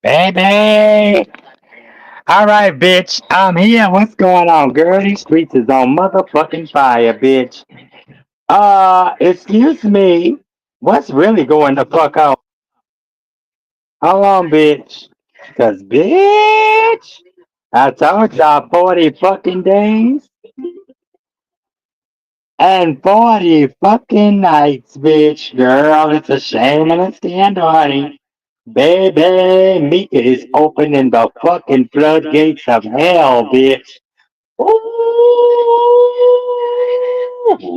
Baby! All right, bitch. I'm here. What's going on, girl? These streets is on motherfucking fire, bitch. Excuse me. What's really going the fuck on? Hold on, bitch. Cause, bitch, I told y'all 40 fucking days and 40 fucking nights, bitch. Girl, it's a shame and a scandal, honey. Baby, Mika is opening the fucking floodgates of hell, bitch. Ooh,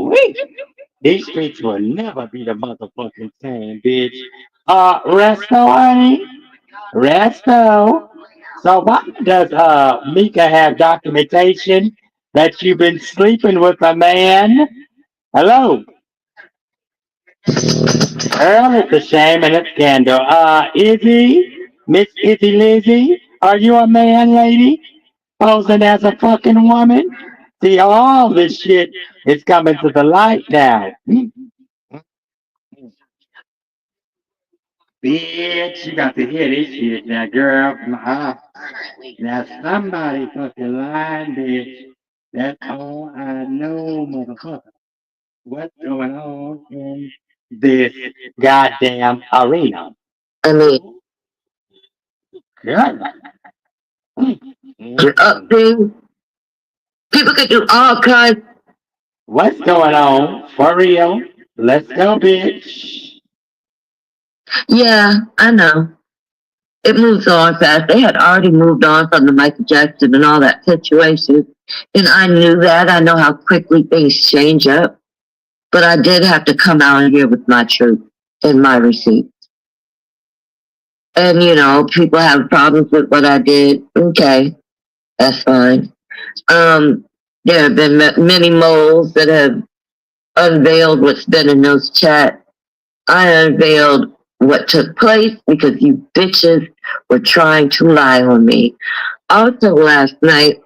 wee. These streets will never be the motherfucking same, bitch. Resto, honey? Resto. So why does Mika have documentation that you've been sleeping with a man? Hello? Earl, it's a shame and a scandal. Izzy? Miss Izzy Lizzy? Are you a man, lady? Posing as a fucking woman? See, all this shit is coming to the light now. Bitch, you got to hear this shit now, girl. Now somebody fucking lying, bitch. That's all I know, motherfucker. What's going on in this goddamn arena? I mean, Girl. you're up there. People can do all kinds. What's going on? For real? Let's go, bitch. Yeah, I know. It moves on fast. They had already moved on from the Michael Jackson and all that situation. And I knew that. I know how quickly things change up. But I did have to come out here with my truth and my receipt. And, people have problems with what I did. Okay, that's fine. Um, there have been many moles that have unveiled what's been in those chats. I unveiled what took place because you bitches were trying to lie on me. Also, last night,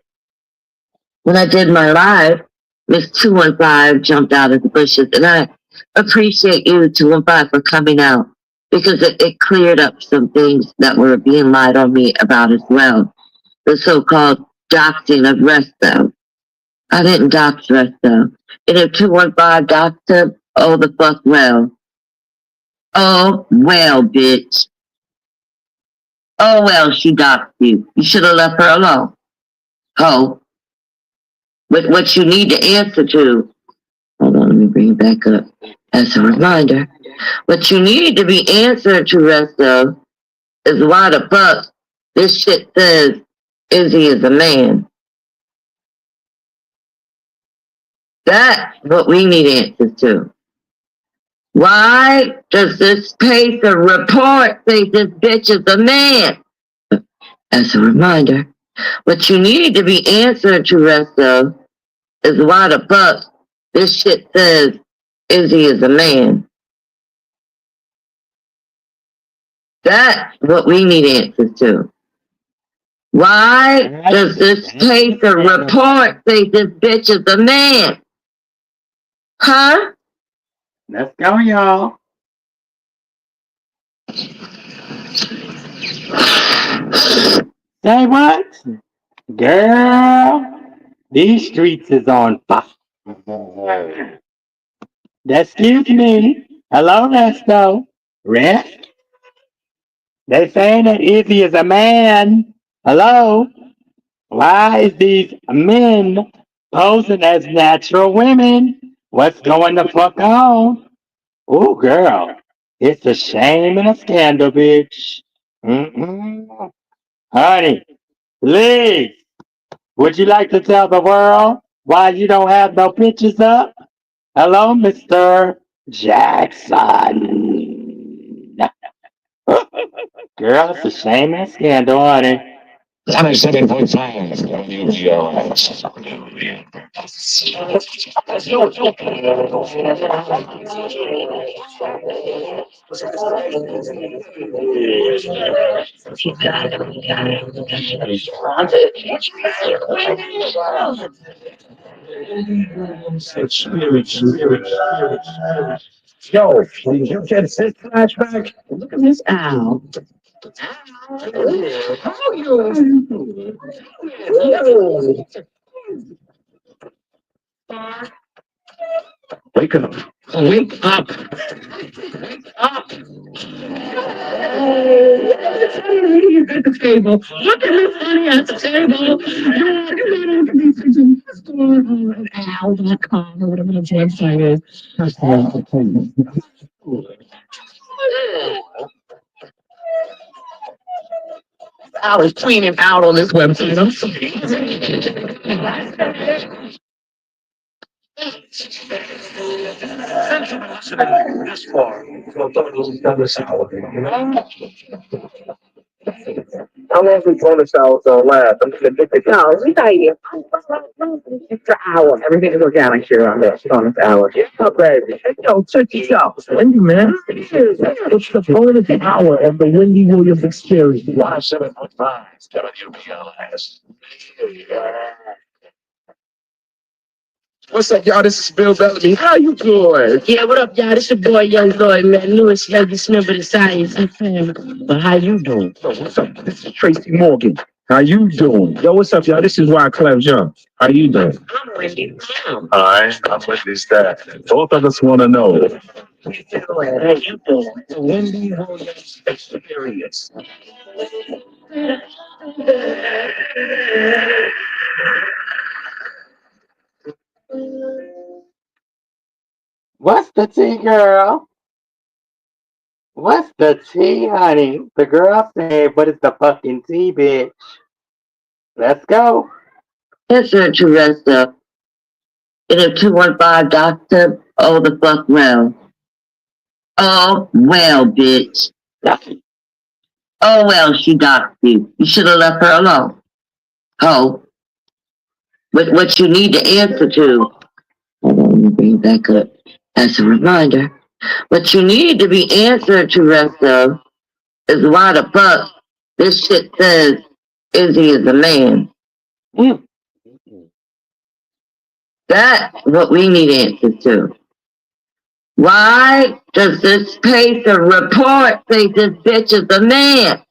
when I did my live, Miss 215 jumped out of the bushes, and I appreciate you, 215, for coming out because it cleared up some things that were being lied on me about as well. The so called doxing of Resto. I didn't dox Resto. And if 215 doxed him, oh, the fuck well. Oh, well, bitch. Oh, well, she doxed you. You should have left her alone. Ho. With what you need to answer to. Hold on, let me bring it back up. As a reminder, what you need to be answered to, Resto, is why the fuck this shit says Izzy is a man. That's what we need answers to. Why does this paper report say this bitch is a man? As a reminder, what you need to be answered to, Resto, is why the fuck this shit says Izzy is a man. That's what we need answers to. Why does this paper report say this bitch is a man? Huh? Let's go, y'all. Say what? Girl, these streets is on fire. Excuse me. Hello, Resto. Rest? They saying that Izzy is a man. Hello? Why is these men posing as natural women? What's going the fuck on? Oh, girl. It's a shame and a scandal, bitch. Mm-mm. Honey, please, would you like to tell the world why you don't have no pictures up? Hello, Mr. Jackson. Girl, it's a shame and scandal, honey. 107.5 Spirit. Yo, did you get this flashback? Look at this owl. How you? Wake up. Wake up. Wake up. You're at the table. Look at this honey at the table. You gotta look at these things in the store. Owl.com or whatever the website is. That's the Al is cleaning out on this website. I'm sorry. This far. So don't lose this hour. How long we bonus hours gonna last? I'm gonna get the no, we got here. Extra hour. Everything is organic here on this bonus hour. Oh, baby. Yo, check this out. Wendy, man. It's the bonus hour of the Wendy Williams experience. 107.5 WBLS. What's up, y'all? This is Bill Bellamy. How you doing? Yeah, what up, y'all? This your boy, Young Lloyd, man. Lewis, youngest member of the Science FM. But how you doing? Yo, what's up? This is Tracy Morgan. How you doing? Yo, what's up, y'all? This is Wyclef Young. How you doing? I'm Wendy Brown. Hi, I'm Wendy Stack. Both of us want to know. How you doing? The Wendy Williams experience. What's the tea, girl? What's the tea, honey? The girl said, what is the fucking tea, bitch? Let's go. Answer to rest up. In a 215 doctor, oh the fuck well. Oh well, bitch. Oh well, she doxed you. You should have left her alone. Ho. But what you need to answer to, hold on, let me bring it back up as a reminder. What you need to be answered to rest of is why the fuck this shit says Izzy is a man. Mm. That's what we need answers to. Why does this paper report say this bitch is a man?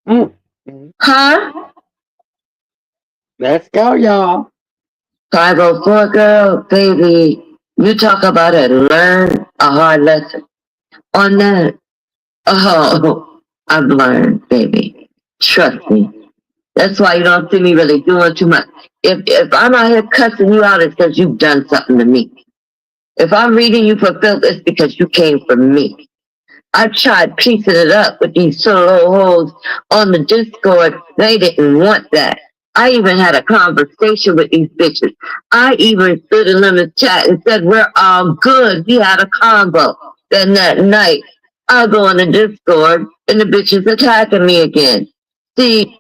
Mm. Huh? Let's go, y'all. 504 girl, baby. You talk about it. Learn a hard lesson on that. Oh, I've learned, baby. Trust me. That's why you don't see me really doing too much. If I'm out here cussing you out, it's because you've done something to me. If I'm reading you for filth, it's because you came from me. I tried piecing it up with these solo hoes on the Discord. They didn't want that. I even had a conversation with these bitches. I even stood in the chat and said, we're all good. We had a combo. Then that night, I go on the Discord and the bitches attacking me again. See,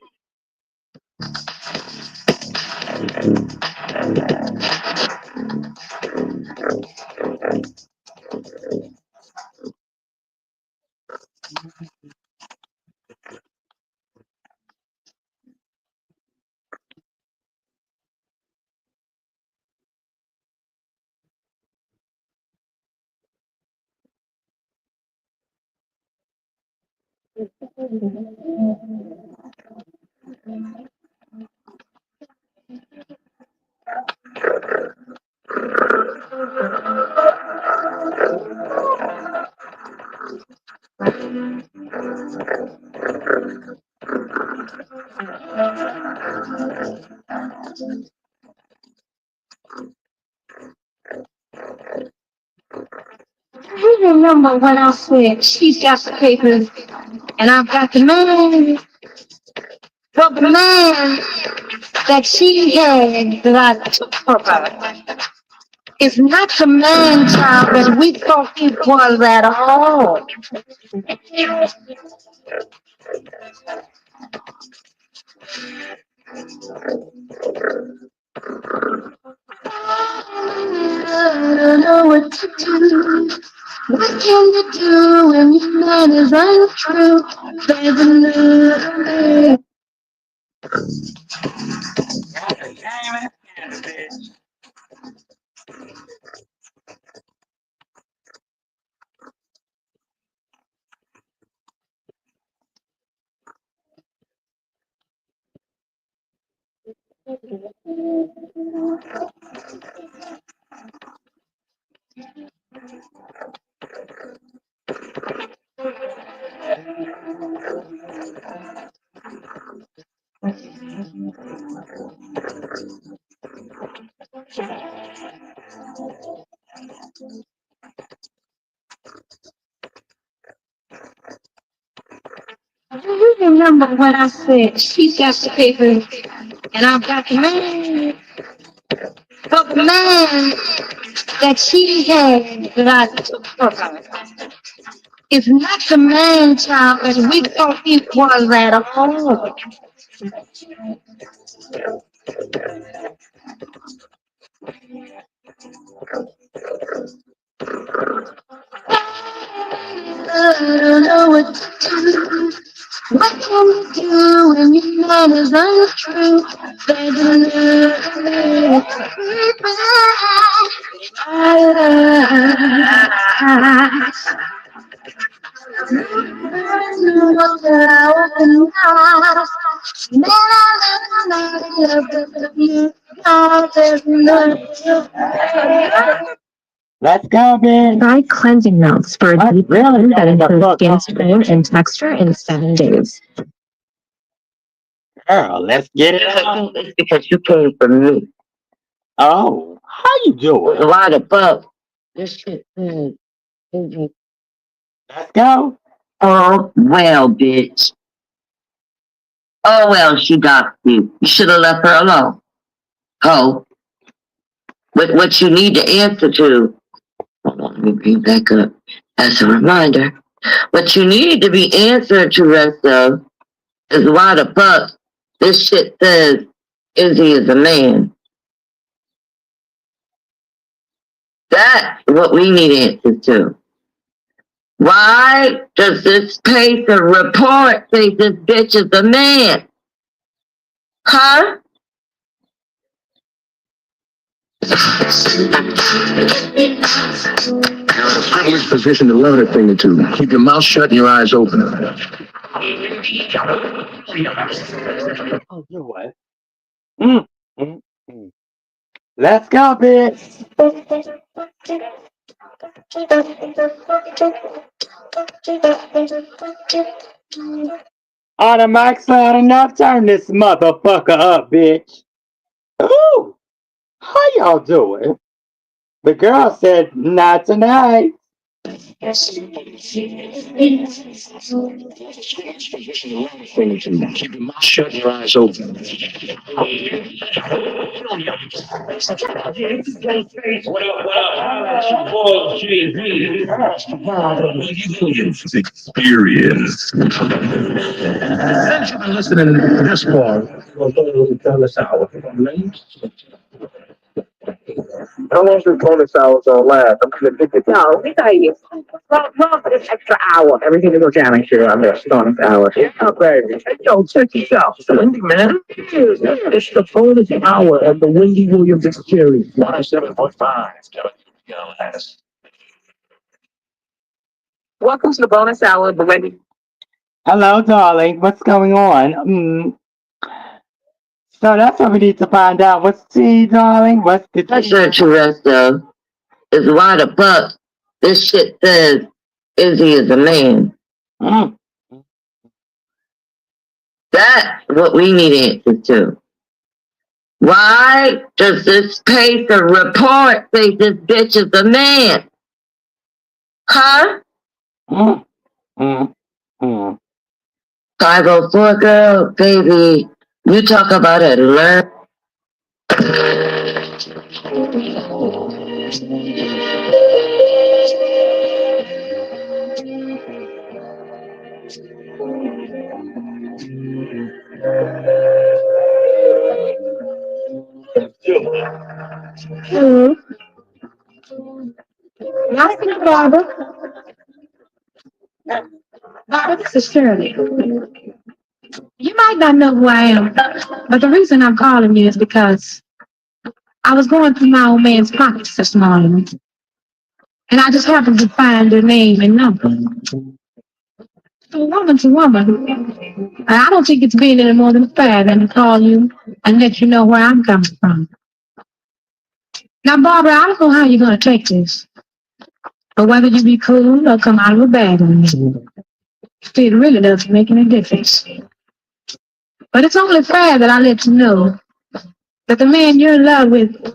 I remember when I said she's got the papers and I've got the man. But the man that she had that I took her by is not the man child that we thought it was at all. I don't know what to do. What can you do when your man is untrue? There's a little man. remember when I said she's got the papers and I've got the man, but the man that she had that I took from her is not the man child that we thought it was at all. I don't know what to do. What can you do when your man is untrue? There's a Let's go, bitch. Try cleansing milks for a What? deep Really? clean that Shut the improves fuck skin up. tone and texture in 7 days. Girl, let's get it on. It's because you came from me. Oh, how you doing? Why the fuck? This shit. Mhm. Let's go. Oh, well, bitch. Oh, well, she got you. You should have left her alone. Oh, what you need to answer to. Hold on, let me bring back up as a reminder. What you need to be answered to rest of is why the fuck this shit says Izzy is a man. That's what we need answers to. Why does this paper report say this bitch is a man? Huh? You're in a privileged position to learn a thing or two. Keep your mouth shut and your eyes open. Oh, you what? Mm. Let's go, bitch. On the mic's loud enough, turn this motherfucker up, bitch. Ooh, how y'all doing? The girl said, not tonight. Keep your mouth shut and your eyes open. What up? Boy, Jay-Z. Experience. Since you've been listening this far, tell us out. How long's this bonus hour gonna last? I'm gonna pick it. No, we got you. Well, for this extra hour. Everything is organic here on this bonus hour. Yeah, baby. Hey, yo, check this out. Wendy, man. It's the bonus hour at the Wendy Williams Experience. 107.5. Welcome to the bonus hour of the Wendy. Hello, darling. What's going on? So that's what we need to find out. What's tea, darling? What's the Answer to rest of is why the fuck this shit says Izzy is a man. Mm. That's what we need answers to. Why does this paper report say this bitch is a man? Huh? Mm. 504 girl, baby. You talk about it, learn. I think Barbara. Barbara, this is Shirley. You might not know who I am, but the reason I'm calling you is because I was going through my old man's pockets this morning, and I just happened to find her name and number. So woman to woman, and I don't think it's being any more than fair than to call you and let you know where I'm coming from. Now, Barbara, I don't know how you're going to take this, or whether you be cool or come out of a bag on me. It really doesn't make any difference. But it's only fair that I let you know that the man you're in love with,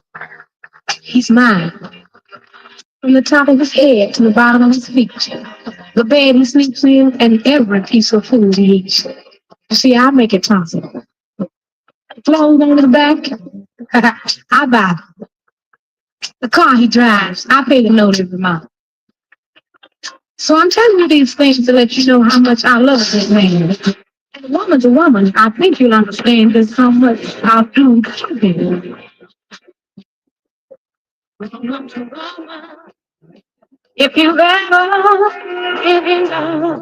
he's mine. From the top of his head to the bottom of his feet, the bed he sleeps in, and every piece of food he eats. See, I make it possible. Clothes on his back, I buy the car he drives. I pay the note every month. So I'm telling you these things to let you know how much I love this man. And a woman's a woman. I think you'll understand just how much I do to you. If you've ever been in love,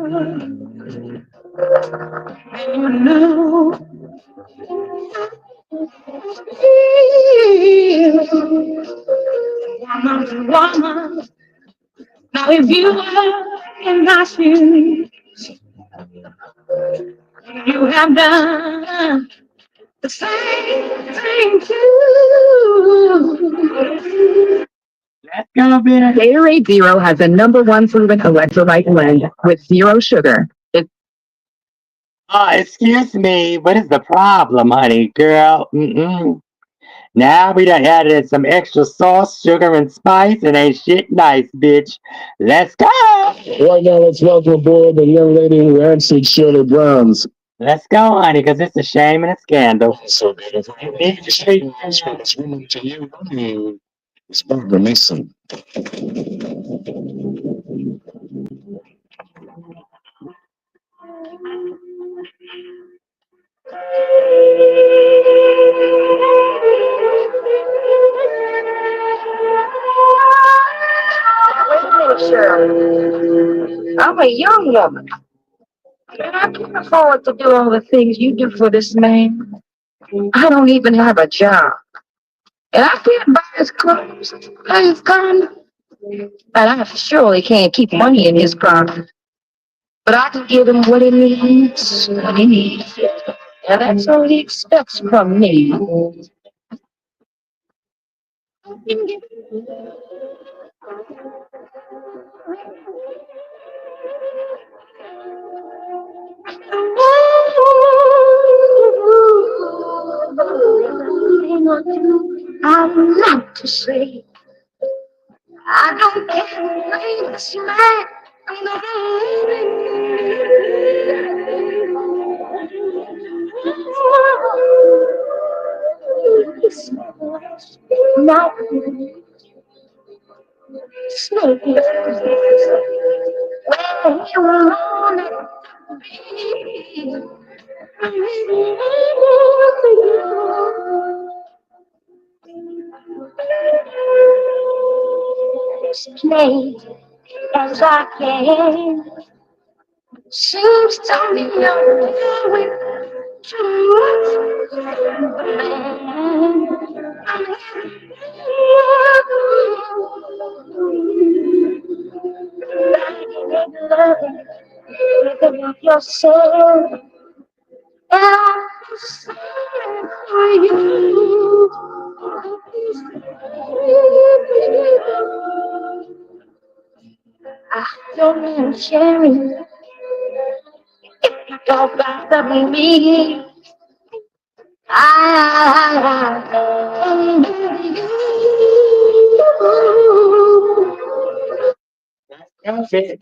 and you know, woman. Now if you were in my shoes, you have done the same thing too. Let's go, bitch. Gatorade Zero has the #1 proven electrolyte blend with zero sugar. It's Excuse me. What is the problem, honey? Girl. Mm-mm. Now we done added some extra sauce, sugar, and spice, and ain't shit nice, bitch. Let's go. Right now, let's welcome aboard the young lady who answered Shirley Brown's. Let's go, honey, because it's a shame and a scandal. So beautiful. This woman to you. It's Barbara Mason. Wait a minute, Shirley. I'm a young woman. And I can't afford to do all the things you do for this man. I don't even have a job. And I can't buy his clothes, pay his gun. And I surely can't keep money in his pocket. But I can give him what he needs when he needs it. And that's all he expects from me. I'm not to say I don't care what this man. I'm gonna not smoke it. When you wanna be, play as I can. Seems to me I'm doing too much, man. I'm living with yourself, and I'm sorry for you. I don't mind sharing if you don't bother me. That's it.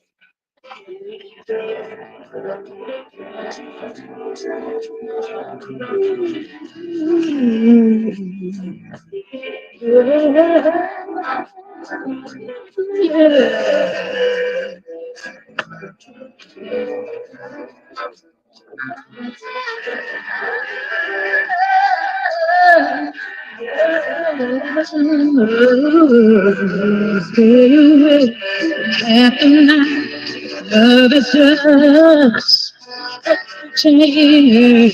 Love is just change.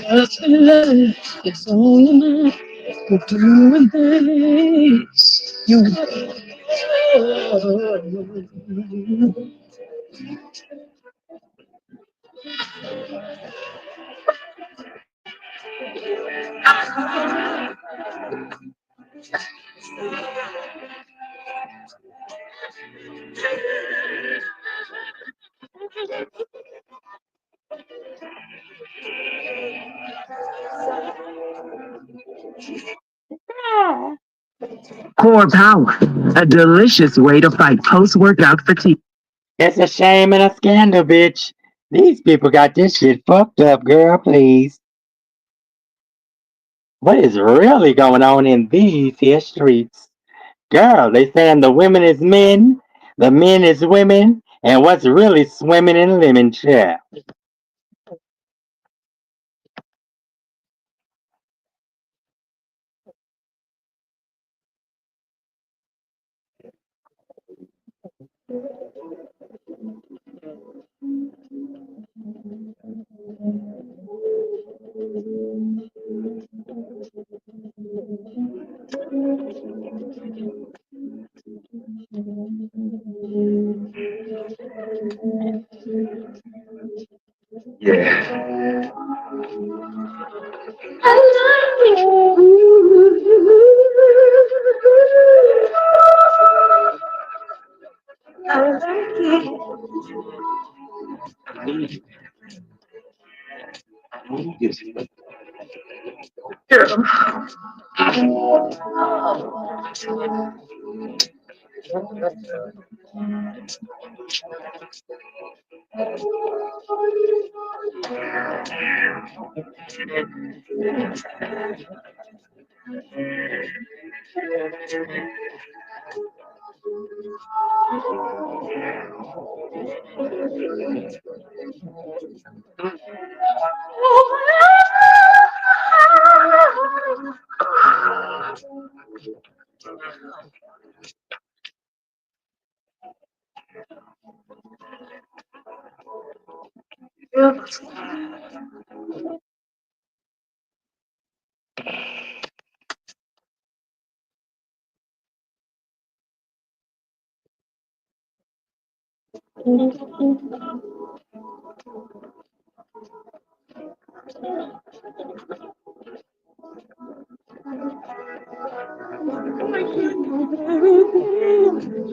Just love is only mine for doing things you want. Core Power, a delicious way to fight post-workout fatigue. It's a shame and a scandal, bitch. These people got this shit fucked up, girl, please. What is really going on in these here streets? Girl, they saying the women is men, the men is women, and what's really swimming in lemon chair?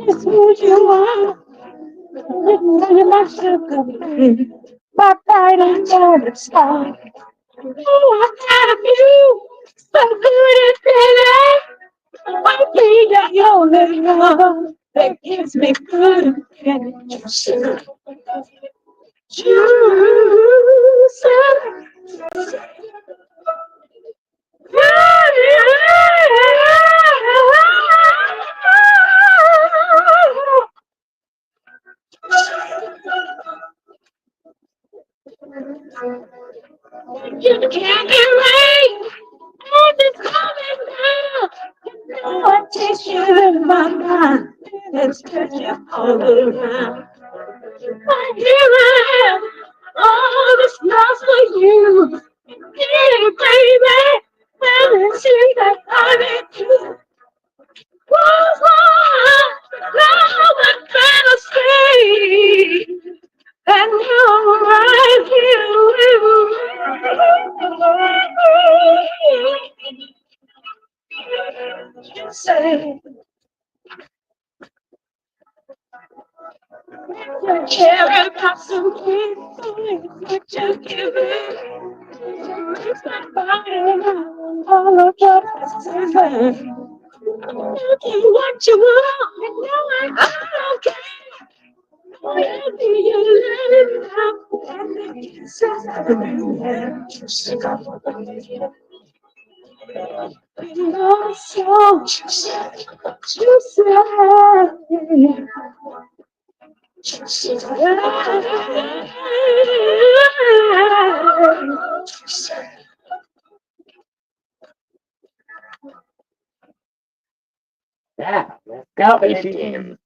Just who you are, you're my sugar, baby. My bright and shining star. Oh, I have you, so good and pretty. I be the only one that gives me good and you said. You can't get right. And it's coming down. You know I taste you in my mind. It's you all around. But here I am. All this love for you. Yeah, baby. And it's you that I need you. Whoa, whoa, now I'm trying to say. And you're right here. You say you care about some people, but you give it. You makes my body all of your decisions. You do what you want, and no, I don't care. Whatever you let it out, and then you say, no, so you say, Yeah, let's go, baby.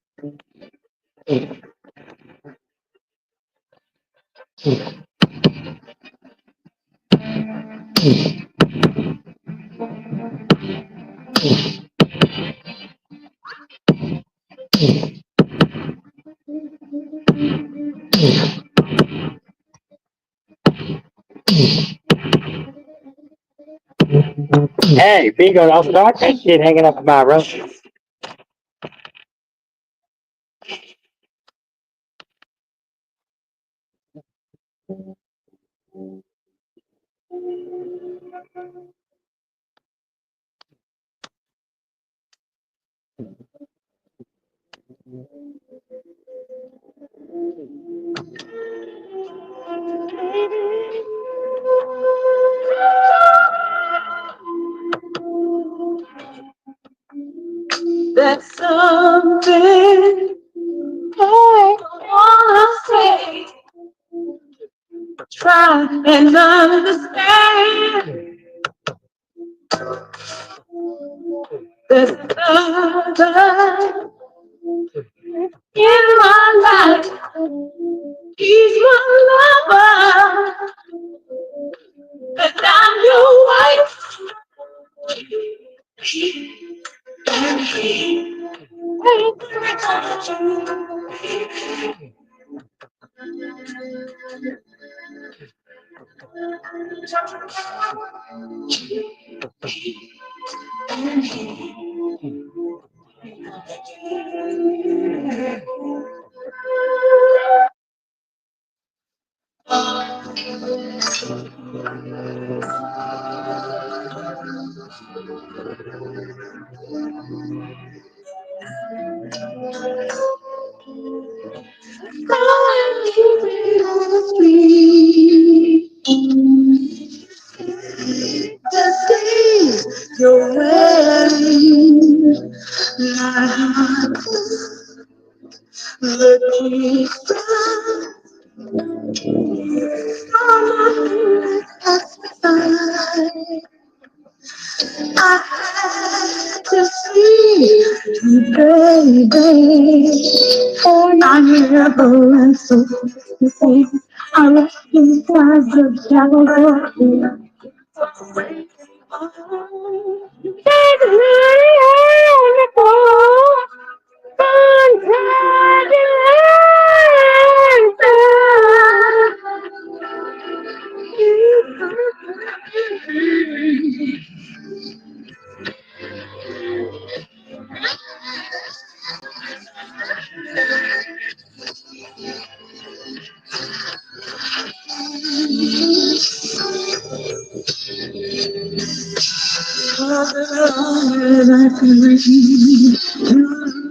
Hey, Bingo, don't start that shit hanging up in my room. That's something I wanna say. Try and understand. There's another in my life. He's my lover, and I'm your wife. You're wearing my heart. Let me I had to see you, baby. Oh, I never went so easy. I left inside the jungle.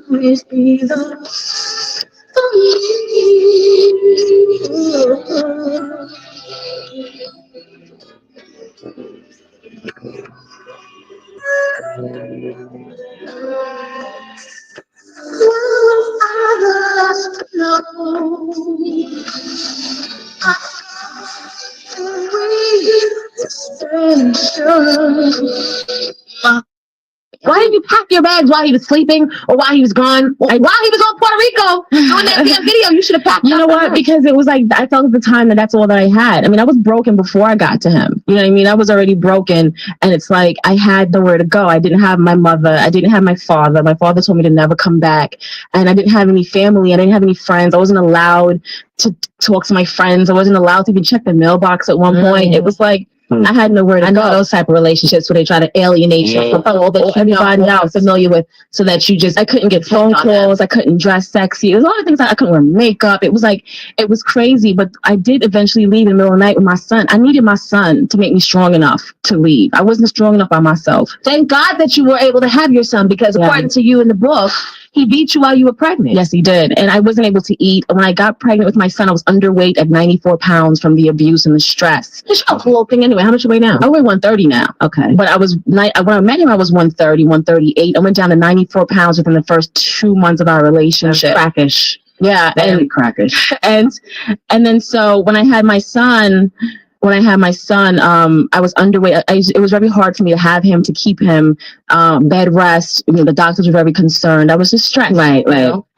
Always be the Why didn't you pack your bags while he was sleeping or while he was gone? While he was on Puerto Rico doing that damn video, you should have packed. You know what? Because it was like, I felt at the time that that's all that I had. I mean, I was broken before I got to him. You know what I mean? I was already broken. And it's like, I had nowhere to go. I didn't have my mother. I didn't have my father. My father told me to never come back. And I didn't have any family. I didn't have any friends. I wasn't allowed to talk to my friends. I wasn't allowed to even check the mailbox at one point. It was like, I had nowhere to go. I know those type of relationships where they try to alienate you from all that everybody else familiar with, so that you just, I couldn't get phone calls, I couldn't dress sexy. There's a lot of things I couldn't wear makeup. It was like, it was crazy, but I did eventually leave in the middle of the night with my son. I needed my son to make me strong enough to leave. I wasn't strong enough by myself. Thank God that you were able to have your son, because according to you in the book, he beat you while you were pregnant. Yes, he did. And I wasn't able to eat. When I got pregnant with my son, I was underweight at 94 pounds from the abuse and the stress. It's a whole thing anyway. How much you weigh now? I weigh 130 now. Okay. But when I met him, I was 130, 138. I went down to 94 pounds within the first 2 months of our relationship. That's crackish. Yeah. Very crackish. And then so when I had my son, I was underweight. It was very hard for me to have him, to keep him, bed rest. You know, the doctors were very concerned. I was just stressed. Right.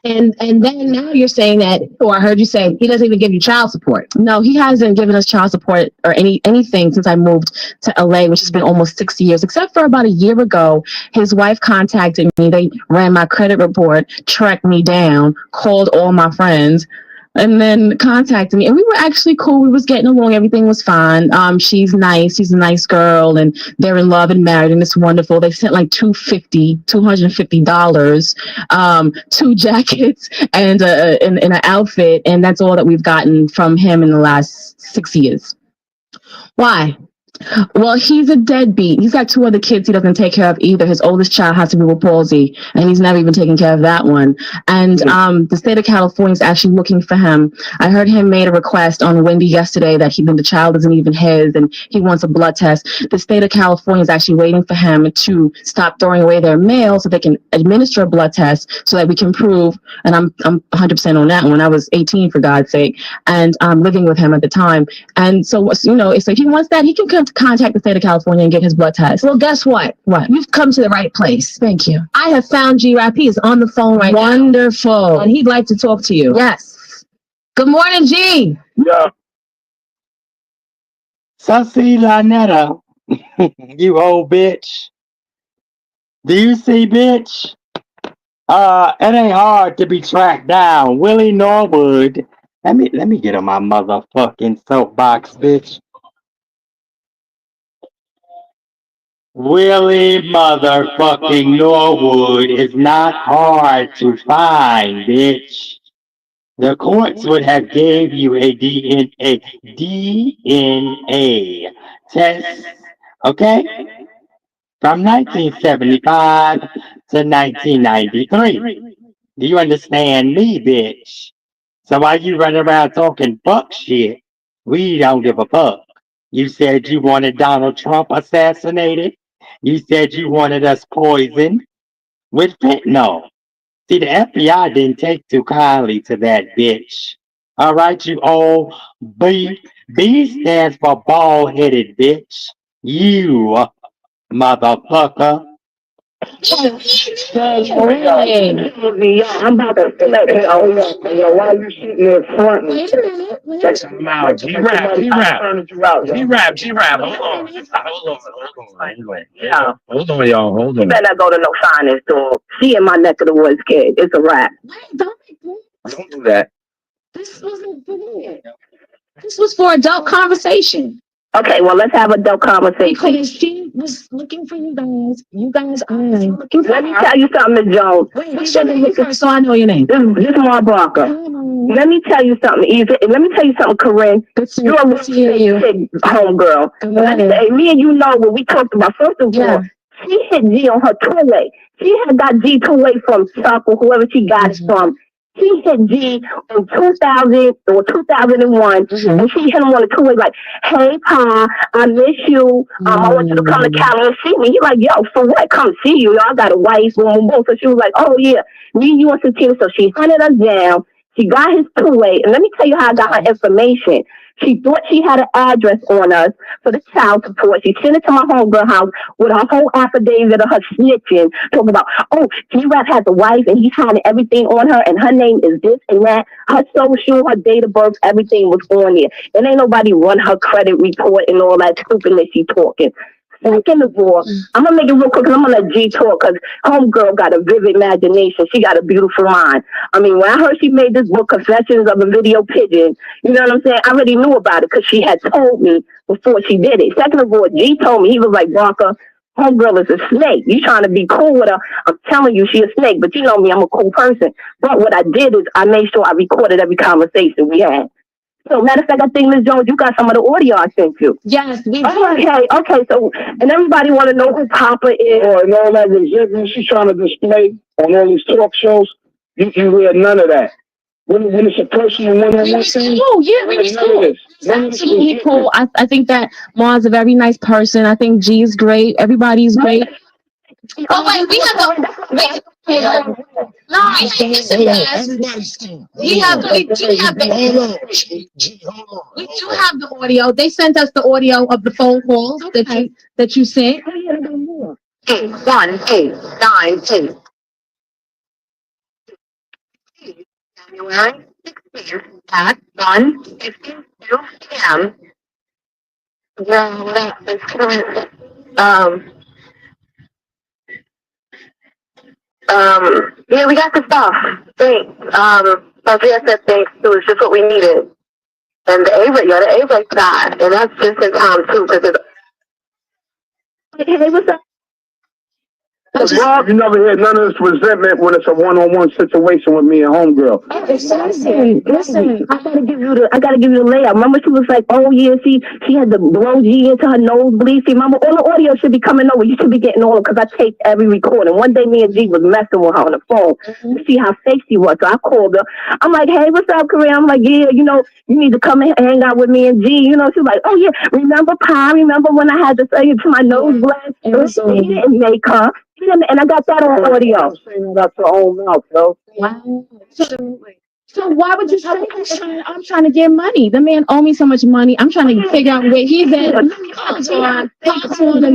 And then now you're saying that, or I heard you say he doesn't even give you child support. No, he hasn't given us child support or anything since I moved to LA, which has been almost 6 years, except for about a year ago. His wife contacted me. They ran my credit report, tracked me down, called all my friends, and then contacted me, and we were actually cool. We was getting along. Everything was fine. She's nice. She's a nice girl, and they're in love and married, and it's wonderful. They sent like $250, 2 jackets and an outfit, and that's all that we've gotten from him in the last 6 years. Why? Well, he's a deadbeat. He's got two other kids he doesn't take care of either. His oldest child has cerebral palsy, and he's never even taken care of that one. And the state of California is actually looking for him. I heard him made a request on Wendy yesterday that the child isn't even his, and he wants a blood test. The state of California is actually waiting for him to stop throwing away their mail so they can administer a blood test so that we can prove. And I'm 100% on that one. I was 18, for God's sake, and I'm living with him at the time. And so, so if he wants that, he can come to contact the state of California and get his blood test. Well, guess what? What? You've come to the right place. Thank you. I have found G-Rap. He is on the phone right now. Wonderful. And he'd like to talk to you. Yes. Good morning, G. Yeah. Sussy Lynetta, you old bitch. Do you see, bitch? It ain't hard to be tracked down. Willie Norwood. Let me get on my motherfucking soapbox, bitch. Willie motherfucking Norwood is not hard to find, bitch. The courts would have gave you a DNA test, okay? From 1975 to 1993. Do you understand me, bitch? So while you run around talking fuck shit, we don't give a fuck. You said you wanted Donald Trump assassinated. You said you wanted us poisoned with fentanyl. See, the FBI didn't take too kindly to that, bitch. All right, you old B. B stands for bald-headed bitch. You motherfucker. I'm about to let it out. Why you sitting there fronting? Wait a minute. Check them out. G-Rap. G-Rap. Hold on. Yeah. Hold on, y'all. Hold You on. better not go to no sinus store. She in my neck of the woods, kid. It's a wrap. Wait, don't make me. Don't do that. This wasn't for me. This was for adult conversation. Okay, well, let's have a dope conversation. Because she was looking for you guys. You guys are looking for Let me her. tell you something, Miss Jones. Wait, what's your name first so I know your name? This is Mark Barker. Let me tell you something, Eva. Let me tell you something, Corinne. You're a real kid, homegirl. Hey, me and you know what we talked about. First of all, she hit G on her two-way. She had got G two-way from Chuck or whoever she got it from. She hit G in 2000 or 2001, and she hit him on the two-way like, "Hey, Pa, I miss you. I want you to come to Cali and see me." He like, "Yo, for what? Come see you. Y'all got a wife, boom, boom, boom." So she was like, "Oh yeah, me, you, and Satina." So she hunted us down. She got his two-way, and let me tell you how I got her information. She thought she had an address on us for the child support. She sent it to my homegirl house with her whole affidavit of her snitching, talking about, "Oh, G-Rap has a wife and he's hiding everything on her and her name is this and that." Her social, her date of birth, everything was on there. And ain't nobody run her credit report and all that stupidness she talking. Second of all, I'm going to make it real quick because I'm going to let G talk because homegirl got a vivid imagination. She got a beautiful mind. I mean, when I heard she made this book, Confessions of a Video Pigeon, you know what I'm saying? I already knew about it because she had told me before she did it. Second of all, G told me, he was like, "Barker, homegirl is a snake. You trying to be cool with her. I'm telling you, she a snake. But you know me, I'm a cool person." But what I did is I made sure I recorded every conversation we had. So, matter of fact, I think, Ms. Jones, you got some of the audio I sent you. Yes, we did. Okay, so, and everybody want to know who Papa is. And all that resentment she's trying to display on all these talk shows, you read none of that. When it's a personal one-on-one thing, cool. Yeah, we was cool. Absolutely cool. I think that Ma's a very nice person. I think G is great. Everybody's great. Oh wait, we have the we do have the audio. They sent us the audio of the phone calls that you sent. 81892. January 16th at 1:52 p.m. Yeah, we got the stuff. Thanks. Sophia said thanks too. It's just what we needed. And the A-Rate died. And that's just in time too, because it's... Hey, what's up? You never hear none of this resentment when it's a one-on-one situation with me and homegirl. Listen, I gotta give you the layout. Remember she was like, oh yeah, she had the blow G into her nosebleed. See, remember all the audio should be coming over. You should be getting all of because I taped every recording. One day me and G was messing with her on the phone to see how fake she was. So I called her. I'm like, hey, what's up, Korea? I'm like, yeah, you need to come and hang out with me and G. She was like, oh yeah, remember Pa? Remember when I had to say it to my nose blast? He didn't make her. And I got that on audio. Saying that out your own mouth, yo. Wow. So why would you say I'm trying to get money? The man owe me so much money. I'm trying to figure out where he's at. Hold on a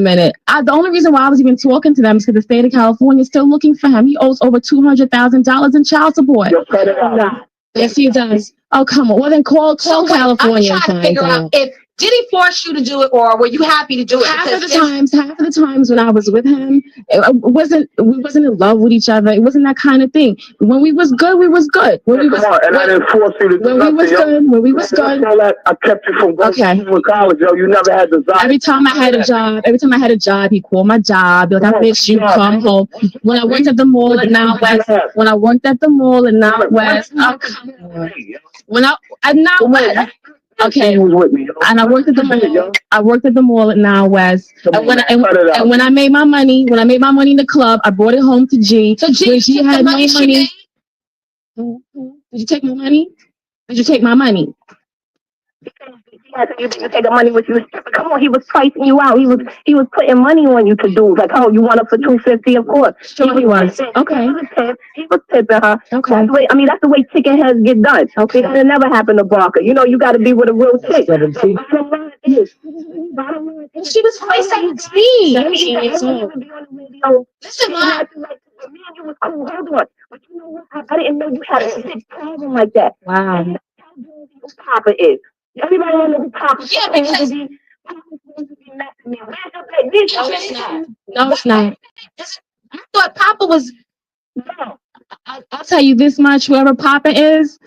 minute. The only reason why I was even talking to them is because the state of California is still looking for him. He owes over $200,000 in child support. Yo, cut it out. Yes, he does. Oh, come on. Well, then call California. I'm trying to figure out if did he force you to do it or were you happy to do it? Half of the times when I was with him, we wasn't in love with each other. It wasn't that kind of thing. When we was good, we was good. I didn't force you to do when we was good. I kept you from going to college, yo. You never had the desire. Every time I had a job, he called my job. Like, I miss you, come home. When I worked at the mall in Now West, when I come on. Okay, and I worked at the mall. I worked at the mall at Now West. And when I made my money, in the club, I brought it home to G. So G had no money. Did you take my money? Yeah, so you didn't take the money with you. Come on, he was pricing you out. He was putting money on you to do. Like, oh, you want it for $250? Of course. Sure he was. Okay. He was tipping her. Okay. That's the way chicken heads get done. Okay. That never happened to Barker. You got to be with a real chick. She was pricing me. Listen, man, you was cool. Hold on. But you know what? I didn't know you had a big problem like that. Wow. Who Papa is. Everybody knows who Papa is. Yeah, because No, it's not. I thought Papa was. I'll tell you this much: whoever Papa is,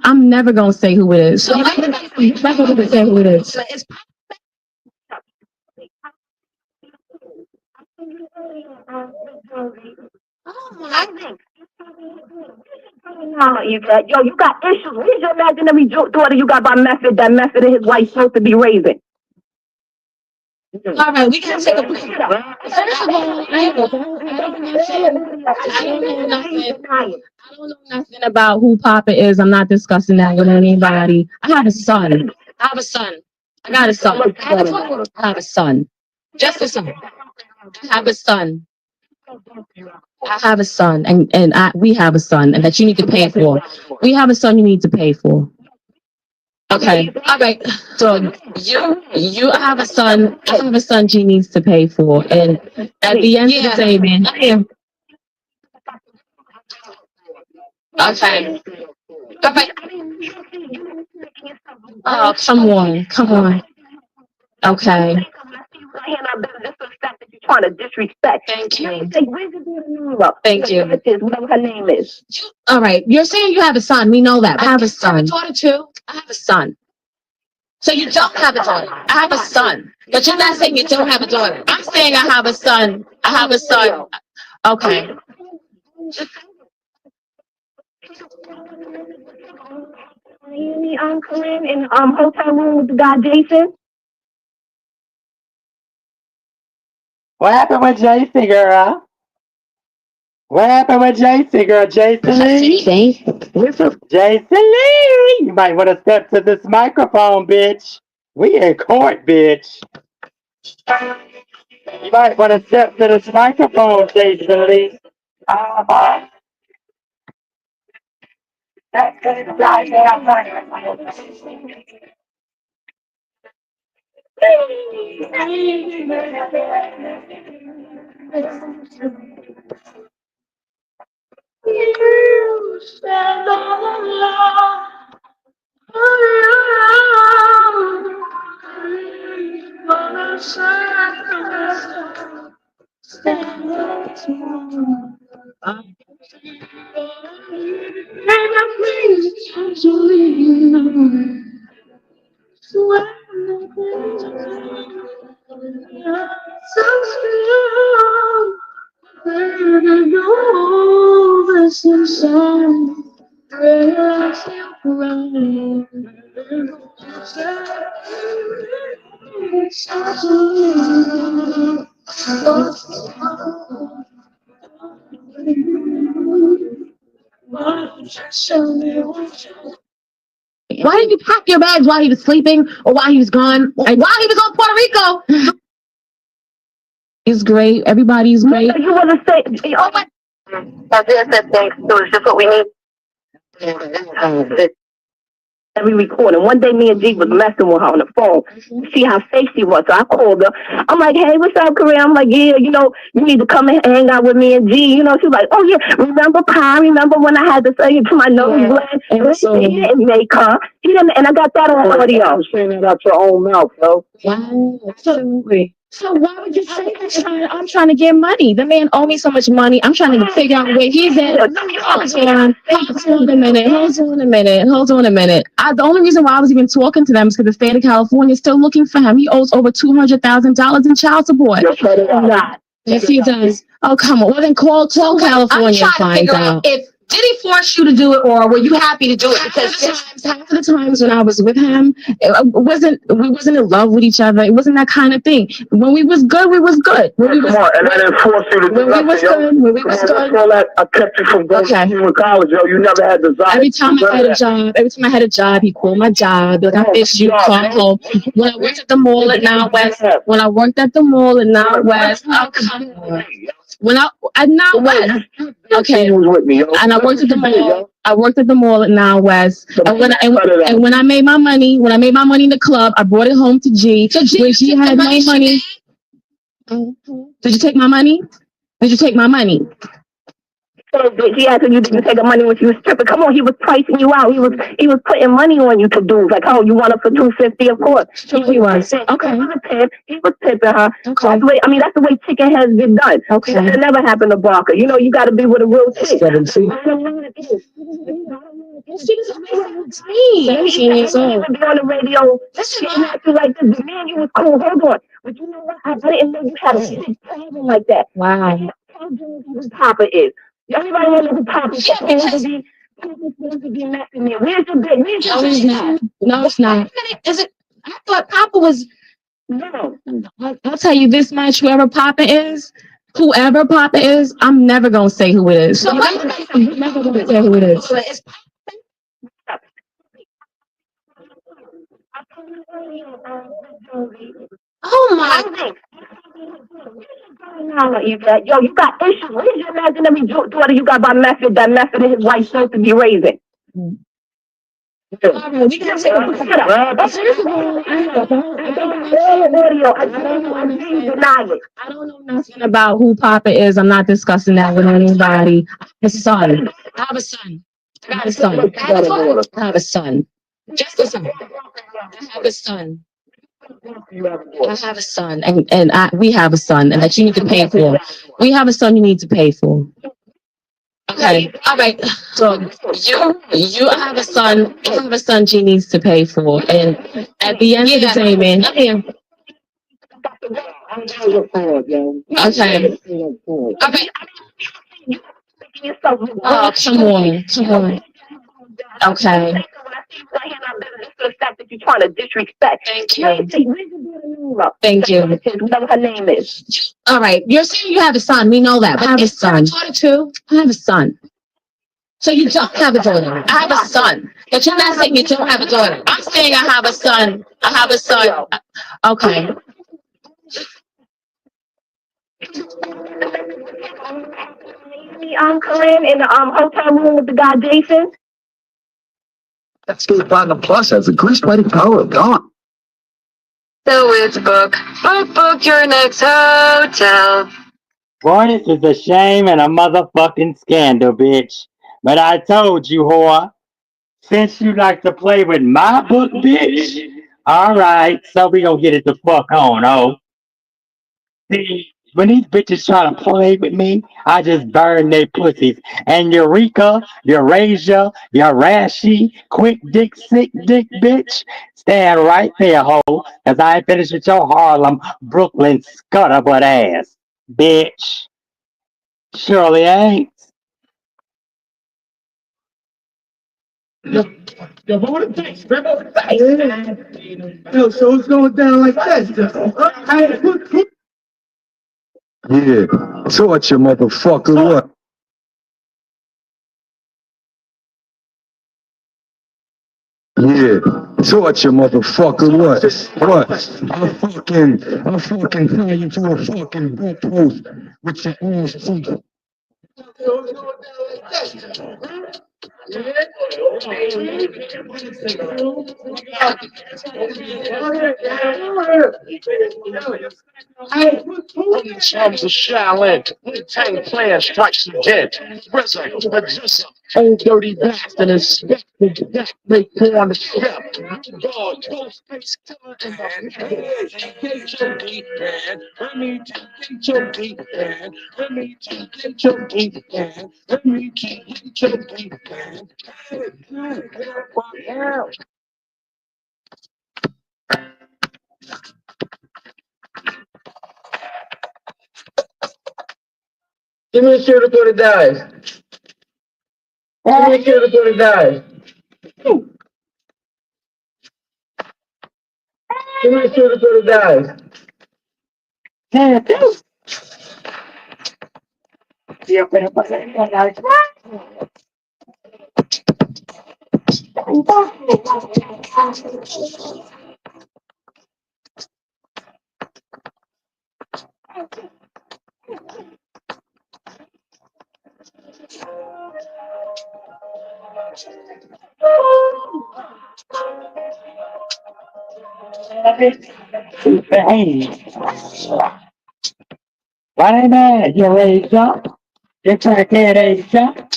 I'm never gonna say who it is. I'm not gonna say who it is. Oh my God. You got issues. Where's your imaginary daughter you got by Method? That Method and his wife supposed to be raising. All right, we can take a break. First of all, I don't know nothing about who Papa is. I'm not discussing that with anybody. I have a son. I have a son. Just a son. I have a son. And we have a son, and that you need to pay for. We have a son you need to pay for. Okay. All right. So you have a son. I have a son she needs to pay for, and at the end of the day, man. Okay. All right. Oh, come on. Okay. Trying to disrespect. Thank you. Thank you. Whatever her name is. All right. You're saying you have a son. We know that. I have a son. Daughter too. I have a son. So you don't have a daughter. I have a son. But you're not saying you don't have a daughter. I'm saying I have a son. Okay. Miami, Corinne, in hotel room with the guy Jason. What happened with Jason, girl? Jason Lee? Jason Lee! You might want to step to this microphone, bitch. We in court, bitch. You might want to step to this microphone, Jason Lee. That's good. You stand all alone. Why didn't you pack your bags while he was sleeping or while he was gone? And while he was on Puerto Rico. It's great. Everybody's great. You want to say, oh my. That's it, that's thanks. So it's just what we need. Every recording. One day me and G was messing with her on the phone. See how safe she was. So I called her. I'm like, hey, what's up, Korea? I'm like, yeah, you know, you need to come and hang out with me and G. You know, she's like, oh yeah, remember Pa? Remember when I had to say to my nose bled? So, He didn't make her. He didn't, and I got that on audio. I'm saying that out your own mouth, yo. Wow, absolutely. So why would you say that? I'm trying to get money. The man owe me so much money. I'm trying to figure out where he's at. Hold on a minute. The only reason why I was even talking to them is because the state of California is still looking for him. He owes over $200,000 in child support. Yes, he does. Oh, come on. Well, then call California and find out. Did he force you to do it, or were you happy to do it? Because half of the times when I was with him, we wasn't in love with each other. It wasn't that kind of thing. When we was good, we was good. Come on, and I didn't force you to do nothing, yo. When we was good. All that I kept you from going to school in college, yo. You never had desire. Every time I had a job, he called my job. Like, I miss you, call home. When I worked at the mall at Now West, oh, come on. When at Now West, okay, and I worked at the mall. I worked at the mall at Now West, and when I made my money, in the club, I brought it home to G. So when she had no money, did you take my money? He asked you didn't take the money when she was stripping. Come on, he was pricing you out. He was putting money on you to do. Like, oh, you want it for $250, of course. He was. Okay. He was tipping her. Okay. That's the way chicken heads get done. Okay. It never happened to Barker. You know, you got to be with a real chick. 17 years old. Be on the radio. She acted like this. Man, you was cool. Hold on. But you know what? I didn't know you had a sick problem like that. Wow. Who Papa is. Everybody knows who Papa is. Where's your bed? No, it's not. is it? I thought Papa was. No. I'll tell you this much. Whoever Papa is, I'm never gonna say who it is. I'm never gonna say who it is. Oh my! Yo, you got issues. What is your imaginary daughter you got by Method? That Method and his wife supposed to be raising. All right, we can take a look at I don't know nothing about who Papa is. I'm not discussing that with anybody. I have a son. I have a son. Just a son. I have a son. And we have a son, and that you need to pay for. We have a son you need to pay for. Okay, all right. So you have a son. You have a son she needs to pay for, and at the end of the day, man, come here. Okay. Okay. Oh, come on. Okay. The fact that you're trying to disrespect. Thank you. Thank you. Whatever her name is. All right. You're saying you have a son. We know that. I have a son. I have a son. So you don't have a daughter. I have a son. But you're not saying you don't have a daughter. I'm saying I have a son. Okay. Corinne in the hotel room with the guy Jason. Escape Platinum Plus has a grease lighting power of dawn. So it's book your next hotel. Boy, this is a shame and a motherfucking scandal, bitch. But I told you, whore, since you like to play with my book, bitch, alright, so we gonna get it the fuck on, oh. See, when these bitches try to play with me, I just burn their pussies. And Eureka, Eurasia, Urashi, quick dick, sick dick, bitch, stand right there, ho, cause I ain't finished with your Harlem, Brooklyn, scutterbutt ass, bitch. Surely ain't. Yo, what would it take? Grab over the face. Yo, so it's going down like this. Yeah, torture, motherfucker. What? Yeah, torture, motherfucker. What? What? I'll fucking tie you to a fucking bedpost with your ass cheeks. Sons of Shaolin, Wu-Tang Clan strikes again. RZA, Medusa, old dirty bastard, inspected that make on the step. God, Ghostface Killer in the H.O.D. man. I need to H.O.D. man. I need to H.O.D. man. I need to H.O.D. man. Give me a shooter for the dice. Give me a shooter for the dice. Give me a shooter for the dice. Yo, pero pasa en la Why not? You raise up. You try to raise up.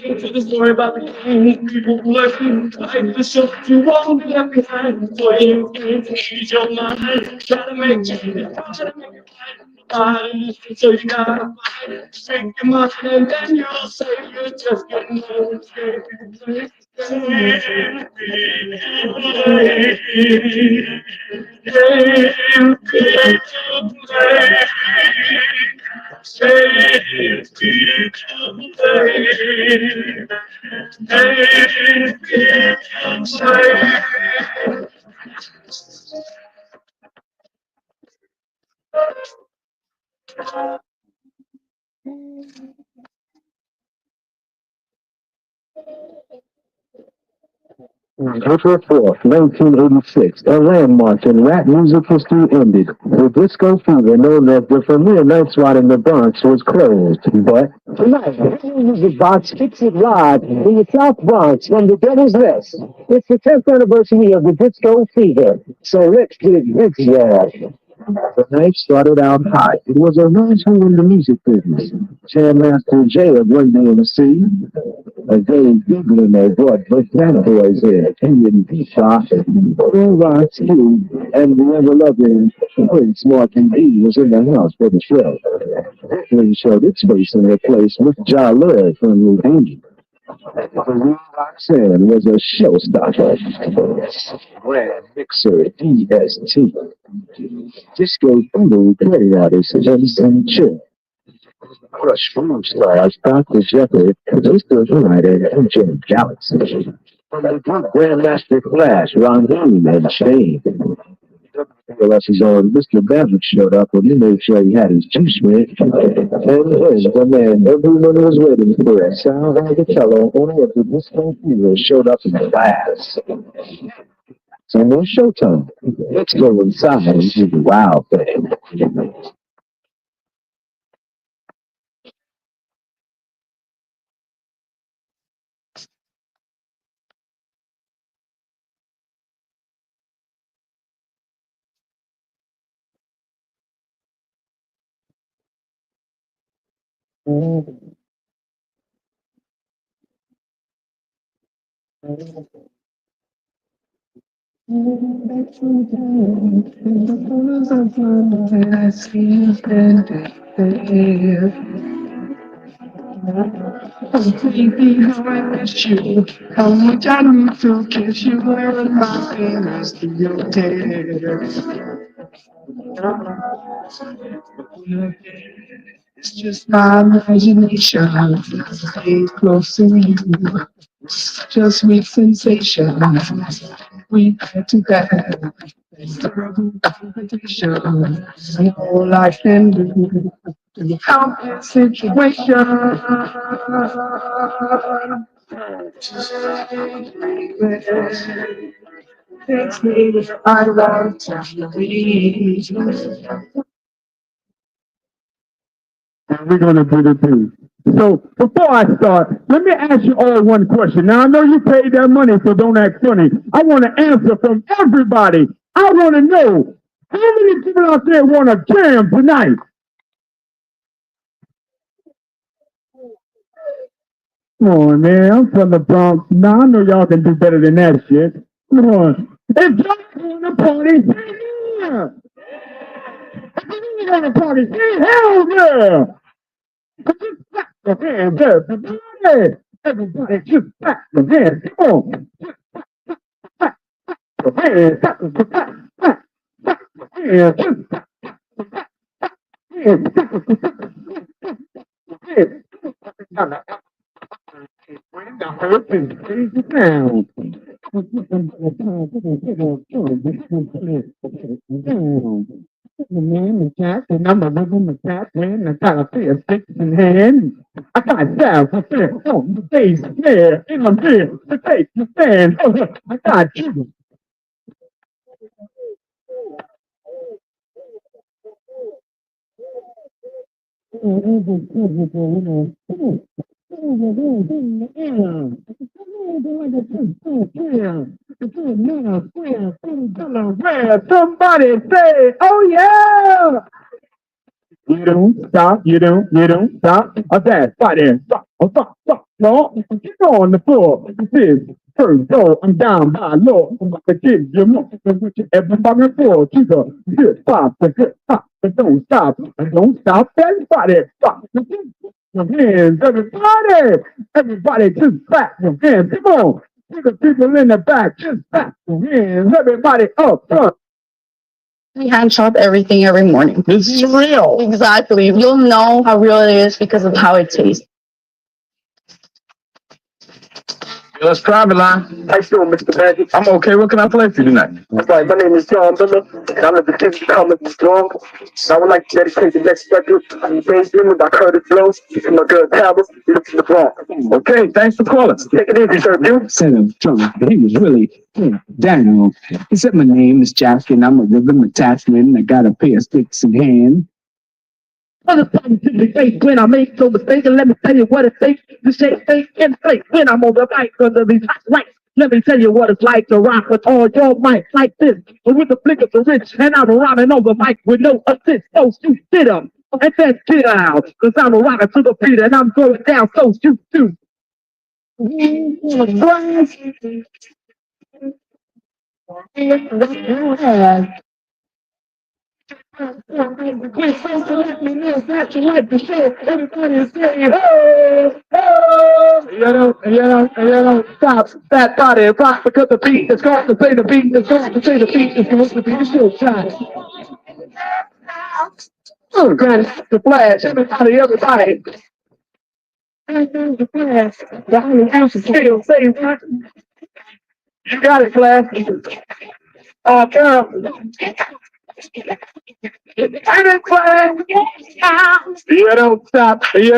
To the story about the king, people who left you, like the show you won't be left behind. For you can change your mind, try to make changes, try to make it right. So you gotta fight, shake your mind, and then you'll say you're just getting old. April 4th, 1986, a landmark in rap music history ended. The disco fever known as the premier night spot in the Bronx was closed. But tonight, the music box kicks it live in the South Bronx from the Devil's Nest. It's the 10th anniversary of the disco fever. So let's get this jazz. The night started out hot. It was a nice who in the music business. Jam Master Jay of One Day in the Sea, a Dave Giggling of what the Fat Boys in, Indian Peacock, Bill Rocks Q, and the ever-loving Prince Martin B was in the house for the show. Brooklyn showed its face in the place with Ja Love from Houdini. The Roxanne was a showstopper. Grand Mixer DST. Disco Voodoo play artist Jason Chill. Crush Food stars Dr. Jekyll, Mr. Writer, and Jim Galaxy. From the group Grandmaster Flash, Ron Dean, and Shane. WLS's own Mr. Maverick showed up and he made sure he had his juice with. And here's the man everyone was waiting for. Sal Valdicello, owner of the Disco Fever, showed up in class. So no showtime. Let's go inside and do the wow thing. Baby, how I miss you. How much I need to kiss you and my fingers to your hair. It's just my imagination. Stay close to you. Just sweet sensation. We had to have terrible competition. And all I can do to help this situation. Takes me where I want to be. And we're going to do the thing. So before I start, let me ask you all one question. Now I know you paid that money, so don't act funny. I want to answer from everybody. I want to know how many people out there want to jam tonight? Come on, man. I'm from the Bronx. Now I know y'all can do better than that shit. Come on. If y'all want to party, say yeah. If you want to party, say hell yeah. Your hands up, everybody. Everybody just back your hands. Come on. Back your hands. Back your hands. Just back your hands. Bring the hurt and change it down. The man is Jack, and I'm a living the cat man. I got a pair of sticks in hand. I got down for fair on the base, there, in the field, to take the stand. I got you. Somebody say, oh yeah! You don't stop, you don't stop. That's fighting. Stop. No, get on the floor. This first door, I'm down by law. I'm about to give you more than what you ever bargained for. To the good stop, the good stop, but don't stop. Don't stop, everybody. Stop. Your hands, everybody. Everybody just clap your hands. Come on. To the people in the back, just clap your hands. Everybody up front. We hand shop everything every morning. This is real. Exactly. You'll know how real it is because of how it tastes. Let's try it, line. How you doing, Mr. Magic? I'm okay. What can I play for you tonight? That's right. My name is John Miller, and I'm at the Disney Comedy Strong. I would like to dedicate the next record to James Newman by Curtis Blow and my girl Talbot. You look to the Bronx. Okay, thanks for calling. Take it easy, sir, dude. Set of drunk, but he was really down. He said, my name is Jack and I'm a rhythm attachment. I got a pair of sticks in hand. Other times to the face when I make no mistake, and let me tell you what it takes to shake faith and faith when I'm on the mic under these hot lights. Let me tell you what it's like to rock with all your mic like this, but with the flick of the rich, and I'm rocking on the mic with no assist. So you sit up and then get out, cause I'm rocking to the beat and I'm going down. So you too. Please let me know that you like the show. Everybody say, oh, oh. You know, stop that body rock because the beat is going to say the beat is going to say the beat is going to be the show time. Oh, granny, the flash, everybody. The flash, the only ounce of still say what? You got it, Flash. Girl. You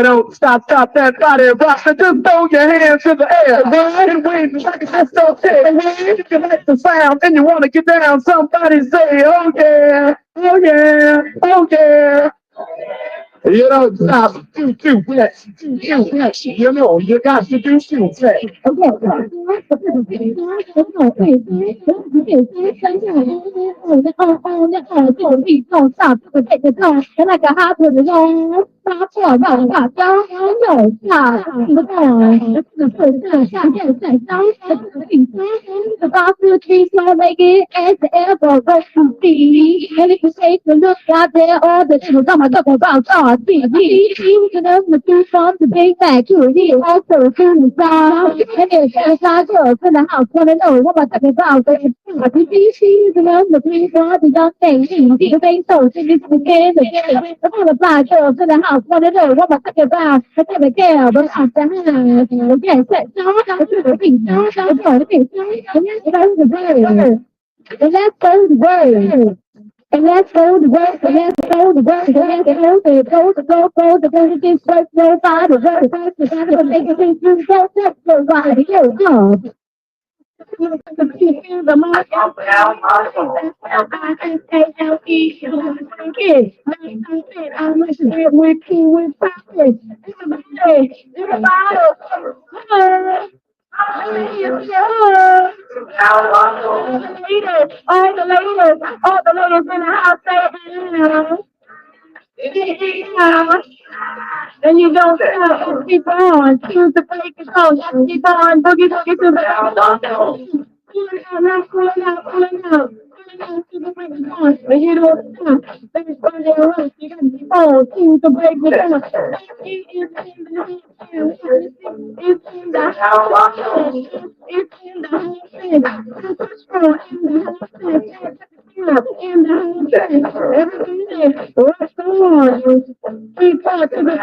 don't stop that body rock. Just throw your hands in the air, and wave like a so if you like the sound and you want to get down, somebody say, oh yeah, oh yeah, oh yeah. You don't stop. Do that. You know, you got to do that. And if you take a look out there, all the little time I talk about TV, you can have the two from the big bag to here, also from the south. And if there's a girl in the house, wanna know what I'm talking about. But the DC, the love, the three, four, the young thing, the big so, the kid, the black girls in the house, wanna know what I'm talking about. I tell the girl, but I'm the house. Yes, that's the thing, and that's the word. And let's go to work, and let's go to work, and let's go to go, this work, nobody, work, the gotta make it things you don't touch nobody, go. The mark out I must be with you with profit. All the ladies in the house say, and you don't stop, keep on, choose the break and go, keep on, boogie to the pulling out. But you don't stop. There's one day rush. You got to keep on. Choose the break with them. It's in the house. It's in the house. In the house. Everything is rush on. Keep on to the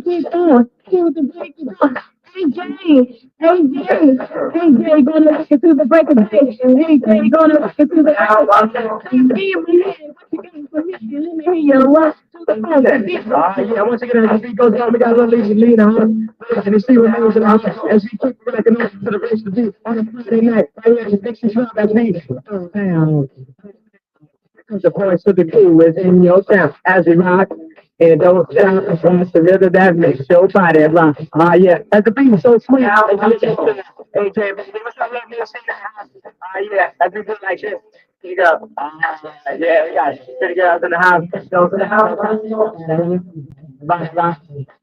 keep on. Choose the break with them. Hey Jay, gonna look into the break of day. Hey Jay, gonna look into the what you got for me? Let me hear you walk to the phone. Yeah, once again, as the beat goes down, we got a little lazy lead on. And you see what happens in the house as we keep rocking up to the race to beat on a Friday night. Right here, the Dixie Club as we down. The voice of the crew is in your town as we rock. And don't stop, it's the rhythm that makes your body rock. Yeah, as the beat is so sweet. Hey, Jay, what's up, let me see that. Yeah, as we do like this. Here you go. Yeah, we got pretty girls in the house. Go to the house.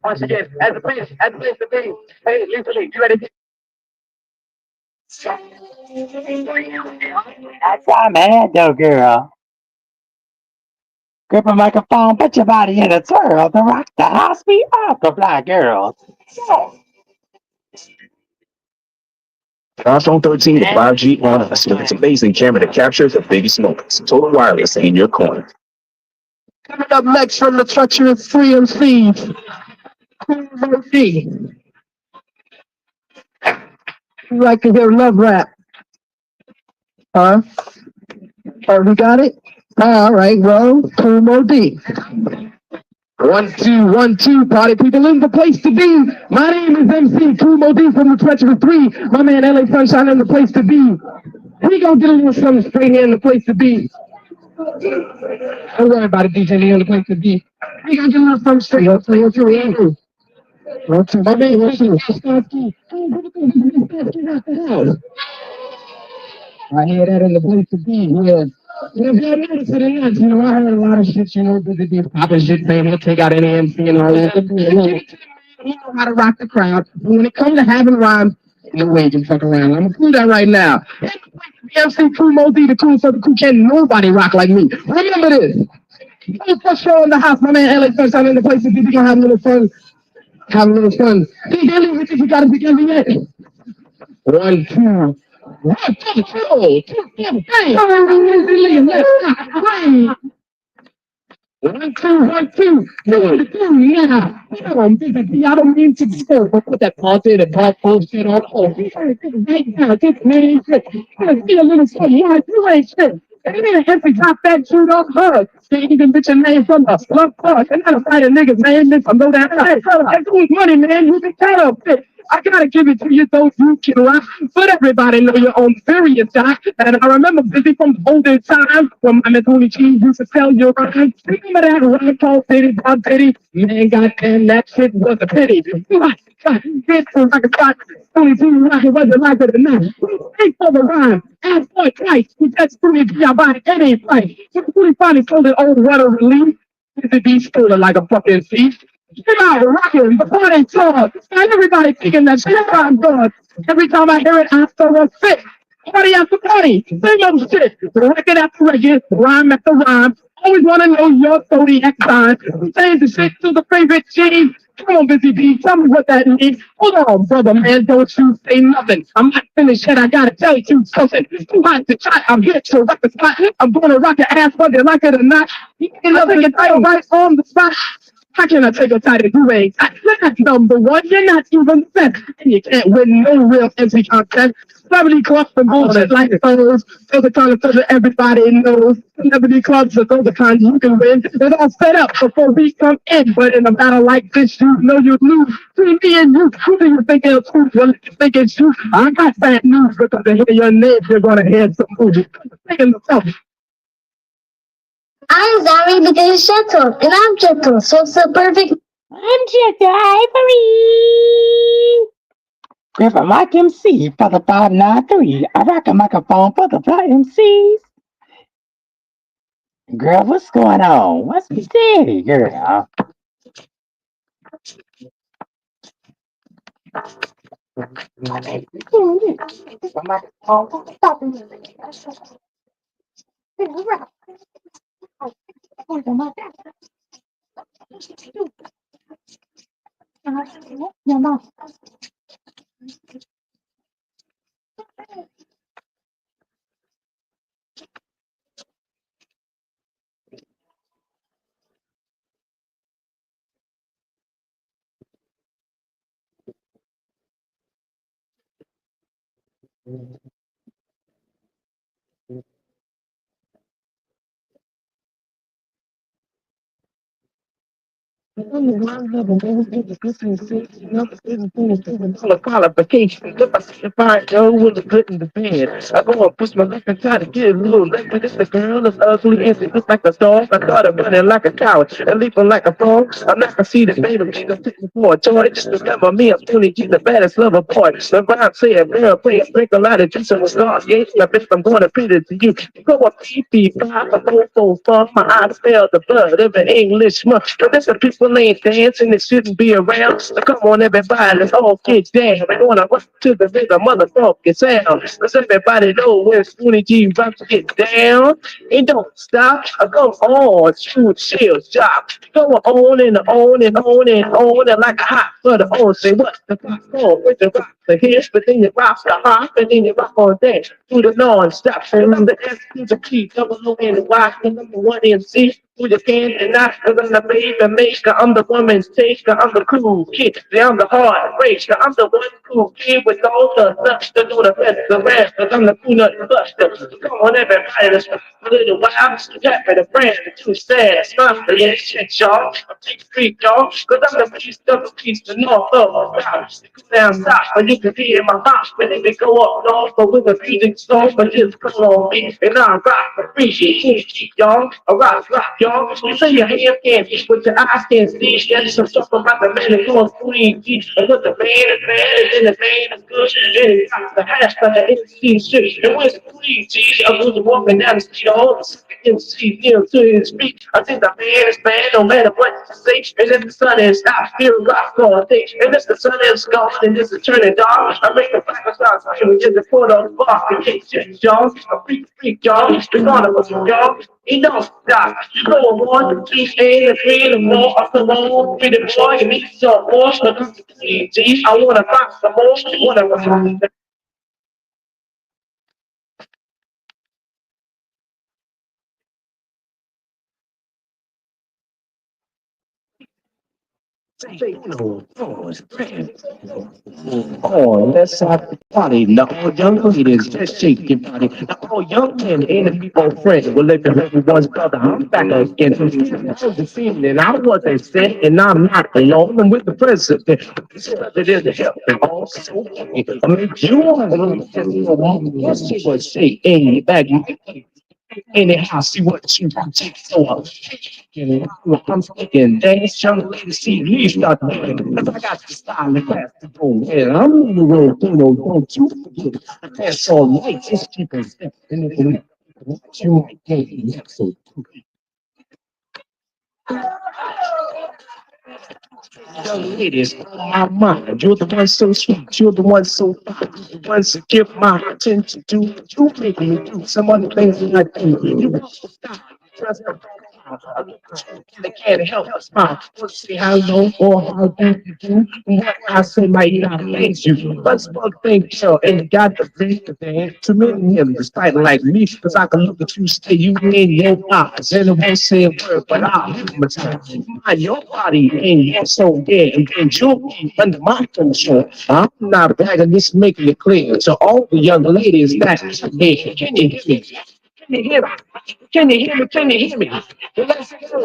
Once again, as the place to be. Hey, literally, you ready? That's right, man, though, girl. Grip a microphone, put your body in a twirl to rock the house beat off the black girls. iPhone 13 to 5G on us with its amazing camera that captures the biggest moments. Total wireless in your corner. Coming up next from the treacherous Free MCs. Murphy. You like to hear love rap? Huh? Oh, we got it? All right, well, Cool Mo D. 1, 2, 1, 2, party people in the place to be. My name is MC Cool Mo D from the Treacherous 3. My man LA Sunshine in the place to be. We gonna get a little something straight here in the place to be. Don't worry about it, DJ Lee in the place to be. We gonna get a little something straight. Let's see what you do. My man, I hear that in the place to be, yeah. You know, I heard a lot of shit, you know, they be popping shit, saying we'll take out any MC and all that. You know how to rock the crowd. But when it comes to having rhymes, no way you can fuck around. I'm gonna prove that right now. MC Cool Mo D, the cool so the cool can't nobody rock like me. Remember this. Hey, first show in the house, my man LA first time in the place to be. We gonna have a little fun. Have a little fun. Hey, Daily, we think we got it together yet? 1, 2. 1, 2, 3, 1, 2, yeah. I don't mean to disturb, but put that pause in and pause bullshit on hold. Right now, this man is be a little funny. Yeah, you ain't shit. And then empty top that shoot off her. They even bitch a name from the slump park. And I don't fight a nigga's name, this I'm low down. That's who's money, man. You can tell them. I gotta give it to you, though you can rock. But everybody know your own serious doc. And I remember busy from the olden time when my Miss Tony G used to tell you rhyme. Remember that rhyme called City Dog City? Man, goddamn, that shit was a pity. My God, it was like a shot. Tony G rock, it wasn't like it or not. Thanks for the rhyme. Ask for it twice. We just Tony G, I buy any price. Tony finally told it, oh, what a relief. Busy be stolen like a fucking thief. Get out, rocking, the party talk. And everybody thinking that shit I'm good. Every time I hear it, I throw a fit. Party after party, sing your shit. Record after record, rhyme after rhyme. Always want to know your zodiac sign. Saying the shit to the favorite G. Come on, Busy B, tell me what that means. Hold on, brother, man, don't you say nothing. I'm not finished yet, I gotta tell you something. Too hot to try, I'm here to rock the spot. I'm gonna rock your ass whether you like it or not. You can take it right on the spot. How can I take a title you ain't? You're not number one, you're not even the best. And you can't win no real empty contest. Celebrity clubs and bullshit like those. Those are kind of things that everybody knows. Celebrity clubs are those the kinds you can win. They're all set up before we come in. But in a battle like this, you know you lose. Between me and you, who do you think it's true? Well, if you think it's true, I got bad news because to hear your name, you're gonna hear some movies. Thinking myself, I'm Zari because it's gentle, and I'm gentle, so it's a perfect. I'm Jessica Ivory. Griffin Mike MC for the 593. I rock a microphone for the Fly MCs. Girl, what's going on? What's the city, girl? Qualification. If I know when it's good in the bed, I go and push my luck and try to get a little late. But if the girl is ugly and she looks like a dog, I thought of running like a coward and leaping like a frog. I'm not gonna see the baby, she's gonna take me for a toy. Just remember me, I'm Tony G, the baddest lover boy. The vibe said, girl, please drink a lot of juice and stars. Yeah, I bet I'm gonna feed it to you. Go up, pee, 5, 4, 4, my eyes fell the blood of an English month. But that's the people ain't dancing, it shouldn't be around. So come on, everybody, let's all get down. We're gonna rock to the rhythm, motherfucking sound. Let's everybody know when Tony G about to get down. And don't stop, go on, shoot, chill, stop. Go on and on and on and on and like a hot butter on. Say what the fuck on with the rock, the hits, but then you rock the hop, and then you rock on that. Do the non-stop. From the S to the P, double O and the Y, the number one MC. Do the can and not because I'm the baby maker. I'm the woman's taker. I'm the cool kid. I'm the hard racer. I'm the one cool kid with all the nuts to do the rest. Because I'm the cool nut buster. Come on, everybody, let's rock a little while. Got me the brand, the two sad. Smile for your shit, y'all. I'm taking street, y'all. Because I'm the piece of the piece, the north of the south. Down south, but you can hear my mouth when they go up north. But with a music song, but just come on me. And I rock the free shit, y'all. I rock, y'all. You say your hand can't see, but your eyes can't see. There's some stuff about the man that goes clean. And what the man is bad, and then the man is good. And it's the hash for the MC shit. And when it's clean, I was walking down the street, all the MC, to his feet. I think the man is bad, no matter what you say. And if the sun is out, still rock all day. And if the sun is gone, and it's turning dark, I make the black start screaming in the corner of the bar. I can't shit, y'all. A freak, y'all. The corner of y'all. It don't stop. You go on 1, 2, and 3, and more. I come on, be the boy, and me some more. So this is G. I wanna rock some more. Wanna rock. Say no, oh, it's grand. Oh, let's have the party. Now, all young ladies, just shake your body. Now, all young men, enemy or friend, will live in everyone's brother. I'm back again. This evening, I wasn't sick, and I'm not alone. I'm with the president. It is the help. And also, I mean, you want to just see what shake in your bag. Anyhow, see what you can take so up. I'm thinking, dance, young lady, see me start moving. I got the style and class to go. And I'm on the road, don't you forget. I dance all night, just keep on stepping in. You might get me up so. Young ladies, on my mind, you're the one so sweet, you're the one so fine, you're the ones that give my attention to what you make me do. Some other things that I do, you want to stop, trust me. I look at you and I can't help but smile. Don't say hello or how do you do. What I say might not amaze you. Let's fuck things girl, and you got to think that there ain't too many of them despite like me. Cause I can look at you, stay you in your eyes, and it won't say a word, but I'll mind your body and your soul, yeah, and then you'll be under my control. I'm not bragging, just making it clear to all the young ladies that, hey, can you hear me? Can you hear me? Can you hear me? Can you hear me? Let's go.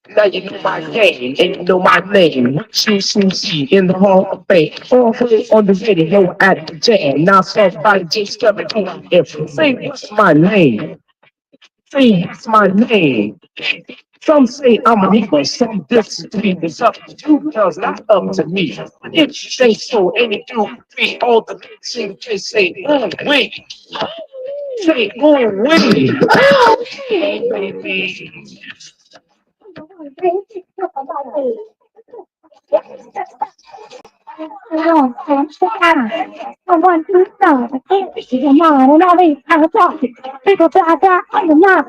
Now you know my game and you know my name. What you soon see in the Hall of Fame. All play on the video at the jam. Now somebody just coming on here. Say what's my name? Say what's my name? Some say I'm a nigga, some disagree. It's up to you, cause not up to me. If you say so, any two, three, all the things they say, oh wait. Say, oh wait. Hey, baby. I want to start. This is a man, and all these kind of talking. People say that I'm the man.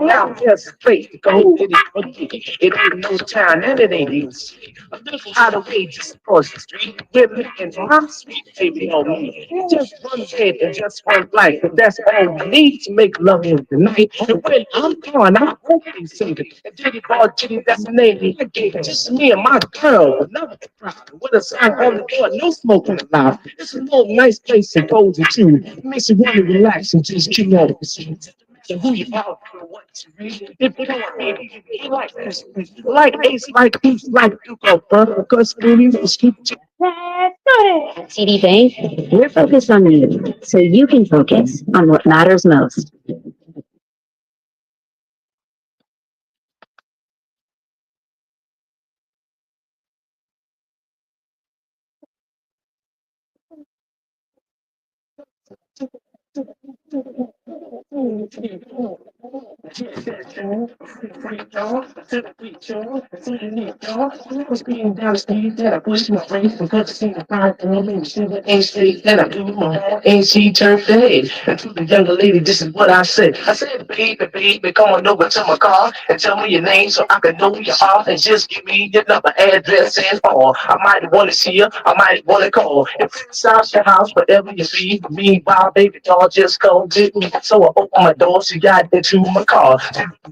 Now just straight, go get it. It ain't no time, and it ain't easy. A little out of way, just across the street. We're looking for my sweet baby on me. Just one head and just one life, but that's all we need to make love in the night. And when I'm gone, I hope they sing it. And Diddy Ball Jitty, that's the name. Just me and my girl, another problem. With a sign on the door, no smoking allowed. It's a little nice place to go to. It makes you want to relax and just chill out. So who you are, what you read. If you don't maybe you like this, like Ace, like Peace, like Duco, because really was keep At TD Bank, we're focused on you, so you can focus on what matters most. being downstairs that I push my face and cut the scene of fire girl and she ain't straight that I do my hair and she turned dead. And to the younger lady, this is what I said. I said, baby, come on over to my car and tell me your name so I can know you are and just give me your number, address, and all. I might want to see you, I might want to call. If it's out your house, whatever you see, meanwhile, baby doll, just come get me. So I opened my door, she got into my car.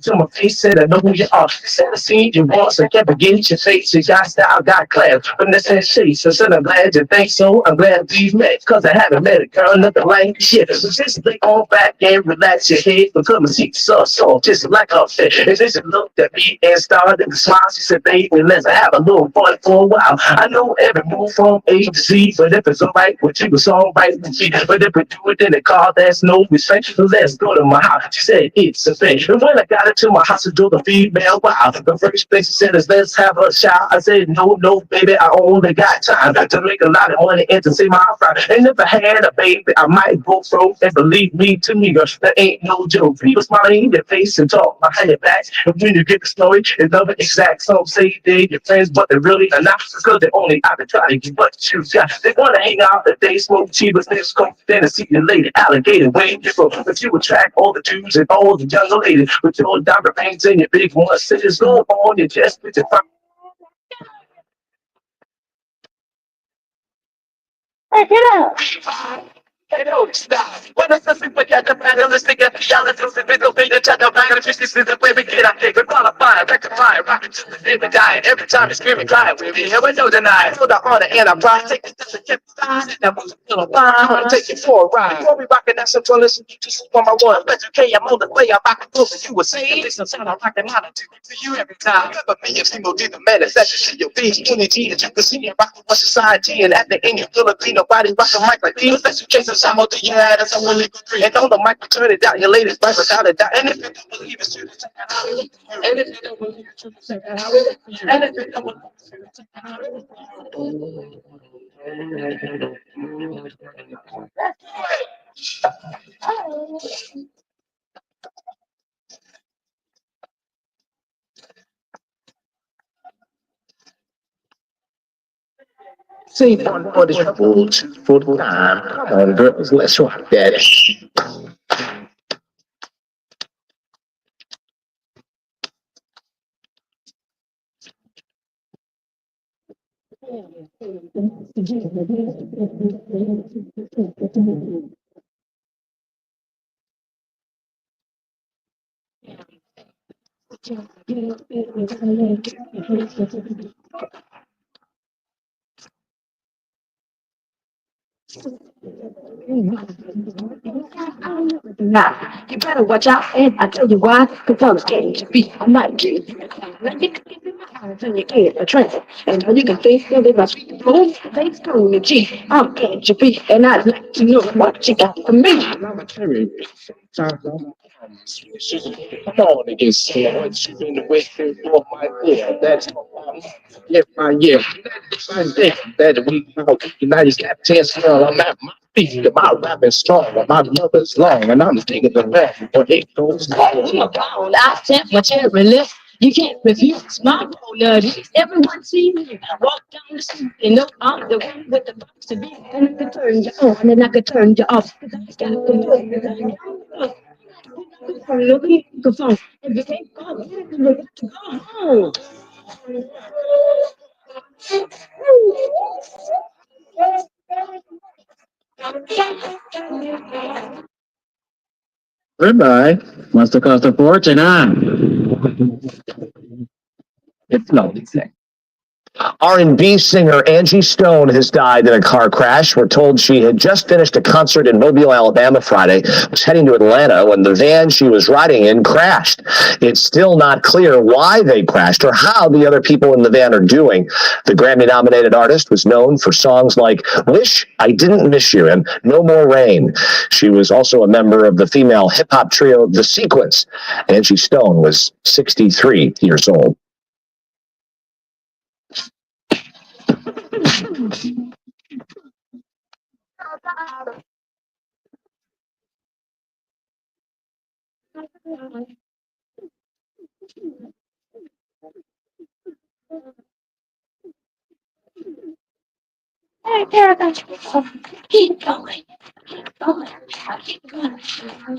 To my face, said, I know who you are. Said, I seen you once, I can't forget your face. You got style, got class. From this and shit, so said, I'm glad you think so. I'm glad we met, cause I haven't met a girl, nothing like shit. So just lay on back and relax your head, because my seat's so soft, just like a fit. And then she looked at me and started to smile. She said, baby, let's have a little fun for a while. I know every move from A to Z, but if it's alright with you, it's alright with me. But if we do it in a car, that's no respect. So let's go to my house. She said, it's a thing. And when I got into my house to do the female wow, the first thing she said is, let's have a shower. I said, no, baby, I only got time to make a lot of money and to see my friend. And if I had a baby, I might go broke. And believe me, to me, girl, that ain't no joke. People smiling in your face and talk behind your back. And when you get the story, it's never exact. Some say they're your friends, but they really are not, because they only out to try to get what you got. They want to hang out, that they smoke cheap, but next come then and see your lady alligator waiting for But you attract all the dudes and all the young ladies with your diamond rings and your big one scissors. Go on your chest with your thumb. Hey, get up. Hey, don't stop. When I say forget the panelistic theologies and middle finger to the bag of justice is the way we get. I think we're qualified, rectify, rocking to the day we die. And every time you scream and cry, we'll be here with no deny. So the honor and I pride, take it to the tip side. That was a little fine. I wanna take you for a ride. Before we rockin' that central listen, you just one by one. But okay, I'm on the way, I'm rockin' closer. You were saying, listen, sound I'm rockin' out to you every time. Remember me, if single D, the manifestation, your beats, unity, and you can see it rockin' with society. And at the end, you feel a clean, nobody rockin' mic like these. Unless you chase a sound to your head, that's a really good dream. And on the mic, turn it down, your latest verse without a doubt. And if you don't believe it's true, check it out. And if you don't believe it's true, check it out. And if you don't believe it's true, check it out. See, one for the trouble, two for the time. Come on, girls, let's rock that. Now, you better watch out, and I tell you why, because I'm scared to be. I might give you a time. Let me give you my eyes and you get a trance. And all you can think of is my sweet boom, they stone me, G. I'm scared to be, and I'd like to know what you got for me. Mama Terry, come on and get scared. What you been waiting for my ear? That's my year. That we know. United Captains, I'm at my feet. My rapping strong, my love is long, and I'm taking the back for it goes long. I sent my cherry list. You can't refuse my polarity. Everyone see me. I walk down the street. They know I'm the one with the box to be. And I can turn you on and I can turn you off. Cause I got control. Look at the phone. If you can't go, you got to go home. Goodbye. Must have cost a fortune, huh? It's lovely. R&B singer Angie Stone has died in a car crash. We're told she had just finished a concert in Mobile, Alabama Friday, was heading to Atlanta when the van she was riding in crashed. It's still not clear why they crashed or how the other people in the van are doing. The Grammy-nominated artist was known for songs like Wish I Didn't Miss You and No More Rain. She was also a member of the female hip-hop trio The Sequence. Angie Stone was 63 years old. Hey, Erica, keep going. Keep going. Keep going.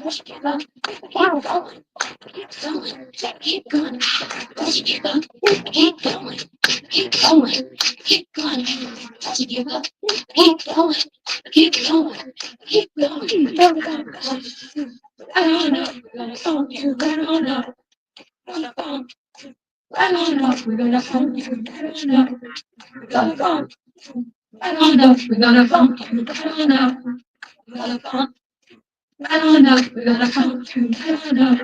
Let's get up. Keep going. Keep going. Keep going. Let's get up. Keep going. Keep going. Keep going. Let's get up. Keep going. Keep going. Keep going. I don't know. We're gonna phone you. I don't know. We're gonna phone. I don't know. We're gonna phone you. I don't know. We're gonna phone. I don't know. We're gonna phone you. I don't know. We're gonna phone. I don't know. We're gonna phone you. I don't know.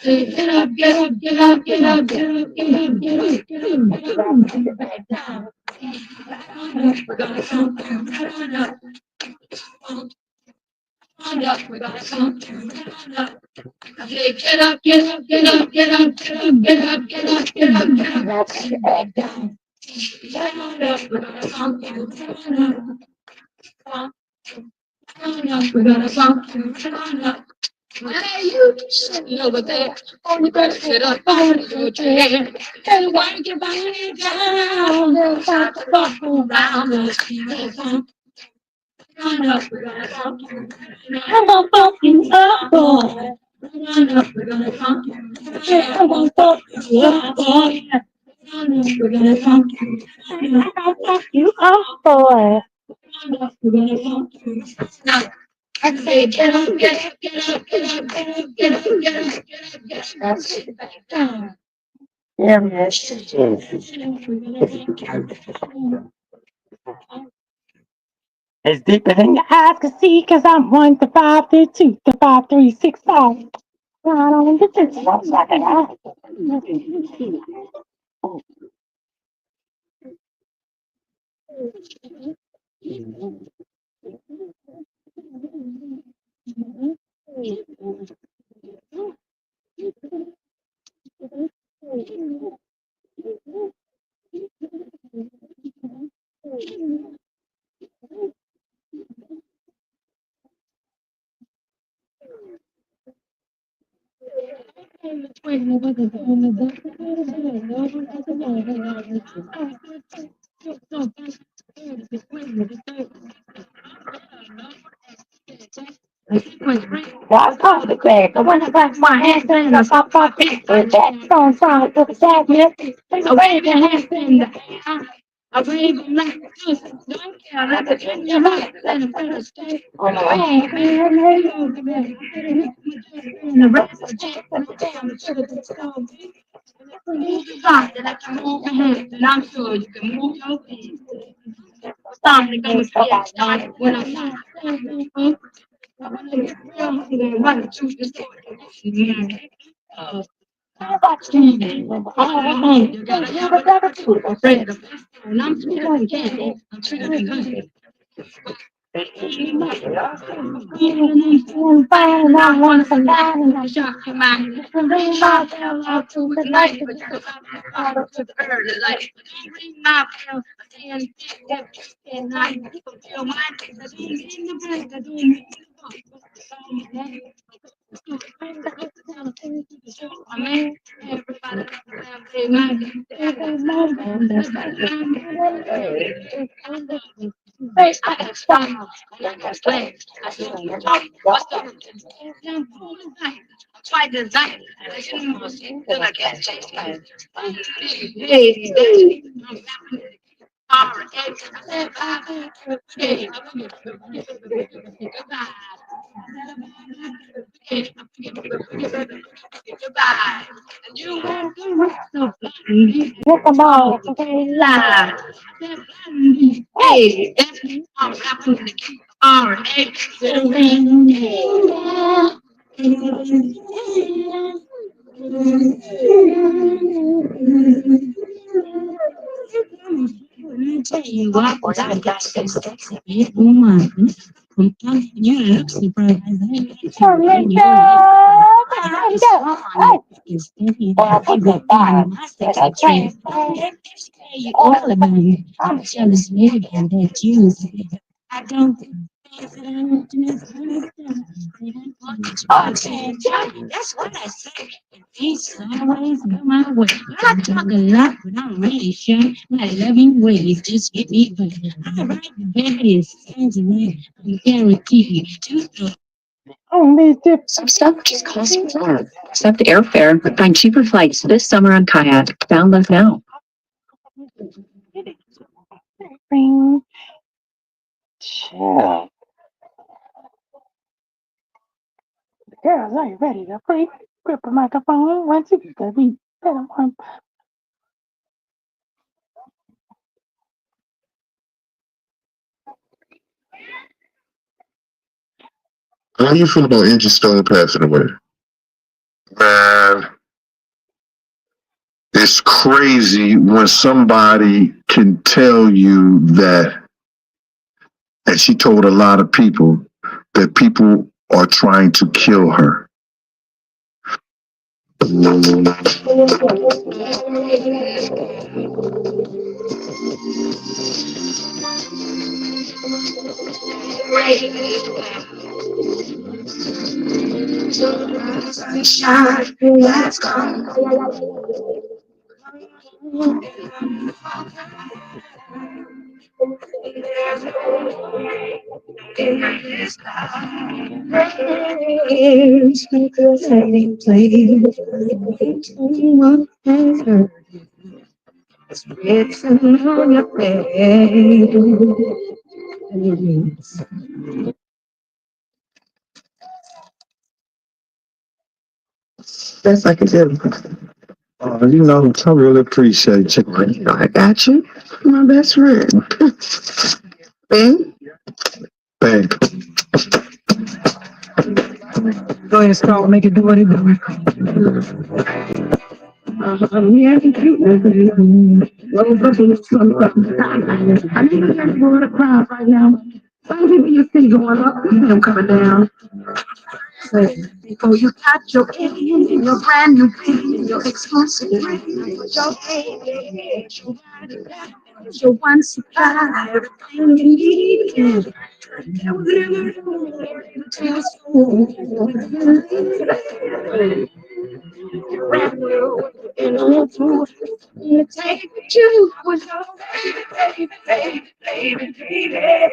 Say, get up, get up, get up, get up, get up, get up, get up, get up, get up, get it back down. I don't know. We're gonna phone you. I don't know. I don't know. We're gonna phone you. I don't know. I say, get up, get up, get up, get up, get up, get up, get up, get up, get up, get it back down. I don't know. We're gonna phone you. I don't know. I don't know. We're gonna phone you. I don't know. Hey, you sitting over there. Oh, you better get up on your chair. Hey, why you get banging down? There's about to walk around the people. Run up, we're gonna funk you. I'm gonna funk you up, boy. Run up, we're gonna funk you. I'm gonna funk you up, boy. Run up, we're gonna funk you. I'm gonna funk you up, boy. Run up, we're gonna funk you. I say, get up, get up, get up, get up, get up, get up, get up, get up, get up. That's it. Back down. Yeah, man. It's deeper than your eyes can see, cause I'm 1 to 5 to 2 to 5, 3, 6, 5. I don't get this. What's that? Why call the crack? I wanna back my hands in the pop pop beat. That song sound to the sadness. I wave your hands in the air. I wave them like a goose. Don't care, let the in your mouth. Let them better stay on the way. And the rest of the jack and the damn sugar that's so big. Move your body like you move your hands, and I'm sure you can move your feet. Stop the game, stop started when I'm not. I wanna get real hungry and run to the store. How about you? You gotta have a double two, afraid of this. And I'm sweet on candy, I'm sweet on honey. And I want some bad and I shot your mind. Ring my bell out to the night, but you can out to the early light. Ring my bell, and night. Your mind, I don't mean the break, I don't mean I mean, everybody, every moment, that's like I got style, I got slang, I feel like I'm try design, and I can almost that I can't change my hey, all goodbye. And you won't do so look about live. Hey, that's me. I'm rapping the key. All right, tell you what, I got some sexy big woman. You look surprised. You all about it. I'm jealous, maybe that you. I don't think that's what I say. Peace always go my way. I talk a lot, but I'm really sure my loving ways just get me good. I write the various songs and I guarantee you to Only dip. Some stuff just costs more. Except airfare. Find cheaper flights this summer on Kayak. Download now. Chill. The girls ain't ready to free. Grip a microphone once you get the beat. Better one. How you feel about Angie Stone passing away? Man, it's crazy when somebody can tell you that, and she told a lot of people that people are trying to kill her. there's no way in this life. There's no place someone has hurt. It's written on your face. That's like it is. You know, I really appreciate you. I got you. My best friend. Ben? Babe. Go ahead, Scott. Make it do what it do. Yeah, it's cute. I need to get more of the crowd right now. Some people you see going up, you see them coming down. So, before you got your alien and your brand new baby and your exclusive ring, your baby, your one supply, everything you need. Take you with your baby, baby, baby, baby,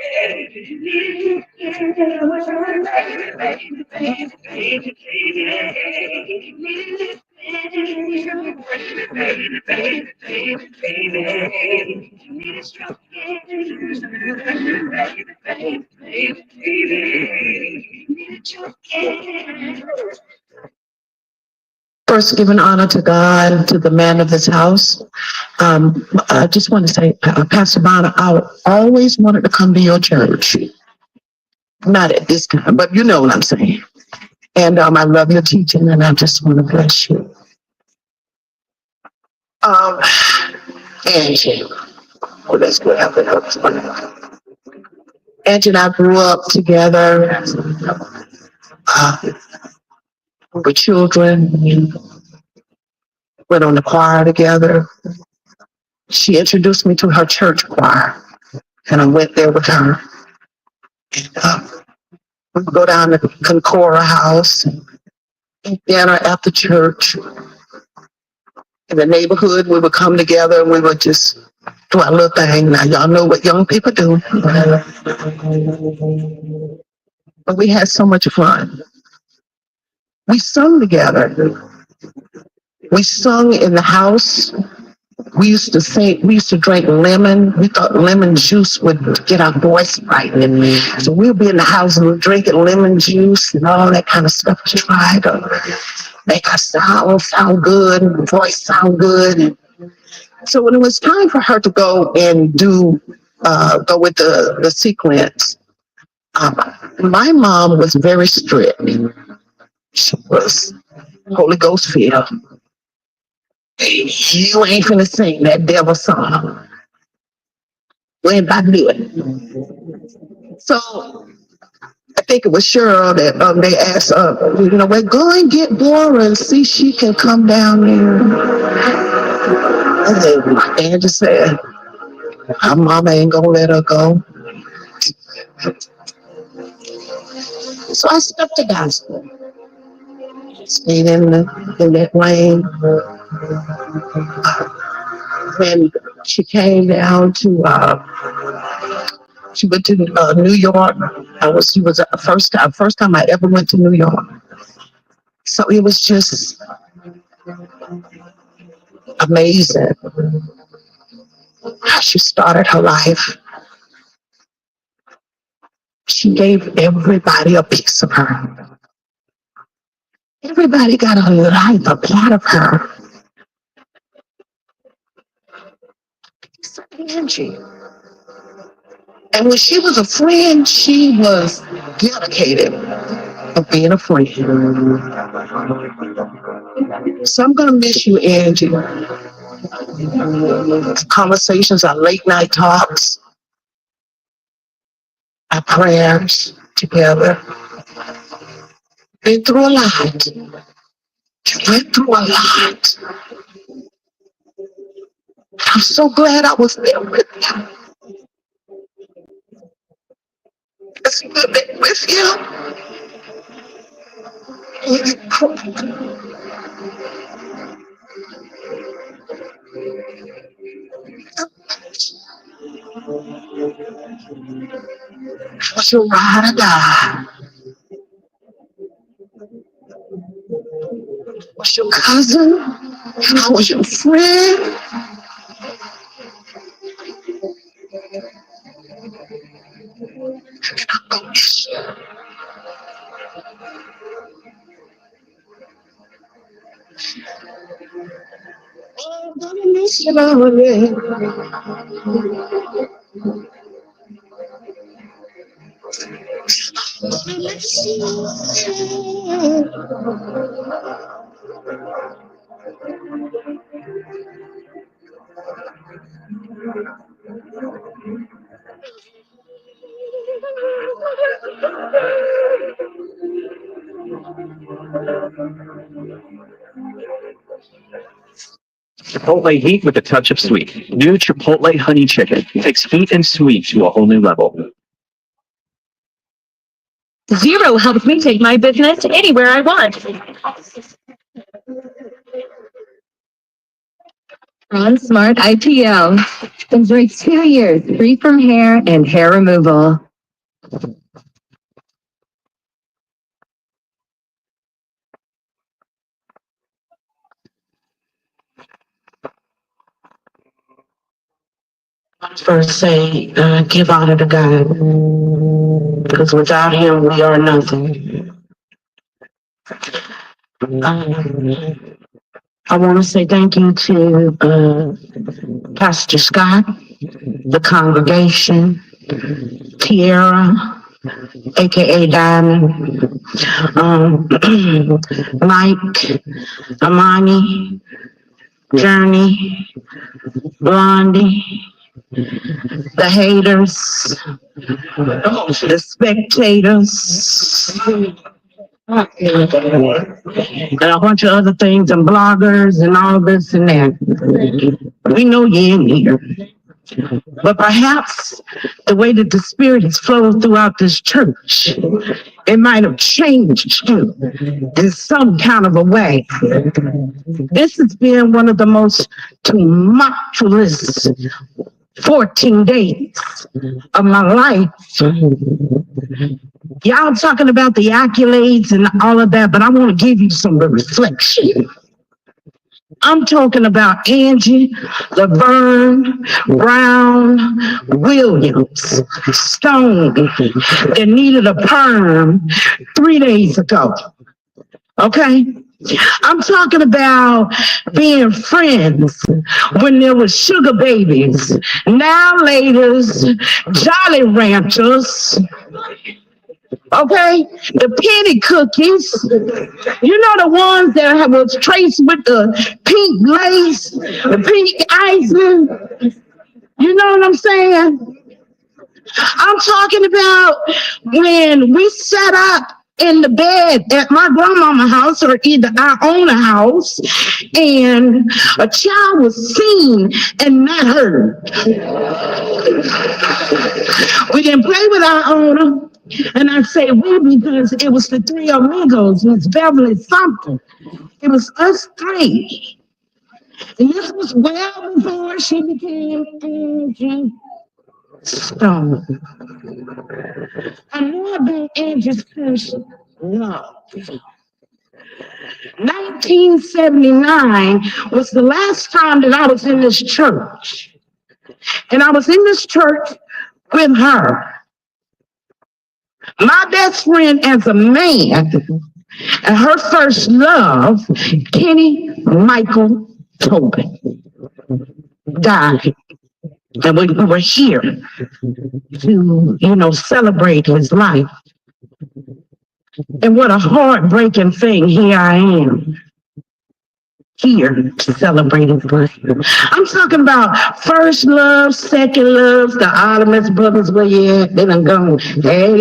First, giving honor to God, to the man of this house. I just want to say, Pastor Bonner, I always wanted to come to your church. Not at this time, but you know what I'm saying. And I love your teaching, and I just want to bless you. Angie, oh, that's good. Angie and I grew up together. We were children. We went on the choir together. She introduced me to her church choir, and I went there with her. And, we would go down to Concora House and eat dinner after church. In the neighborhood, we would come together and we would just do our little thing. Now, y'all know what young people do. But we had so much fun. We sung together. We sung in the house. We used to sing, we used to drink lemon. We thought lemon juice would get our voice right. And so we'd be in the house and we'd drinking lemon juice and all that kind of stuff to try to make our sound good, and voice sound good. And so when it was time for her to go and go with the sequence, my mom was very strict. She was Holy Ghost filled. You ain't finna sing that devil song. We ain't about to do it. So I think it was Cheryl that they asked, we're going to get Dora and see if she can come down there. And Angie said, her mama ain't gonna let her go. So I stepped to gospel. Stayed in that lane. When she came down to, she went to New York. She was the first time I ever went to New York. So it was just amazing how she started her life. She gave everybody a piece of her. Everybody got a life, a part of her. So Angie. And when she was a friend, she was dedicated of being a friend. So I'm gonna miss you, Angie. Conversations, our late night talks, our prayers together. Been through a lot. Went through a lot. I'm so glad I was there with you. It's good being with you. Was your ride or die? Was your cousin? I was your friend. I'm gonna miss you, darling. Chipotle heat with a touch of sweet. New Chipotle honey chicken takes heat and sweet to a whole new level. Zero helps me take my business anywhere I want. On Smart IPL. Enjoy 2 years free from hair and hair removal. First say, give honor to God, because without him we are nothing. I want to say thank you to Pastor Scott, the congregation, Tierra, aka Diamond, Mike, Amani, Journey, Blondie, the haters, the spectators, and a bunch of other things, and bloggers, and all this and that. We know you're in here. But perhaps the way that the Spirit has flowed throughout this church, it might have changed you in some kind of a way. This has been one of the most tumultuous 14 days of my life. Y'all talking about the accolades and all of that, but I want to give you some reflection. I'm talking about Angie, Laverne, Brown, Williams, Stone, that needed a perm 3 days ago. Okay? I'm talking about being friends when there was sugar babies, now laters, Jolly Ranchers, okay, the penny cookies, you know, the ones that was traced with the pink lace, the pink icing, you know what I'm saying? I'm talking about when we sat up in the bed at my grandmama's house, or either I own a house, and a child was seen and not heard. We didn't play with our owner, and I say we because it was the three amigos, it was Beverly something. It was us three. And this was well before she became Angie Stone. I knew about Angie's first love. 1979 was the last time that I was in this church. And I was in this church with her. My best friend as a man, and her first love, Kenny Michael Tobin, died. And we were here to, celebrate his life. And what a heartbreaking thing, here I am, here to celebrate his life. I'm talking about first love, second love, the Ottomans brothers, where you at? They done gone. Hey,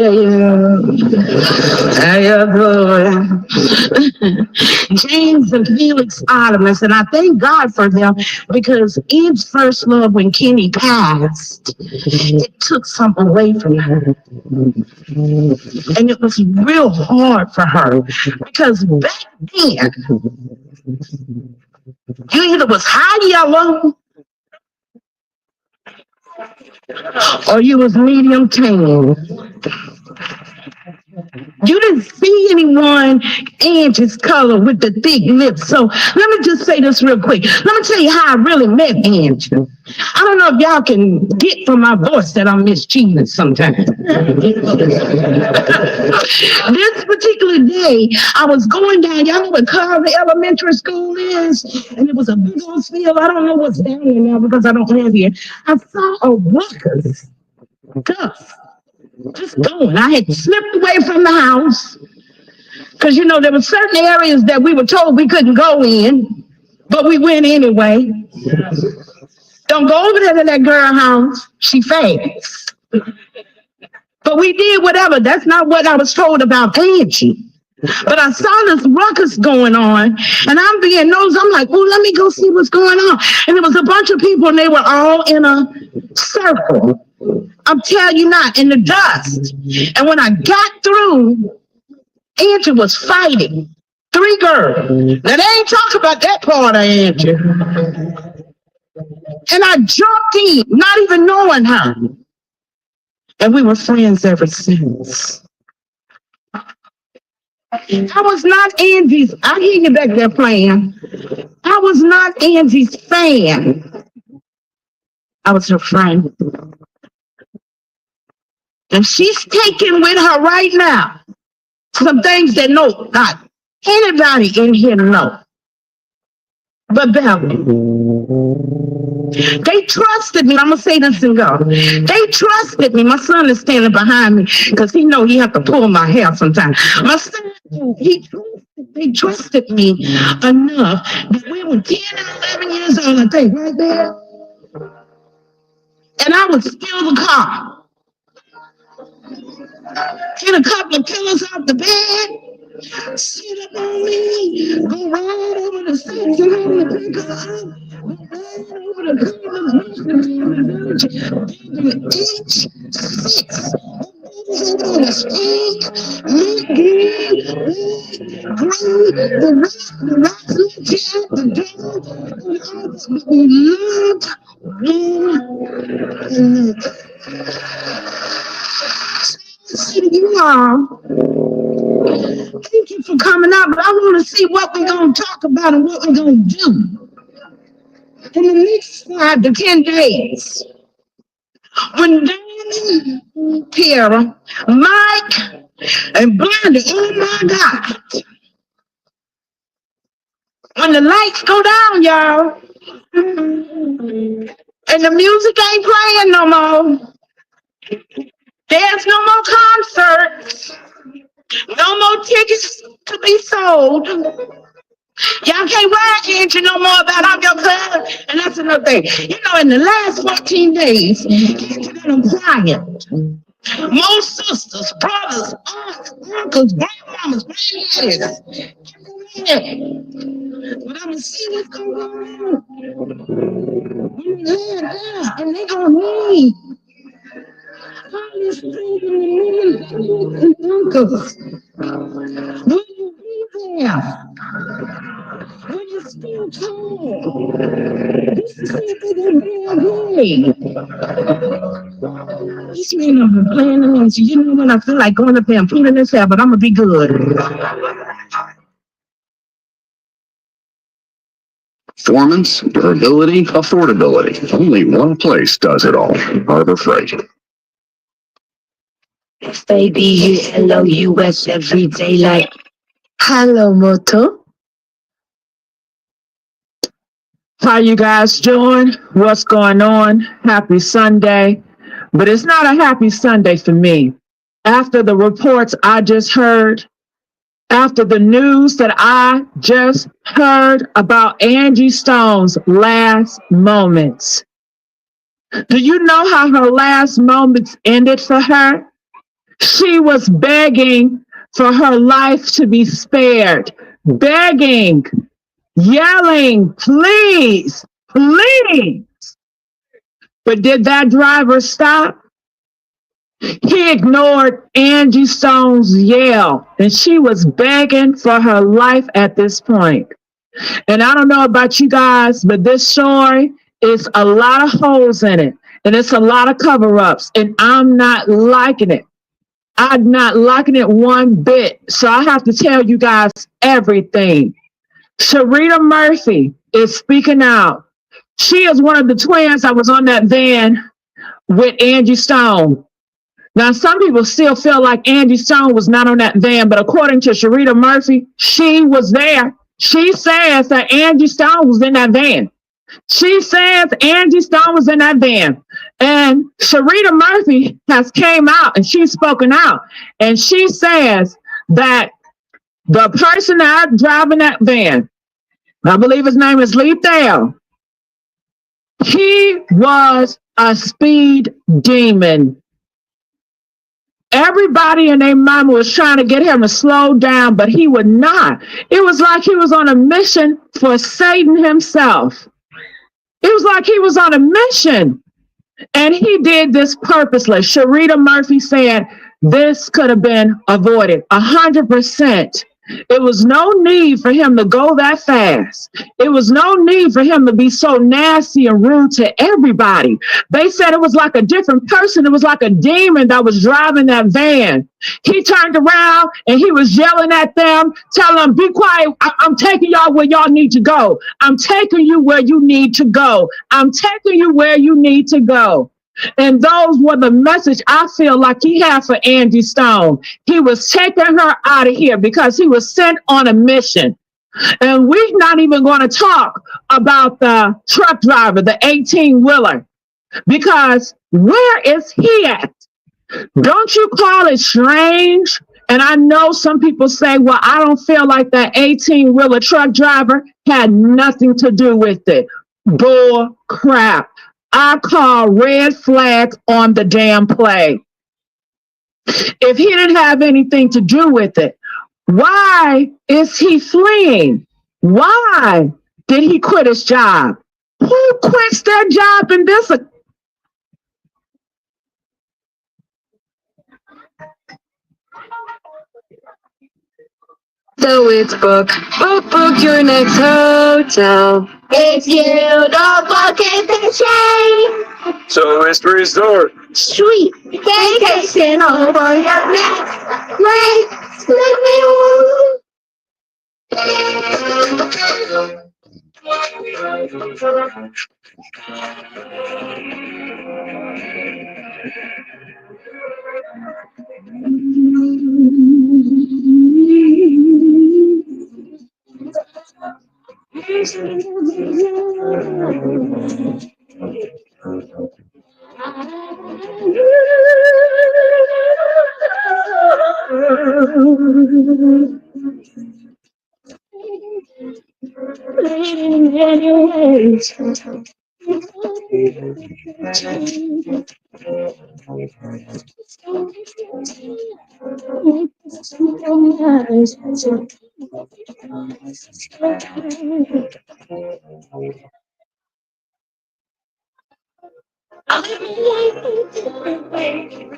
James and Felix Ottomans, and I thank God for them, because Eve's first love, when Kenny passed, it took something away from her. And it was real hard for her, because back then, you either was high yellow or you was medium tan. You didn't see anyone Angie's color with the thick lips. So let me just say this real quick. Let me tell you how I really met Angie. I don't know if y'all can get from my voice that I'm mischievous sometimes. This particular day, I was going down, y'all know what Carver Elementary School is? And it was a big old field. I don't know what's down there now because I don't live here. I saw a ruckus duck just going. I had slipped away from the house because, you know, there were certain areas that we were told we couldn't go in, but we went anyway. Don't go over there to that girl house. She fast. But we did whatever. That's not what I was told about Angie. But I saw this ruckus going on, and I'm being nosy. I'm like, oh, let me go see what's going on. And there was a bunch of people, and they were all in a circle. I'm telling you not, in the dust. And when I got through, Angie was fighting 3 girls. Now, they ain't talking about that part of Angie. And I jumped in, not even knowing her. And we were friends ever since. I was not Angie's. I hear you back there playing. I was not Angie's fan. I was her friend. And she's taking with her right now some things that not anybody in here know. But Beverly, they trusted me. I'm going to say this and go. They trusted me. My son is standing behind me because he know he have to pull my hair sometimes. My son, they trusted me enough that we were 10 and 11 years old, I think, right there. And I would steal the car. Get a couple of pillows off the bed, sit up on me, go right over the steps and over the pick her up, go right over the corners, each 6. On the stake, look good, great, the rocks let you out the door, and we loved one another. See you all. Thank you for coming out, but I want to see what we're going to talk about and what we're going to do in the next 5 to 10 days. When Danny, Kara, Mike, and Blondie, oh my God. When the lights go down, y'all, and the music ain't playing no more. There's no more concerts, no more tickets to be sold. Y'all can't ride Angie no more about I'm your cousin. And that's another thing. You know, in the last 14 days, Angie got them quiet. Most sisters, brothers, aunts, uncles, grandmamas, granddaddies. But I'm going to see what's going on. When they're there, and they're going to need. All these things in the millions and uncles. Will you be there? Will you still talk? This is if they're going to be okay. This man I've been playing the music. You know when I feel like going up there and putting this hair, but I'm going to be good. Performance, durability, affordability. Only one place does it all. Harbor Freight. Baby, hello US every day like hello Moto. How you guys doing? What's going on? Happy Sunday. But it's not a happy Sunday for me. After the reports I just heard, after the news that I just heard about Angie Stone's last moments. Do you know how her last moments ended for her? She was begging for her life to be spared, begging, yelling, please, please. But did that driver stop? He ignored Angie Stone's yell, and she was begging for her life at this point. And I don't know about you guys, but this story is a lot of holes in it. And it's a lot of cover-ups, and I'm not liking it. I'm not liking it one bit. So I have to tell you guys everything. Sharita Murphy is speaking out. She is one of the twins that was on that van with Angie Stone. Now, some people still feel like Angie Stone was not on that van, but according to Sharita Murphy, she was there. She says that Angie Stone was in that van. She says Angie Stone was in that van. And Sharita Murphy has came out and she's spoken out. And she says that the person that driving that van, I believe his name is Lethal, he was a speed demon. Everybody and their mama was trying to get him to slow down, but he would not. It was like he was on a mission for Satan himself. It was like he was on a mission, and he did this purposely. Sharita Murphy said this could have been avoided 100%. It was no need for him to go that fast. It was no need for him to be so nasty and rude to everybody. They said it was like a different person. It was like a demon that was driving that van. He turned around and he was yelling at them, telling them, be quiet. I'm taking y'all where y'all need to go. I'm taking you where you need to go. I'm taking you where you need to go. And those were the message I feel like he had for Angie Stone. He was taking her out of here because he was sent on a mission. And we're not even going to talk about the truck driver, the 18-wheeler, because where is he at? Don't you call it strange? And I know some people say, well, I don't feel like that 18-wheeler truck driver had nothing to do with it. Bull crap. I call red flags on the damn play. If he didn't have anything to do with it, why is he fleeing? Why did he quit his job? Who quits their job in this? So it's book your next hotel. If you don't book it, then shame. So it's resort. Sweet vacation over your next great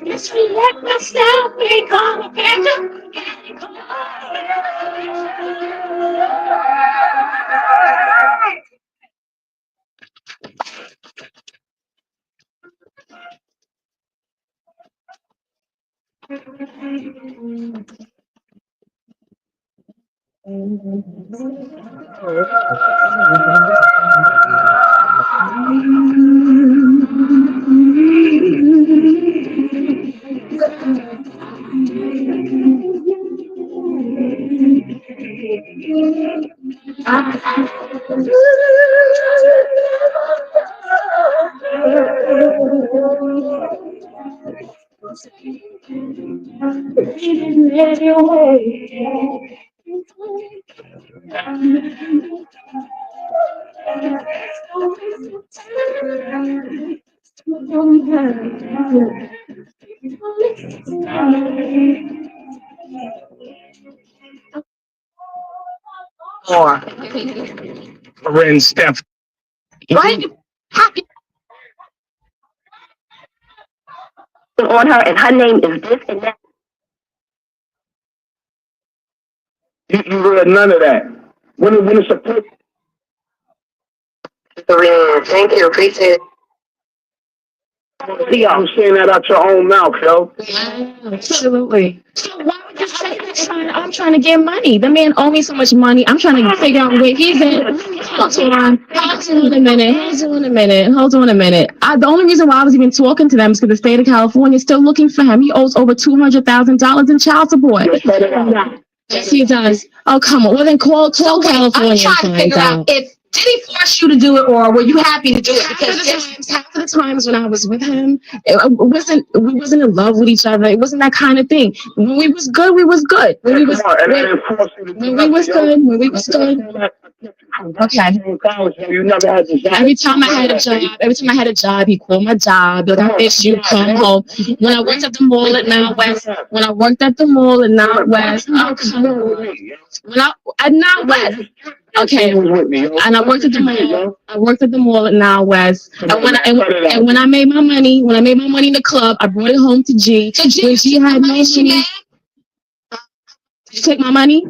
Just relax myself, we call a picture. Or Ren Steph. Right? Happy on her, and her name is this and that. You read none of that. When it's supposed. Thank you, appreciate it. I'm saying that out your own mouth, yo. Absolutely. So why would you say that, son? I'm trying to get money. The man owed me so much money. I'm trying to figure out where he's at. Hold on a minute. Hold on a minute. The only reason why I was even talking to them is because the state of California is still looking for him. He owes over $200,000 in child support. Yes, he does. Oh, come on. Well, then call California. I'm trying to figure out if did he force you to do it or were you happy to do it? Because half of the times when I was with him, we wasn't in love with each other. It wasn't that kind of thing. When we was good, we was good. When we was good. Okay. Every time I had a job, he called my job. Like, I miss you, come home. When I worked at the mall at Now West, oh, come on. At Now West. Okay, and I worked at the mall at Now West. And when I made my money, in the club, I brought it home to G. When G had no money, did you take my money?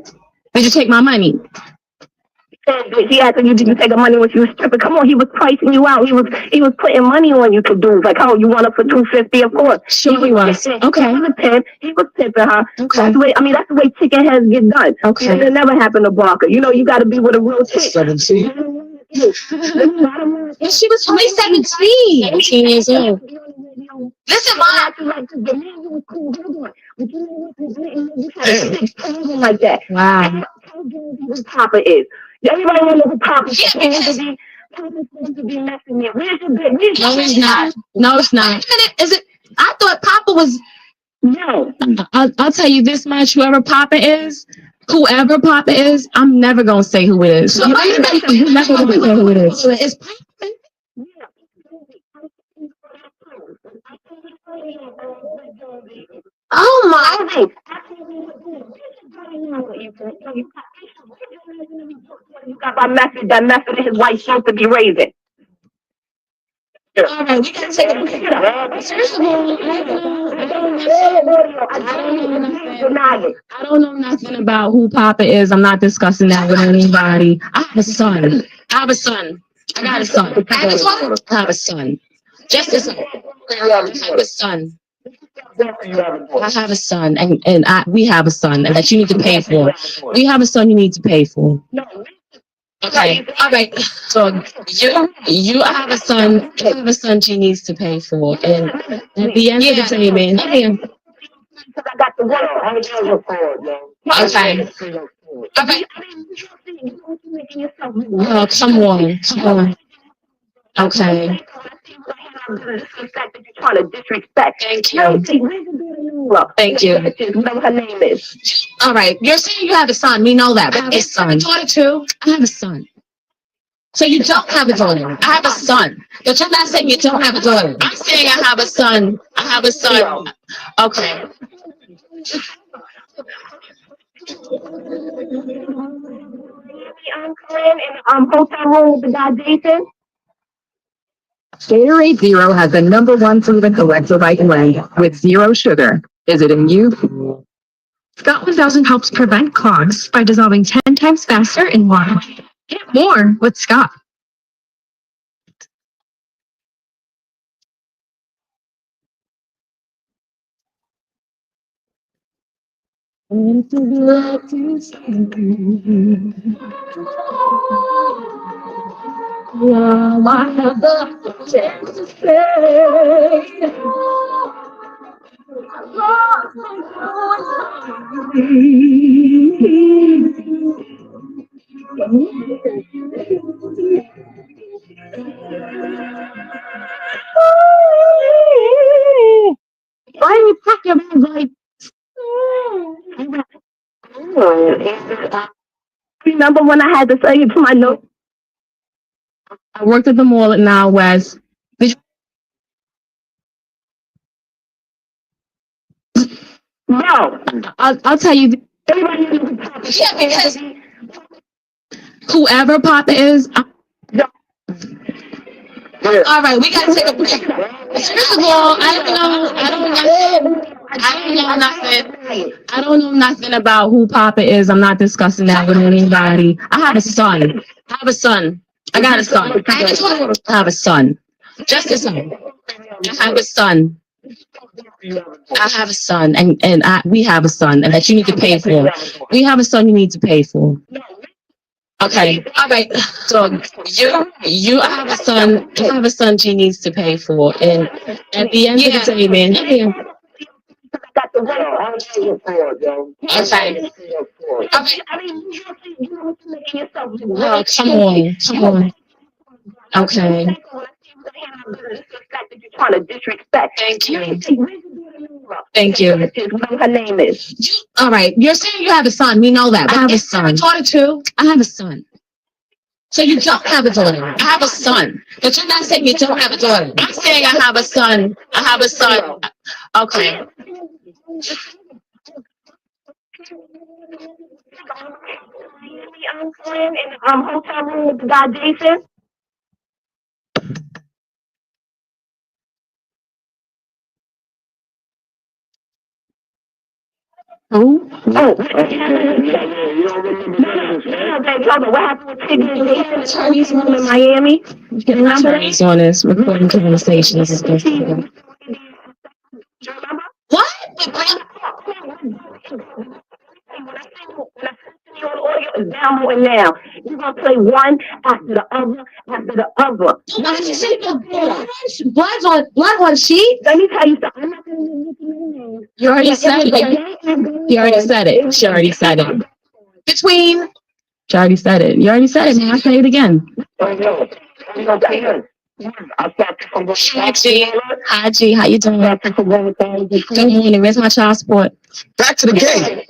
He asked you, did you take the money when you was stripping? Come on, he was pricing you out. He was putting money on you to do. Like, oh, you want it for $250, of course. Sure he was. Okay. He was tipping her. Okay. That's the way chicken heads get done. Okay. It never happened to Barker. You know, you got to be with a real chick. 17. And she was only 17 years old. listen, Mom. Like that. Wow. Who Papa is. Everybody want to know who Papa is. Papa's supposed to be messing it. Where's your bed? No, it's not. No, it's not. Wait a minute, is it? I thought Papa was. No. I'll tell you this much. Whoever Papa is, I'm never gonna say who it is. So wait a minute. You're never gonna say who it is. It's Papa. Oh my! You got that method his wife supposed to be raising. All right, we gotta take a look at it. First of all, I don't know nothing about who Papa is. I'm not discussing that with anybody. I have a son. I got a son. I have a son. Just a son. I have a son. I have a son, and we have a son, and that you need to pay for. We have a son you need to pay for. Okay, all right. So you have a son. You have a son she needs to pay for, and at the end of the day, man. Okay. Okay. Oh, come on. Okay. Trying to disrespect. Thank you. Thank you. Whatever her name is. all right. You're saying you have a son. We know that. I have a son. Daughter too. I have a son. So you don't have a daughter. I have a son. But you're not saying you don't have a daughter. I'm saying I have a son. Okay. I'm hotel room with the guy Jason. Gatorade Zero has the #1 proven electrolyte blend with zero sugar. Is it in you? Scott 1000 helps prevent clogs by dissolving 10 times faster in water. Get more with Scott. Yeah, I have the chance to say. Why do you pack your bags like? Remember when I had to say it to my note? I worked at the mall at Now West. No. I'll tell you. Whoever Papa is. All right, we gotta take a break. First of all, I don't know nothing about who Papa is. I'm not discussing that with anybody. I have a son. I got a son. Just a son. I have a son. I have a son, and we have a son, and that you need to pay for. We have a son you need to pay for. Okay, all right. So you I have a son. I have a son she needs to pay for, and at the end of the day, man. Got the real. I don't see your for it, yo. Okay. I mean, you have to make yourself look Oh, come on. Okay. You're trying to disrespect. Thank you. Thank you. Whatever her name is. All right. You're saying you have a son. We know that. I have a son. Daughter too. I have a son. So you don't have a daughter. I have a son. But you're not saying you don't have a daughter. I'm saying I have a son. I have a son. Okay. I'm playing in the hotel room with the guy Jason. Who? Oh, what happened with Tiggy and Jason? Attorneys in Miami. Attorneys on this recording conversations. What? Download now. You're gonna play one after the other after the other. Why did you say blood on sheet? Let me tell you something. I'm not gonna use your name. You already said it. You already said it. She already said it. Between. She already said it. You already said it. Man, I'll say it again. Hi G. Hi G. How you doing? Good morning. Where's my child support? Back to the game.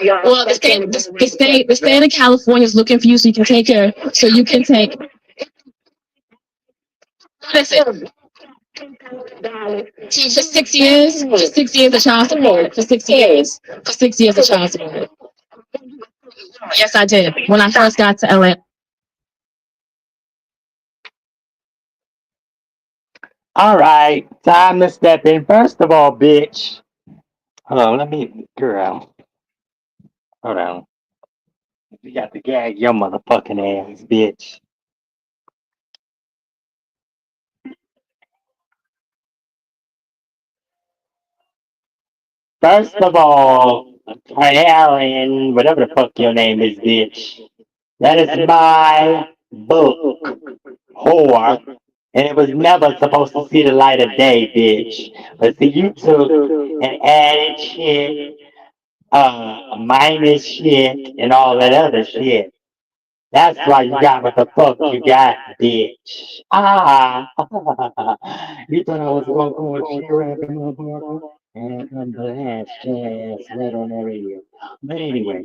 Well, the state of California is looking for you so you can take care. So you can take. Listen. For 6 years. For 6 years of child support. For 6 years. For 6 years of child support. Yes, I did. When I first got to LA. All right, time to step in. First of all, bitch. Hold on, let me, girl. Hold on. You got to gag your motherfucking ass, bitch. First of all, Aaron, whatever the fuck your name is, bitch. That is my book, whore. And it was never supposed to see the light of day, bitch. But see, you took and added shit, minus shit, and all that other shit. That's why you got what the fuck you got, bitch. Ah, you thought I was gonna go and shit rapping, motherfucker? And I'm the last chance right on the radio. But anyway,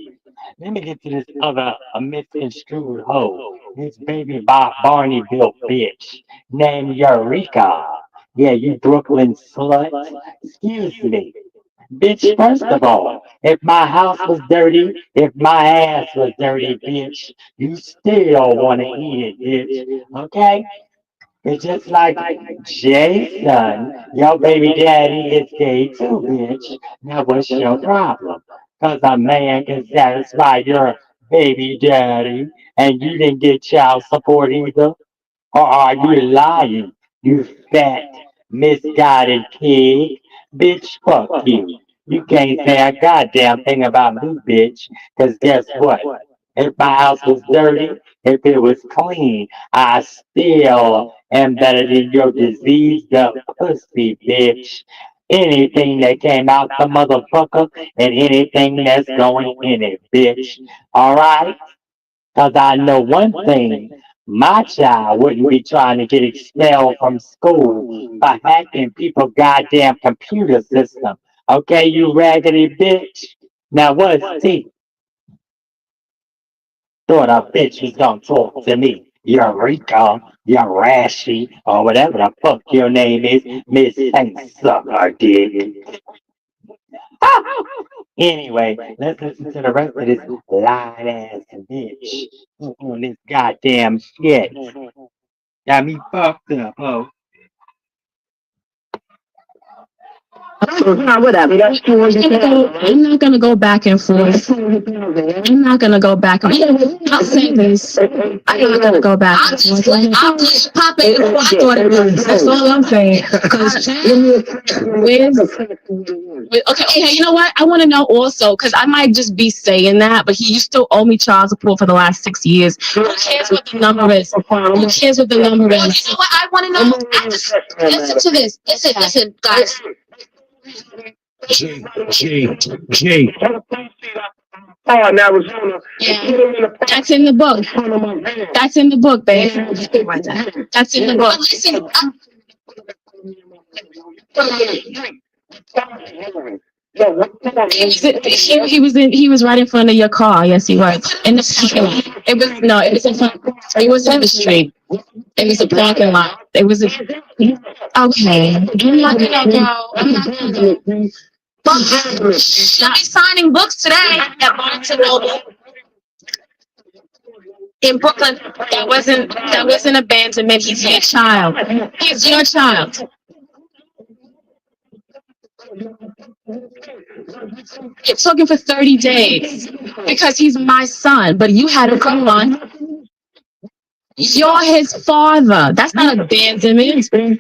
let me get to this other misconstrued hoe. This baby Bob Barney built bitch named Eureka. Yeah, you Brooklyn slut. Excuse me. Bitch, first of all, if my house was dirty, if my ass was dirty, bitch, you still want to eat it, bitch. Okay? It's just like Jason, your baby daddy is gay too, bitch. Now what's your problem? Because a man can satisfy your baby daddy and you didn't get child support either? Or are you lying, you fat, misguided pig? Bitch, fuck you. You can't say a goddamn thing about me, bitch, because guess what? If my house was dirty, if it was clean, I still am better than your diseased up pussy, bitch. Anything that came out the motherfucker and anything that's going in it, bitch. Alright? Because I know one thing, my child wouldn't be trying to get expelled from school by hacking people's goddamn computer system. Okay, you raggedy bitch? Now what's T? Thought a bitch was gonna talk to me. Eureka, Rashy, or whatever the fuck your name is, Miss Sucker Dick. Anyway, let's listen to the rest of this lying ass bitch on this goddamn shit. Got me fucked up, oh. Whatever. That's true. I'm not gonna go back and forth. I'm not gonna go back and forth. I'll say this. I'm not gonna go back and forth. I'll just pop it before I thought it was. That's all I'm saying. Because okay, you know what? I want to know also, because I might just be saying that, but he used to owe me child support for the last 6 years. Who cares what the number is? Who cares what the number Well, is? you know what I want to know? Listen to this. Listen, guys. G. Oh, in Arizona. Yeah, that's in the book. That's in the book, babe. That's in the book. Listen, He was right in front of your car. Yes, he was. In the parking lot. It was no, it was in front. It was in the street. It was a parking lot. It was a. Okay. I'm not gonna go. I'm not gonna go. she'll be signing books today at Barnes and Noble in Brooklyn. That wasn't abandonment. He's your child. He's your child. You're talking for 30 days because he's my son, but you had a come on. You're his father. That's not abandonment. Come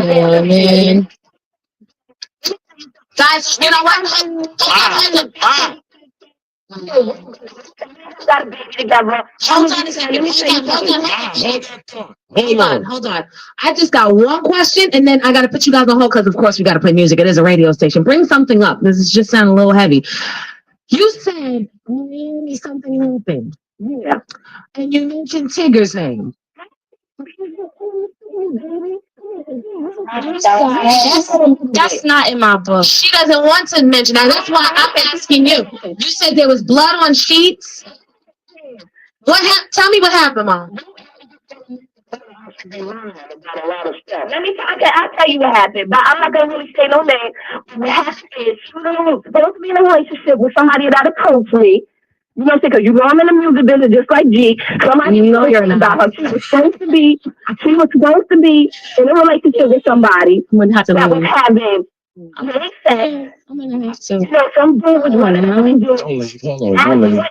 on, man. Guys, you know what? Hold on a second. Hold on. I just got one question, and then I got to put you guys on hold because, of course, we got to play music. It is a radio station. Bring something up. This is just sounding a little heavy. You said maybe something happened. Yeah. And you mentioned Tigger's name. That's not in my book. She doesn't want to mention that. That's why I'm asking you. You said there was blood on sheets. What happened? Tell me what happened, Mom. I'll tell you what happened, but I'm not gonna really say no name. What happened is she was supposed to be in a relationship with somebody that approached me. You know what I'm saying? Because you know I'm in the music business just like G. Somebody know you're about her. She was supposed to be in a relationship with somebody that was having sex. I'm gonna have to. You know, some dude was running around doing with him after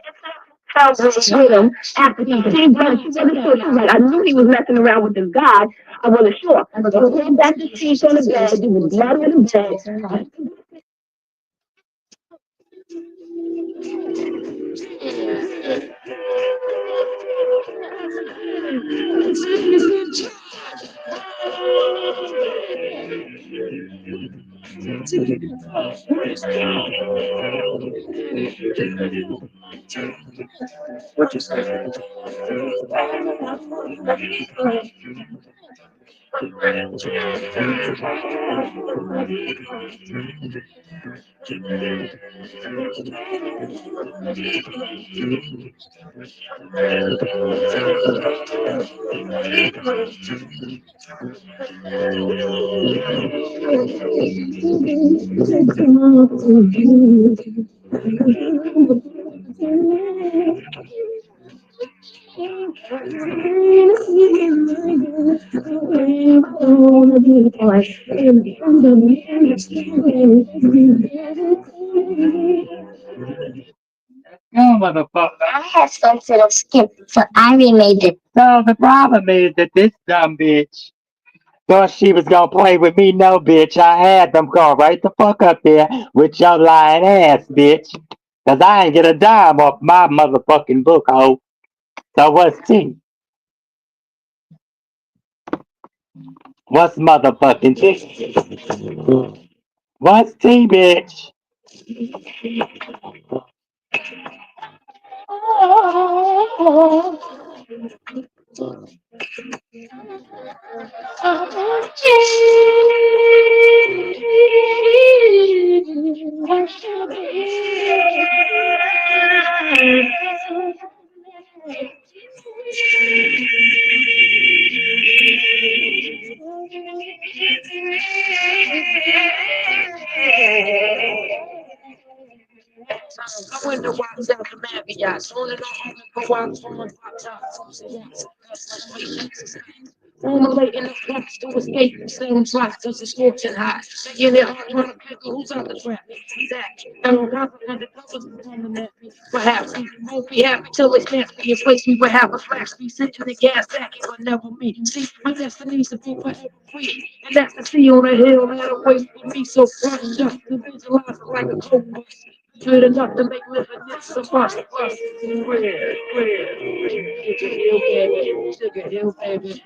he received blood. She wasn't sure. She was like, I knew he was messing around with this guy. I wasn't sure. So we came back to sheets on the bed. There was blood on the bed. What you say? No, motherfucker. I have sensitive skin, so I remade it. No, the problem is that this dumb bitch thought she was gonna play with me. No, bitch. I had them go right the fuck up there with your lying ass, bitch. Cause I ain't get a dime off my motherfucking book, ho. So what's T? What's motherfucking T? What's T, bitch? I went to watch that command yacht. Soon as I go out, Formulating the flex to escape the same tracks as the scorching hot. Making it hard to figure who's on the track. Exactly. And the covers on the net. Perhaps we won't be happy till it's can't be a place we would have a flash. Be sitting in the gas tank, but never me. See, my destiny's to be forever free. And that's the sea on the hill that awaits for me. So crushed up to visualize it like a cold bus. Good enough to make living this a bust. Sugar Hill, baby. Sugar Hill, baby.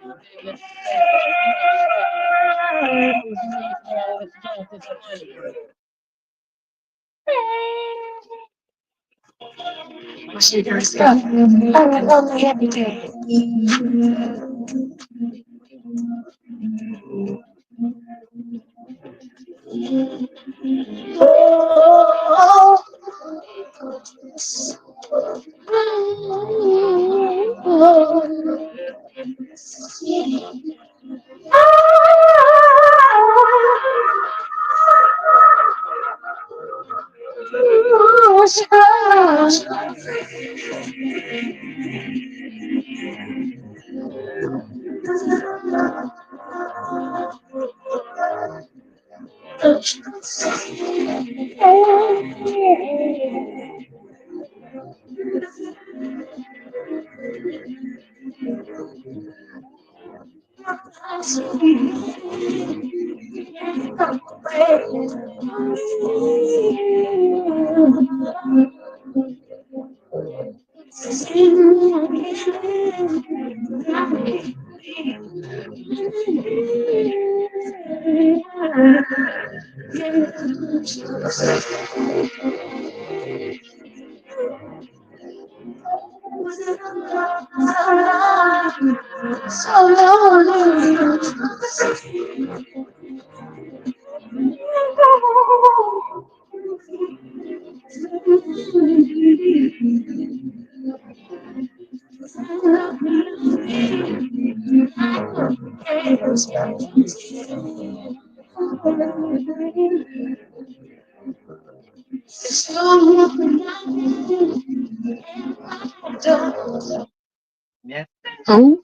Yes. Oh,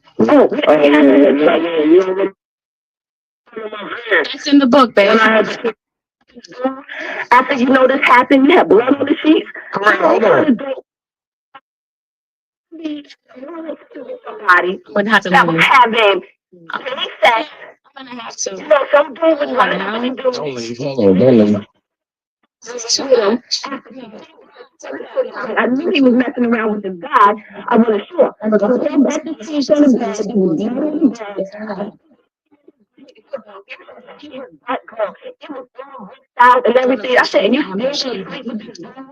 it's in the book, babe. After you know this happened, you have blood on the sheets. Correct, hold on. Somebody What happened? that was having gay sex. I'm gonna have to. You know, some dude was running Now. out and Don't doing leave, hold on, don't leave. I knew he was messing around with this guy. I wasn't sure. So came back to see each other bed. He was in bed. He was that girl. It was all ripped out and everything. I said, and you still sleep with this guy?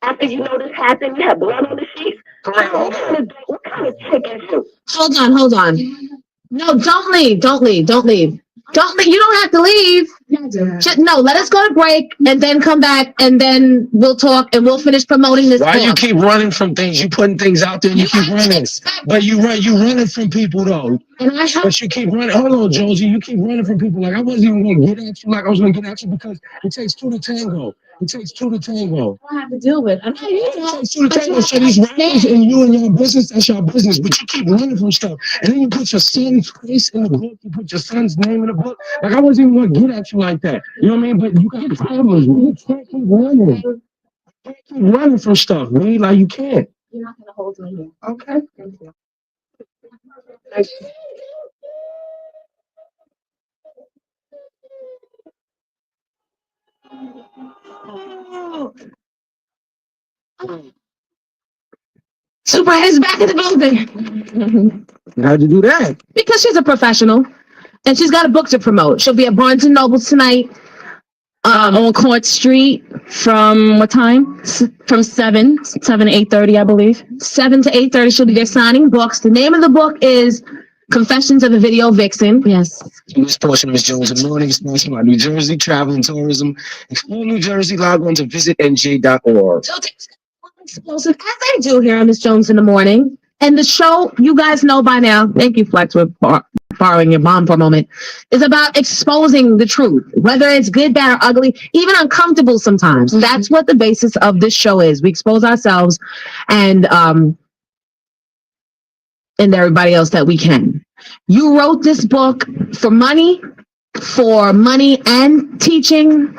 After you know this happened, you have blood on the sheets. Correct, hold on. What kind of chick is you? Hold on. No, don't leave. Don't leave. You don't have to leave. No, let us go to break and then come back and then we'll talk and we'll finish promoting this Why you book. keep running from things? You putting things out there and you keep running. But you running from people though. And I have But you keep running. Hold on, Josie. You keep running from people. Like I wasn't even going to get at you. Like I was going to get at you because it takes two to tango. It takes two to tango. I have to deal with. It takes two to tango. So these rappers and you and your business, that's your business. But you keep running from stuff. And then you put your son's face in the book. You put your son's name in the book. Like I wasn't even going to get at you like that. You know what I mean? But you got problems. You can't keep running. You can't keep running from stuff, man. Like you can't. You're not gonna hold me here. Okay. Thank you. Thank you. Super is back in the building. How'd you do that? Because she's a professional and she's got a book to promote. She'll be at Barnes and Noble tonight. On Court Street from what time? From 7 to 8:30, I believe. 7 to 8:30. She'll be there signing books. The name of the book is Confessions of a Video Vixen. Yes. This portion of Ms. Jones in the morning is sponsored by New Jersey Travel and Tourism. Explore New Jersey. Log on to visitnj.org. So explosive as they do here on Miss Jones in the morning. And the show, you guys know by now, thank you, Flex, for borrowing your mom for a moment, is about exposing the truth, whether it's good, bad, or ugly, even uncomfortable sometimes. Mm-hmm. That's what the basis of this show is. We expose ourselves and and everybody else that we can. You wrote this book for money and teaching,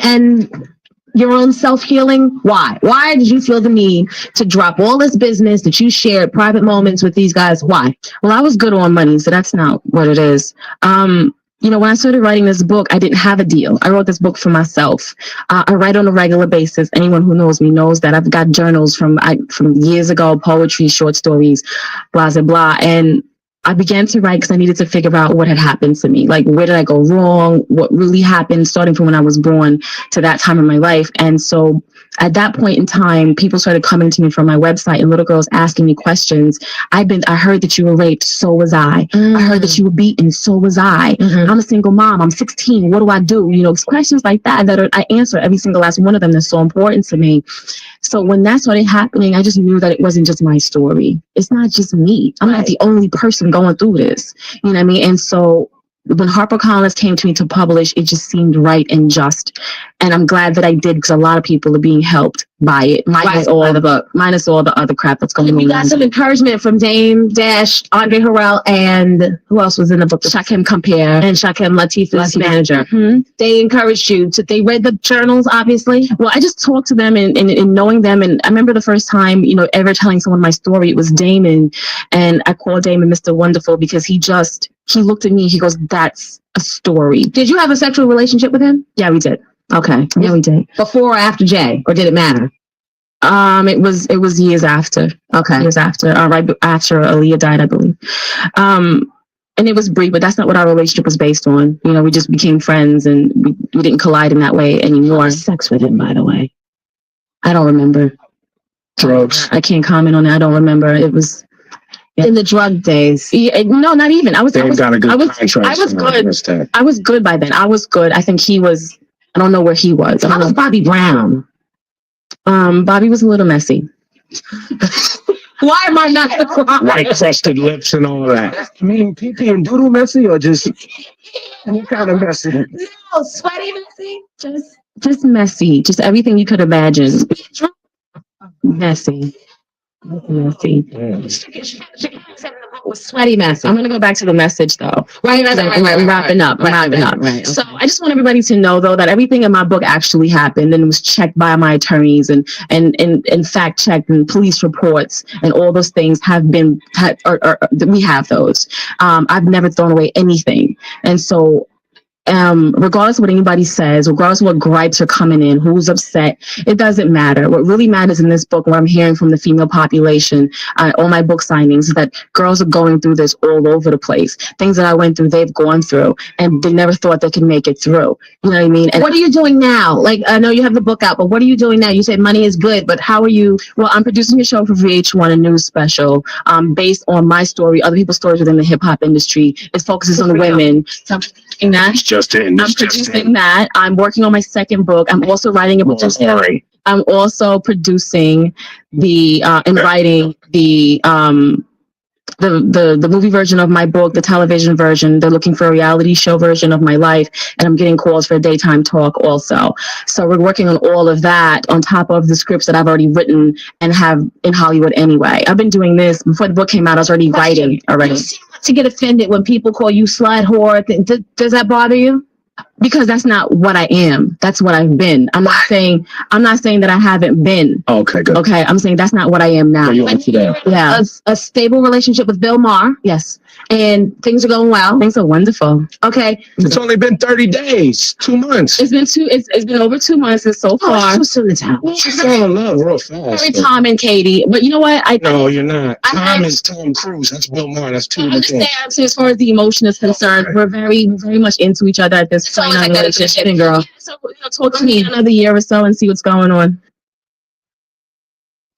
and your own self-healing. Why? Why did you feel the need to drop all this business that you shared, private moments with these guys? Why? Well, I was good on money, so that's not what it is. When I started writing this book, I didn't have a deal. I wrote this book for myself. I write on a regular basis. Anyone who knows me knows that I've got journals from years ago, poetry, short stories, blah, blah, blah. And I began to write because I needed to figure out what had happened to me. Like, where did I go wrong? What really happened starting from when I was born to that time in my life? And so at that point in time, people started coming to me from my website and little girls asking me questions. I heard that you were raped. So was I. I heard that you were beaten. So was I. I'm a single mom. I'm 16. What do I do? Questions like that I answer every single last one of them. That's so important to me. So when that started happening, I just knew that it wasn't just my story. It's not just me. I'm not the only person going through this. You know what I mean? And so when HarperCollins came to me to publish, it just seemed right and just. And I'm glad that I did, because a lot of people are being helped by it. Minus all the other crap that's going on. We got some encouragement from Dame Dash, Andre Harrell, and who else was in the book? Shakim Compare and Shakim Latifah's manager. They encouraged you they read the journals, obviously. Well, I just talked to them and knowing them. And I remember the first time, ever telling someone my story, it was Damon. And I called Damon Mr. Wonderful because he looked at me, he goes, that's a story. Did you have a sexual relationship with him? Yeah, we did. Okay. Yeah, we did. Before or after Jay, or did it matter? It was years after. Okay. Years after, right after Aaliyah died, I believe. And it was brief, but that's not what our relationship was based on. We just became friends, and we didn't collide in that way anymore. Sex with him, by the way. I don't remember. Drugs. I can't comment on it. I don't remember. It was in the drug days. Yeah, no, not even. I was good. I was good by then. I was good. I think he was. I don't know where he was. How was Bobby Brown? Bobby was a little messy. Why am I not white crusted lips and all that? I mean, pee and doodle messy, or just what kind of messy? No, sweaty messy. Just messy. Just everything you could imagine. Messy. Messy. Was sweaty messy. I'm gonna go back to the message though. Right. I'm wrapping up. Right. So I just want everybody to know though that everything in my book actually happened, and it was checked by my attorneys and fact checked, and police reports and all those things have been we have those. I've never thrown away anything, and so. Regardless of what anybody says, regardless of what gripes are coming in, who's upset, it doesn't matter. What really matters in this book, what I'm hearing from the female population, all my book signings, is that girls are going through this all over the place. Things that I went through, they've gone through, and they never thought they could make it through. You know what I mean? And what are you doing now? Like, I know you have the book out, but what are you doing now? You said money is good, but how are you? Well, I'm producing a show for VH1, a news special, based on my story, other people's stories within the hip hop industry. It focuses on the women. So I'm producing that. I'm producing that. I'm working on my second book. I'm also writing a book. I'm also producing and writing the movie version of my book, the television version. They're looking for a reality show version of my life, and I'm getting calls for a daytime talk also. So we're working on all of that on top of the scripts that I've already written and have in Hollywood anyway. I've been doing this before the book came out. I was already writing already. You seem to get offended when people call you slut, whore. Does that bother you? Because that's not what I am. That's what I've been. I'm not saying that I haven't been. Okay, good. Okay, I'm saying that's not what I am now. Yeah. A stable relationship with Bill Maher. Yes. And things are going well. Things are wonderful. Okay. It's only been 30 days, 2 months. It's been over 2 months and so far. So soon to tell. She's falling in love real fast. Very Tom and Katie. But you know what? No, you're not. Tom is Tom Cruise. That's Bill Maher. That's two different things. So as far as the emotion is concerned, we're very, very much into each other at this point in the relationship, girl. So talk to me in another year or so and see what's going on.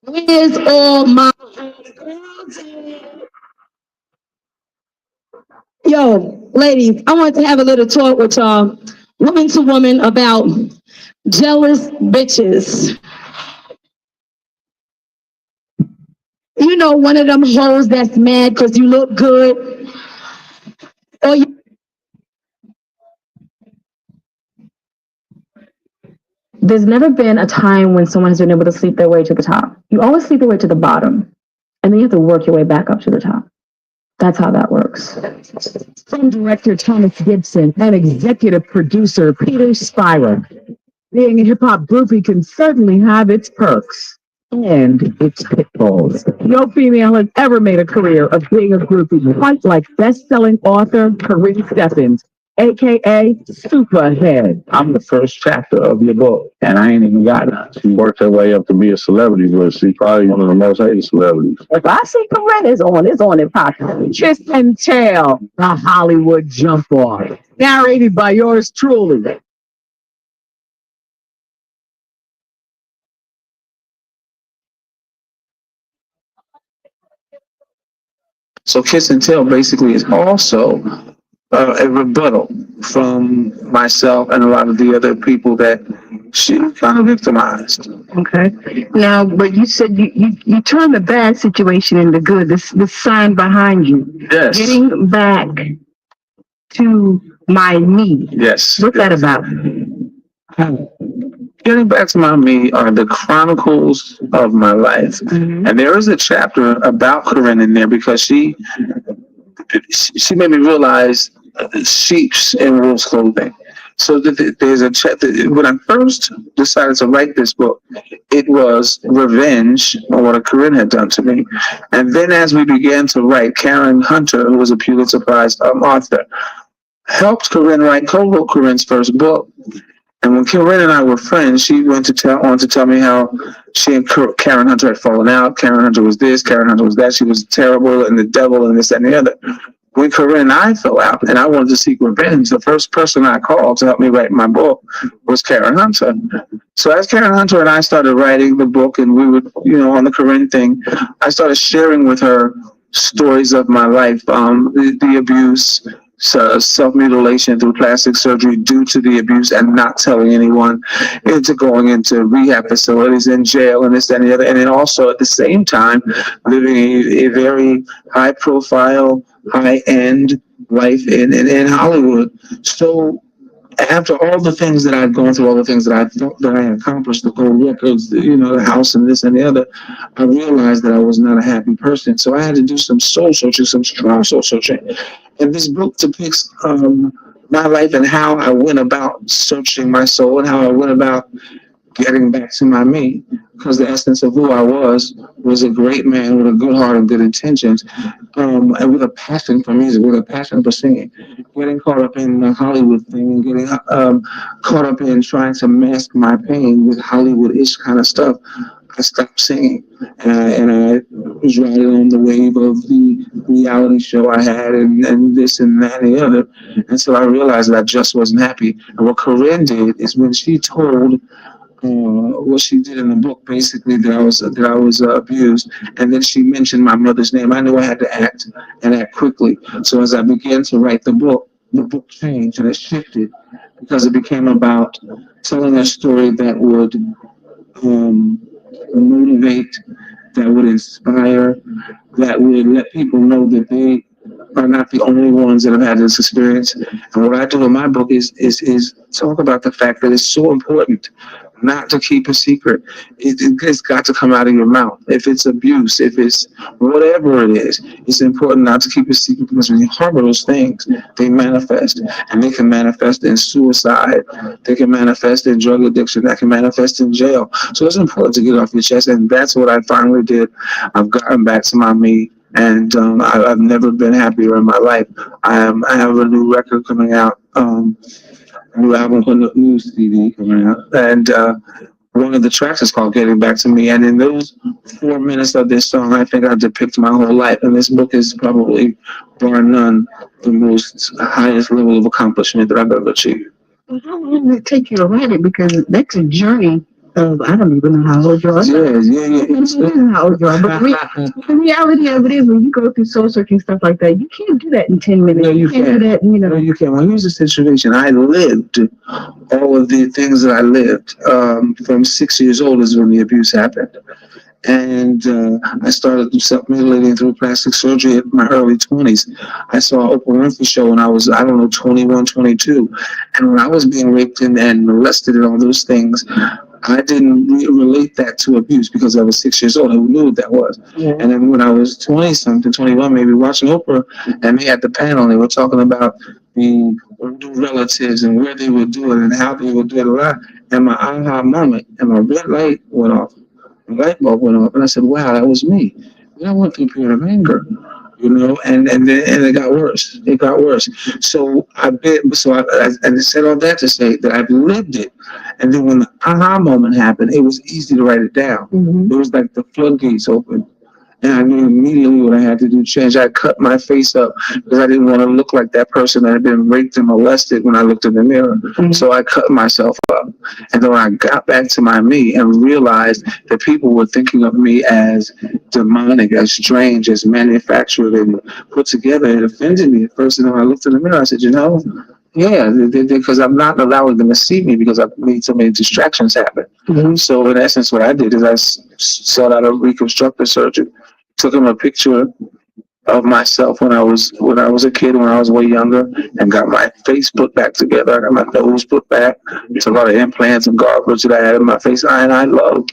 Where's all my Yo, ladies, I want to have a little talk with y'all, woman to woman, about jealous bitches. You know, one of them hoes that's mad because you look good. Or you There's never been a time when someone has been able to sleep their way to the top. You always sleep your way to the bottom. and then you have to work your way back up to the top. That's how that works. From director Thomas Gibson and executive producer Peter Spira, being a hip hop groupie can certainly have its perks and its pitfalls. No female has ever made a career of being a groupie quite like best-selling author Corinne Stephens, aka Superhead. I'm the first chapter of your book, and I ain't even got it. She worked her way up to be a celebrity, but she's probably one of the most hated celebrities. If I see Corinne is on it popular. Twist and Tell, the Hollywood Jump Off. Narrated by yours truly. So Kiss and Tell basically is also a rebuttal from myself and a lot of the other people that she kind of victimized. Okay. Now, but you said you turned the bad situation into good. This sign behind you. Yes. Getting back to my me. Yes. What's that about? Getting back to my me are the chronicles of my life. Mm-hmm. And there is a chapter about Corinne in there because she made me realize sheep's in wolf's clothing. So there's a chapter. When I first decided to write this book, it was revenge on what Corinne had done to me. And then as we began to write, Karen Hunter, who was a Pulitzer Prize author, helped Corinne write, co-wrote Corinne's first book. And when Corinne and I were friends, she went on to tell me how she and Karen Hunter had fallen out. Karen Hunter was this, Karen Hunter was that. She was terrible and the devil and this, that, and the other. When Corinne and I fell out and I wanted to seek revenge, the first person I called to help me write my book was Karen Hunter. So as Karen Hunter and I started writing the book and we would, on the Corinne thing, I started sharing with her stories of my life, the abuse, self-mutilation through plastic surgery due to the abuse and not telling anyone, into going into rehab facilities, in jail, and this, that, and the other. And then also at the same time, living a very high-profile, high-end life in Hollywood. So after all the things that I'd gone through, all the things that I thought that I had accomplished, the gold records, the house and this and the other, I realized that I was not a happy person. So I had to do some soul searching, some strong soul searching. And this book depicts my life and how I went about searching my soul and how I went about getting back to my me. Because the essence of who I was a great man with a good heart and good intentions, and with a passion for music, with a passion for singing. Getting caught up in the Hollywood thing and getting caught up in trying to mask my pain with Hollywood-ish kind of stuff, I stopped singing. And I was riding on the wave of the reality show I had and this and that and the other. And so I realized that I just wasn't happy. And what Corinne did is when she told what she did in the book, basically that I was abused, and then she mentioned my mother's name. I knew I had to act quickly. So as I began to write the book changed and it shifted because it became about telling a story that would motivate, that would inspire, that would let people know that they are not the only ones that have had this experience. And what I do in my book is talk about the fact that it's so important not to keep a secret. It's got to come out of your mouth. If it's abuse, if it's whatever it is, it's important not to keep a secret, because when you harbor those things, they manifest, and they can manifest in suicide. They can manifest in drug addiction. That can manifest in jail. So it's important to get off your chest, and that's what I finally did. I've gotten back to my me. And I've never been happier in my life. I have a new record coming out, a new album, a new CD coming out, and one of the tracks is called "Getting Back to Me." And in those 4 minutes of this song, I think I depict my whole life. And this book is probably, bar none, the most highest level of accomplishment that I've ever achieved. Well, how long did it take you to write it? Because that's a journey. I don't even know how old you are. Yeah. I don't know how old you are. But the reality of it is, when you go through soul searching stuff like that, you can't do that in 10 minutes. No, you can't. Do that, No, you can't. Well, here's the situation. I lived all of the things that I lived. From 6 years old is when the abuse happened. And I started self-mutilating through plastic surgery in my early 20s. I saw Oprah Winfrey show when I was, 21, 22. And when I was being raped and molested and all those things, I didn't relate that to abuse because I was 6 years old. Who knew what that was? And then when I was 20 something, 21, maybe watching Oprah, and they had the panel, and they were talking about the relatives and where they would do it and how they would do it a lot. And my aha moment and my red light went off. The light bulb went off, and I said, "Wow, that was me." And I went through a period of anger, and it got worse. It got worse. So I said all that to say that I've lived it, and then when the aha moment happened, it was easy to write it down. It was like the floodgates opened. And I knew immediately what I had to do to change. I cut my face up because I didn't want to look like that person that had been raped and molested when I looked in the mirror. So I cut myself up. And then when I got back to my me and realized that people were thinking of me as demonic, as strange, as manufactured and put together, it offended me at first. And then when I looked in the mirror, I said, yeah, because I'm not allowing them to see me because I've made so many distractions happen. So in essence, what I did is I sought out a reconstructive surgeon, took him a picture of myself when I was a kid, when I was way younger, and got my face put back together. I got my nose put back. Took a lot of implants and garbage that I had in my face, and I love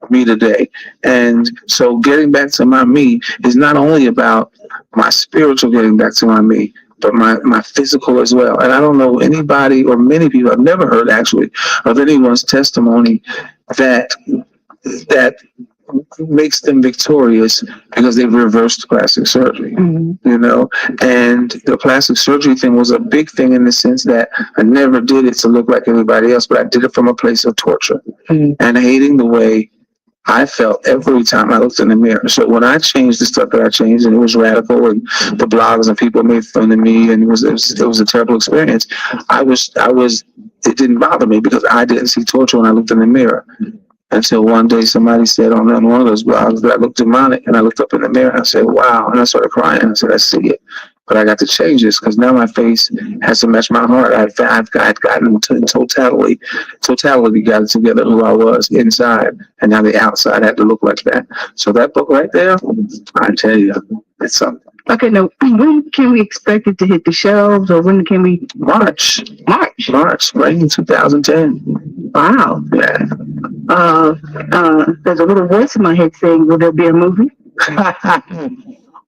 me today. And so getting back to my me is not only about my spiritual getting back to my me, but my physical as well. And I don't know anybody or many people, I've never heard actually of anyone's testimony that that makes them victorious because they've reversed plastic surgery, and the plastic surgery thing was a big thing in the sense that I never did it to look like anybody else, but I did it from a place of torture and hating the way I felt every time I looked in the mirror. So when I changed the stuff that I changed, and it was radical, and the blogs and people made fun of me, and it was a terrible experience. It didn't bother me because I didn't see torture when I looked in the mirror. Until one day somebody said on one of those blogs that I looked demonic, and I looked up in the mirror and I said, "Wow!" And I started crying. I said, "I see it." But I got to change this because now my face has to match my heart. I've gotten in totality got it together who I was inside, and now the outside had to look like that. So that book right there, I tell you, it's something. Okay, now when can we expect it to hit the shelves, or when can we? March, spring 2010. Wow. Yeah. There's a little voice in my head saying, "Will there be a movie?"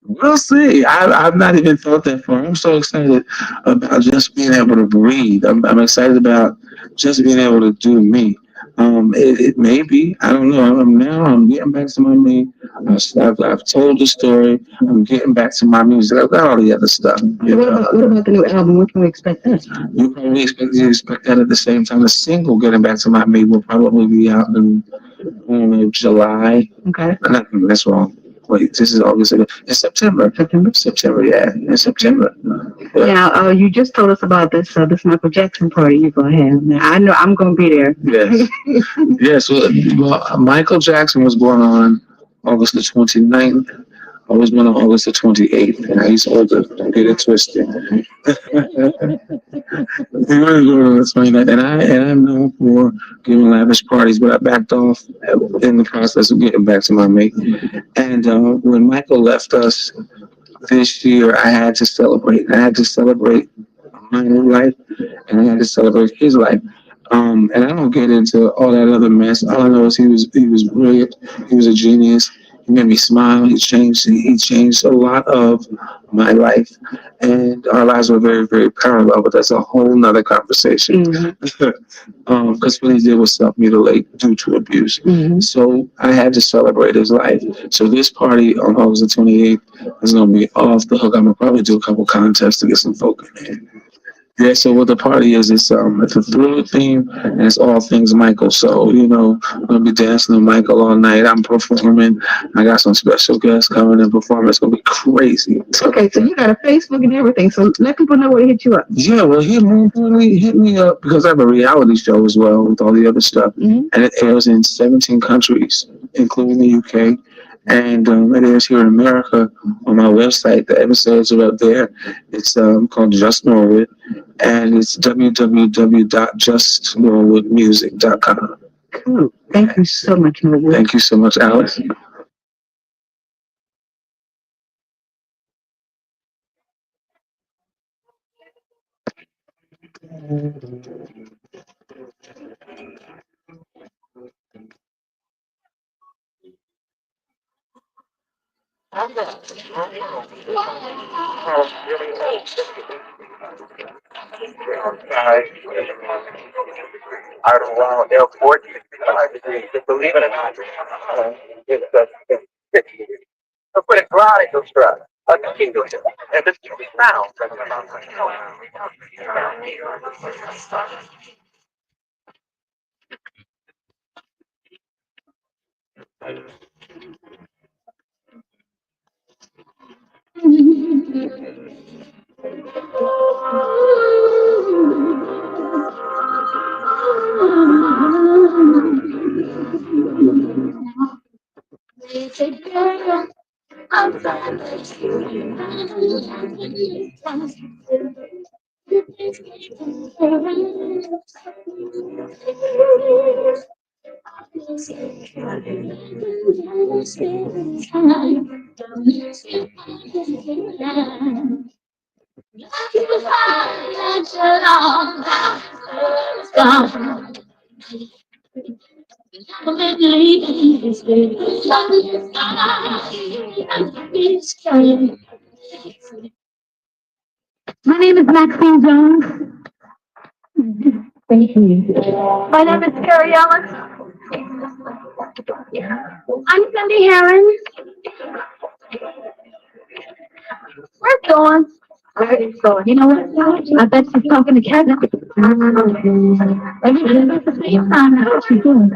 We'll see. I've not even thought that far. I'm so excited about just being able to breathe. I'm excited about just being able to do me. It may be. I don't know. I'm getting back to my me. I've told the story. I'm getting back to my music. I've got all the other stuff. What about the new album? When can we expect that? You probably expect that at the same time. The single "Getting Back to My Me" will probably be out in July. Okay. That's wrong. Wait, this is August. It's September. September, yeah. In September. Yeah. Now, you just told us about this Michael Jackson party you're going to have. Now, I know I'm going to be there. Yes. Yes. Well, Michael Jackson was born on August the 29th. I was born on August the 28th, and I used to get it twisted. He was born on the 29th, and I'm known for giving lavish parties, but I backed off in the process of getting back to my mate. And when Michael left us this year, I had to celebrate. I had to celebrate my new life, and I had to celebrate his life. And I don't get into all that other mess. All I know is he was brilliant. He was a genius. He made me smile. He changed a lot of my life, and our lives were very, very parallel. But that's a whole nother conversation. Because what he did was self-mutilate due to abuse. So I had to celebrate his life. So this party on August the 28th is going to be off the hook. I'm going to probably do a couple contests to get some folk in there. Yeah, so what the party is, it's a Thriller theme, and it's all things Michael. So, I'm gonna be dancing to Michael all night. I'm performing. I got some special guests coming and performing. It's gonna be crazy. Okay, so you got a Facebook and everything, so let people know where to hit you up. Yeah, well, hit me up because I have a reality show as well with all the other stuff, and it airs in 17 countries, including the UK. And it airs here in America on my website. The episodes are up there. It's called Just Norwood, and it's www.justnorwoodmusic.com. Cool. Thank you so much, Norwood. Thank you so much, Alex. Idlewild Airport, 65 degrees. Believe it or not, so put it right in those drugs. Keep doing it. And this can be found. My name is Maxine Jones. Thank you. My name is Carrie Ellis. I'm Cindy Herron. Where's Dawn? You know what? I bet she's talking to Kevin. Maybe it's the same time. How she's doing?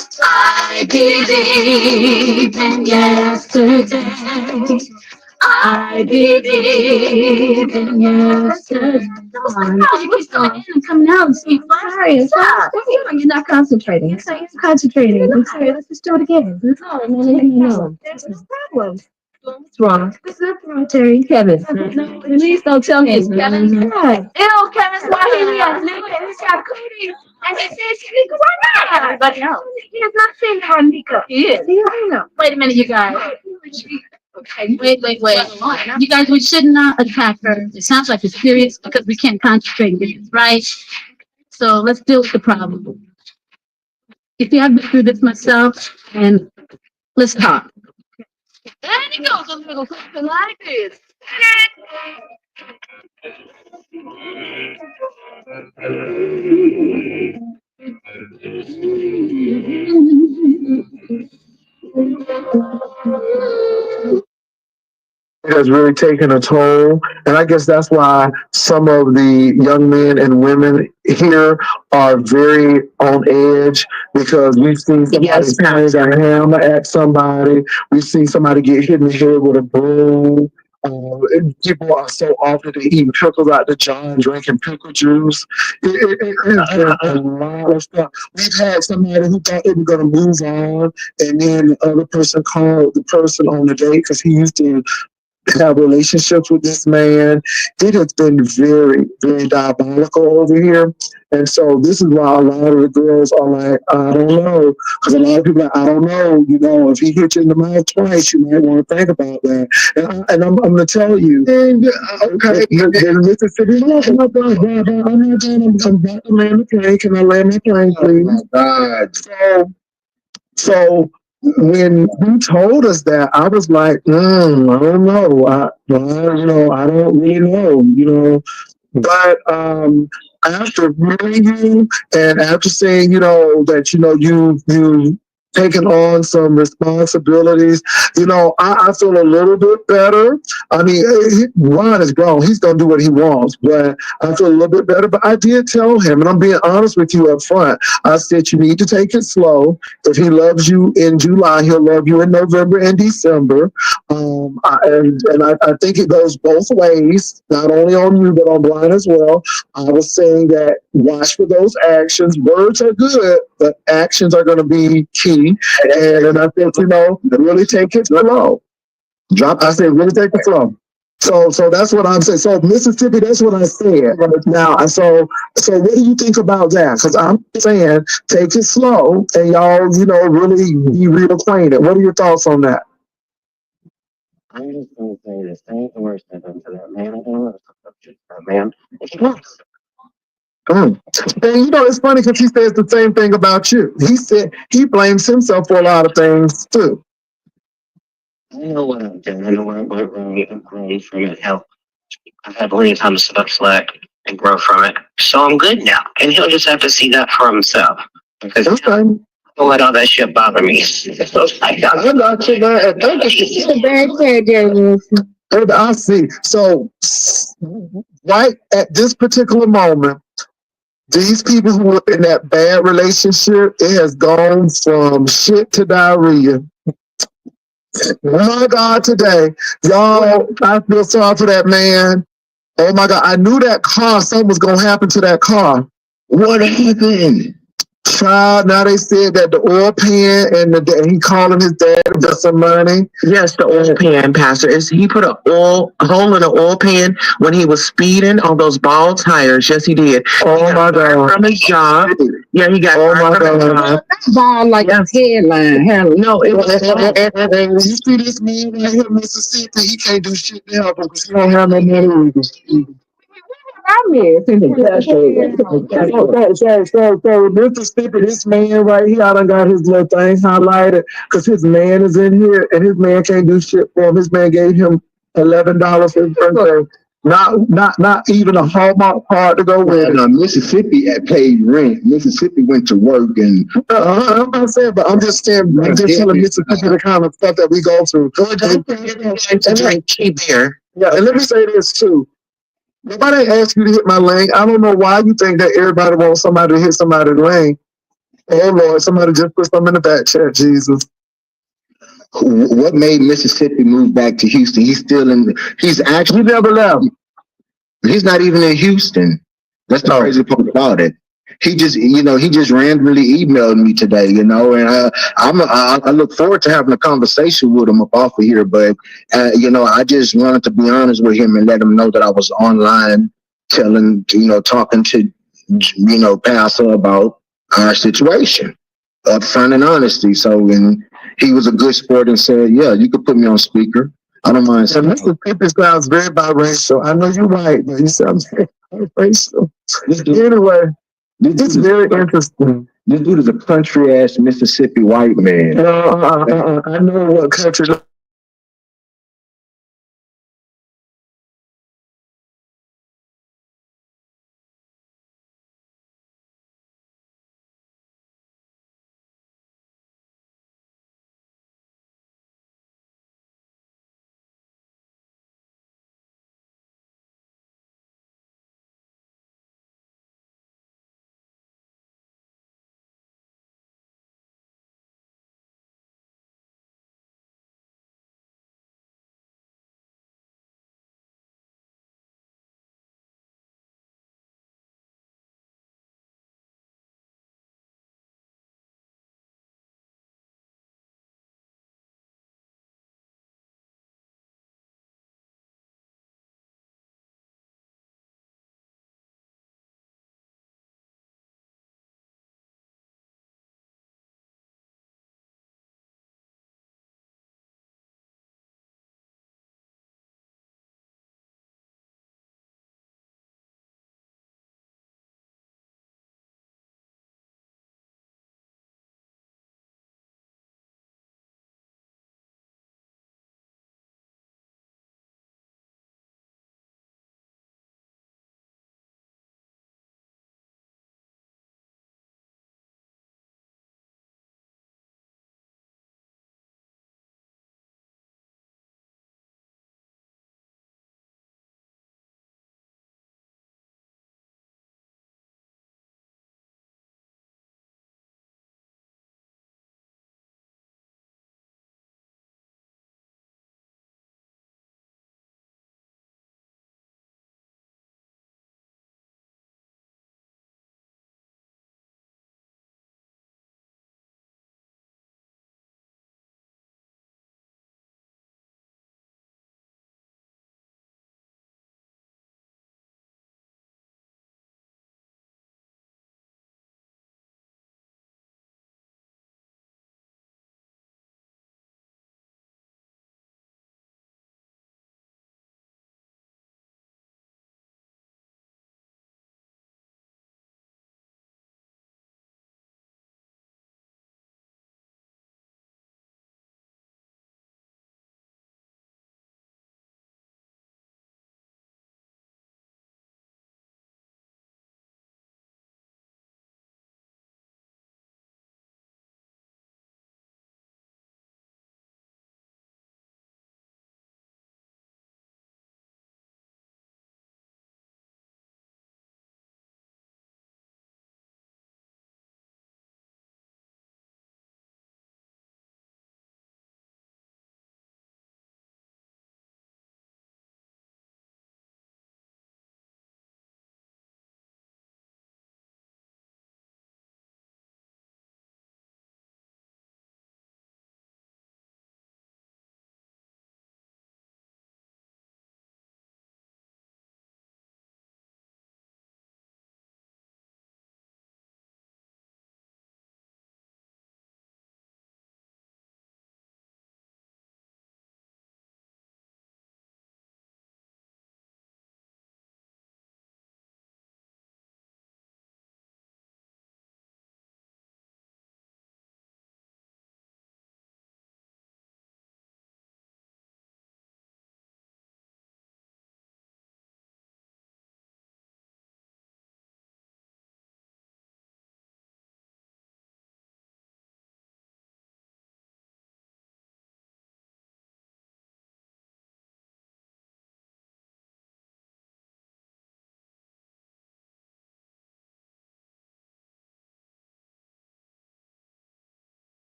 I believe in yesterday. I believe in yesterday. What's going in and coming out and speak? Sorry, you're not concentrating. Yes, I am concentrating. I'm sorry, let's just do it again. No. There's no problem. What's wrong? What's up wrong, Terry? Kevin. No, please don't tell me. Kevin's right. Ew, Kevin's Swahili. He's got cooties. And he says, why not? Everybody knows. He has not seen her, Nico. He is. Wait a minute, you guys. Okay, wait. You guys, we should not attack her. It sounds like it's serious because we can't concentrate on this, right? So let's deal with the problem. You see, I've been through this myself, and let's talk. There you go, a little something like this. It has really taken a toll. And I guess that's why some of the young men and women here are very on edge, because we've seen somebody point a hammer at somebody. We've seen somebody get hit in the head with a broom. People are so often eating pickles out the jar and drinking pickle juice. It's a lot of stuff. We've had somebody who thought they were going to move on, and then the other person called the person on the date because he used to have relationships with this man. It has been very, very diabolical over here. And so this is why a lot of the girls are like, I don't know. Because a lot of people are like, I don't know. You know, if he hit you in the mouth twice, you might want to think about that. And I'm going to tell you. Okay. Mississippi, I'm not done. I'm about to land the plane. Can I land my plane, please? Oh, my God. So when he told us that, I was like, I don't know. I don't really know, But after meeting you and after saying, that, you've taken on some responsibilities, I feel a little bit better. I mean, Ron is grown. He's going to do what he wants, but I feel a little bit better. But I did tell him, and I'm being honest with you up front, I said, you need to take it slow. If he loves you in July, he'll love you in November and December. I think it goes both ways, not only on you, but on Brian as well. I was saying that watch for those actions. Words are good, but actions are going to be key. And I think, really take it slow. I said, really take it slow. So that's what I'm saying. So Mississippi, that's what I said. Now, so what do you think about that? Because I'm saying take it slow and y'all, really be real acquainted. What are your thoughts on that? I'm just gonna say the same words that to that man. I don't know that man. And it's funny because he says the same thing about you. He said he blames himself for a lot of things too. I know what I've done. I know where I went wrong and grown from it. Hell, I've had plenty of time to sit up slack and grow from it. So I'm good now. And he'll just have to see that for himself. Because don't let all that shit bother me. I got you, man. I see. So, right at this particular moment, these people who were in that bad relationship, it has gone from shit to diarrhea. My God, today, y'all, I feel sorry for that man. Oh my God, I knew that car, something was going to happen to that car. What happened? Child, now they said that the oil pan and he calling his dad for some money. Yes, the oil pan, Pastor. He put a hole in the oil pan when he was speeding on those bald tires. Yes, he did. Oh my God. From his job. Yeah, he got fired from his job. Ball like a headline. No, it was. You see this man right here in Mississippi, he can't do shit to help him because he don't have no money either. So Mississippi, this man right here, I done got his little thing highlighted because his man is in here and his man can't do shit for him. His man gave him $11 for his birthday. Not even a Hallmark card to go with it. No, Mississippi had paid rent. Mississippi went to work and. I'm not saying, but I'm just telling Mississippi the kind of stuff that we go through. To drink cheap beer. Yeah, and let me say this too. Nobody asked you to hit my lane. I don't know why you think that everybody wants somebody to hit somebody's lane. Oh Lord, somebody just put something in the back chat, Jesus. What made Mississippi move back to Houston? He's actually never left. He's not even in Houston. That's the crazy part about it. He just randomly emailed me today, and I look forward to having a conversation with him up off of here. But I just wanted to be honest with him and let him know that I was online, talking to Pastor about our situation, upfront and honesty. So, and he was a good sport and said, "Yeah, you could put me on speaker. I don't mind." And Mississippi sounds very biracial. I know you're right, but you sound very biracial. Anyway. It's very interesting. This dude is a country ass Mississippi white man. I know what country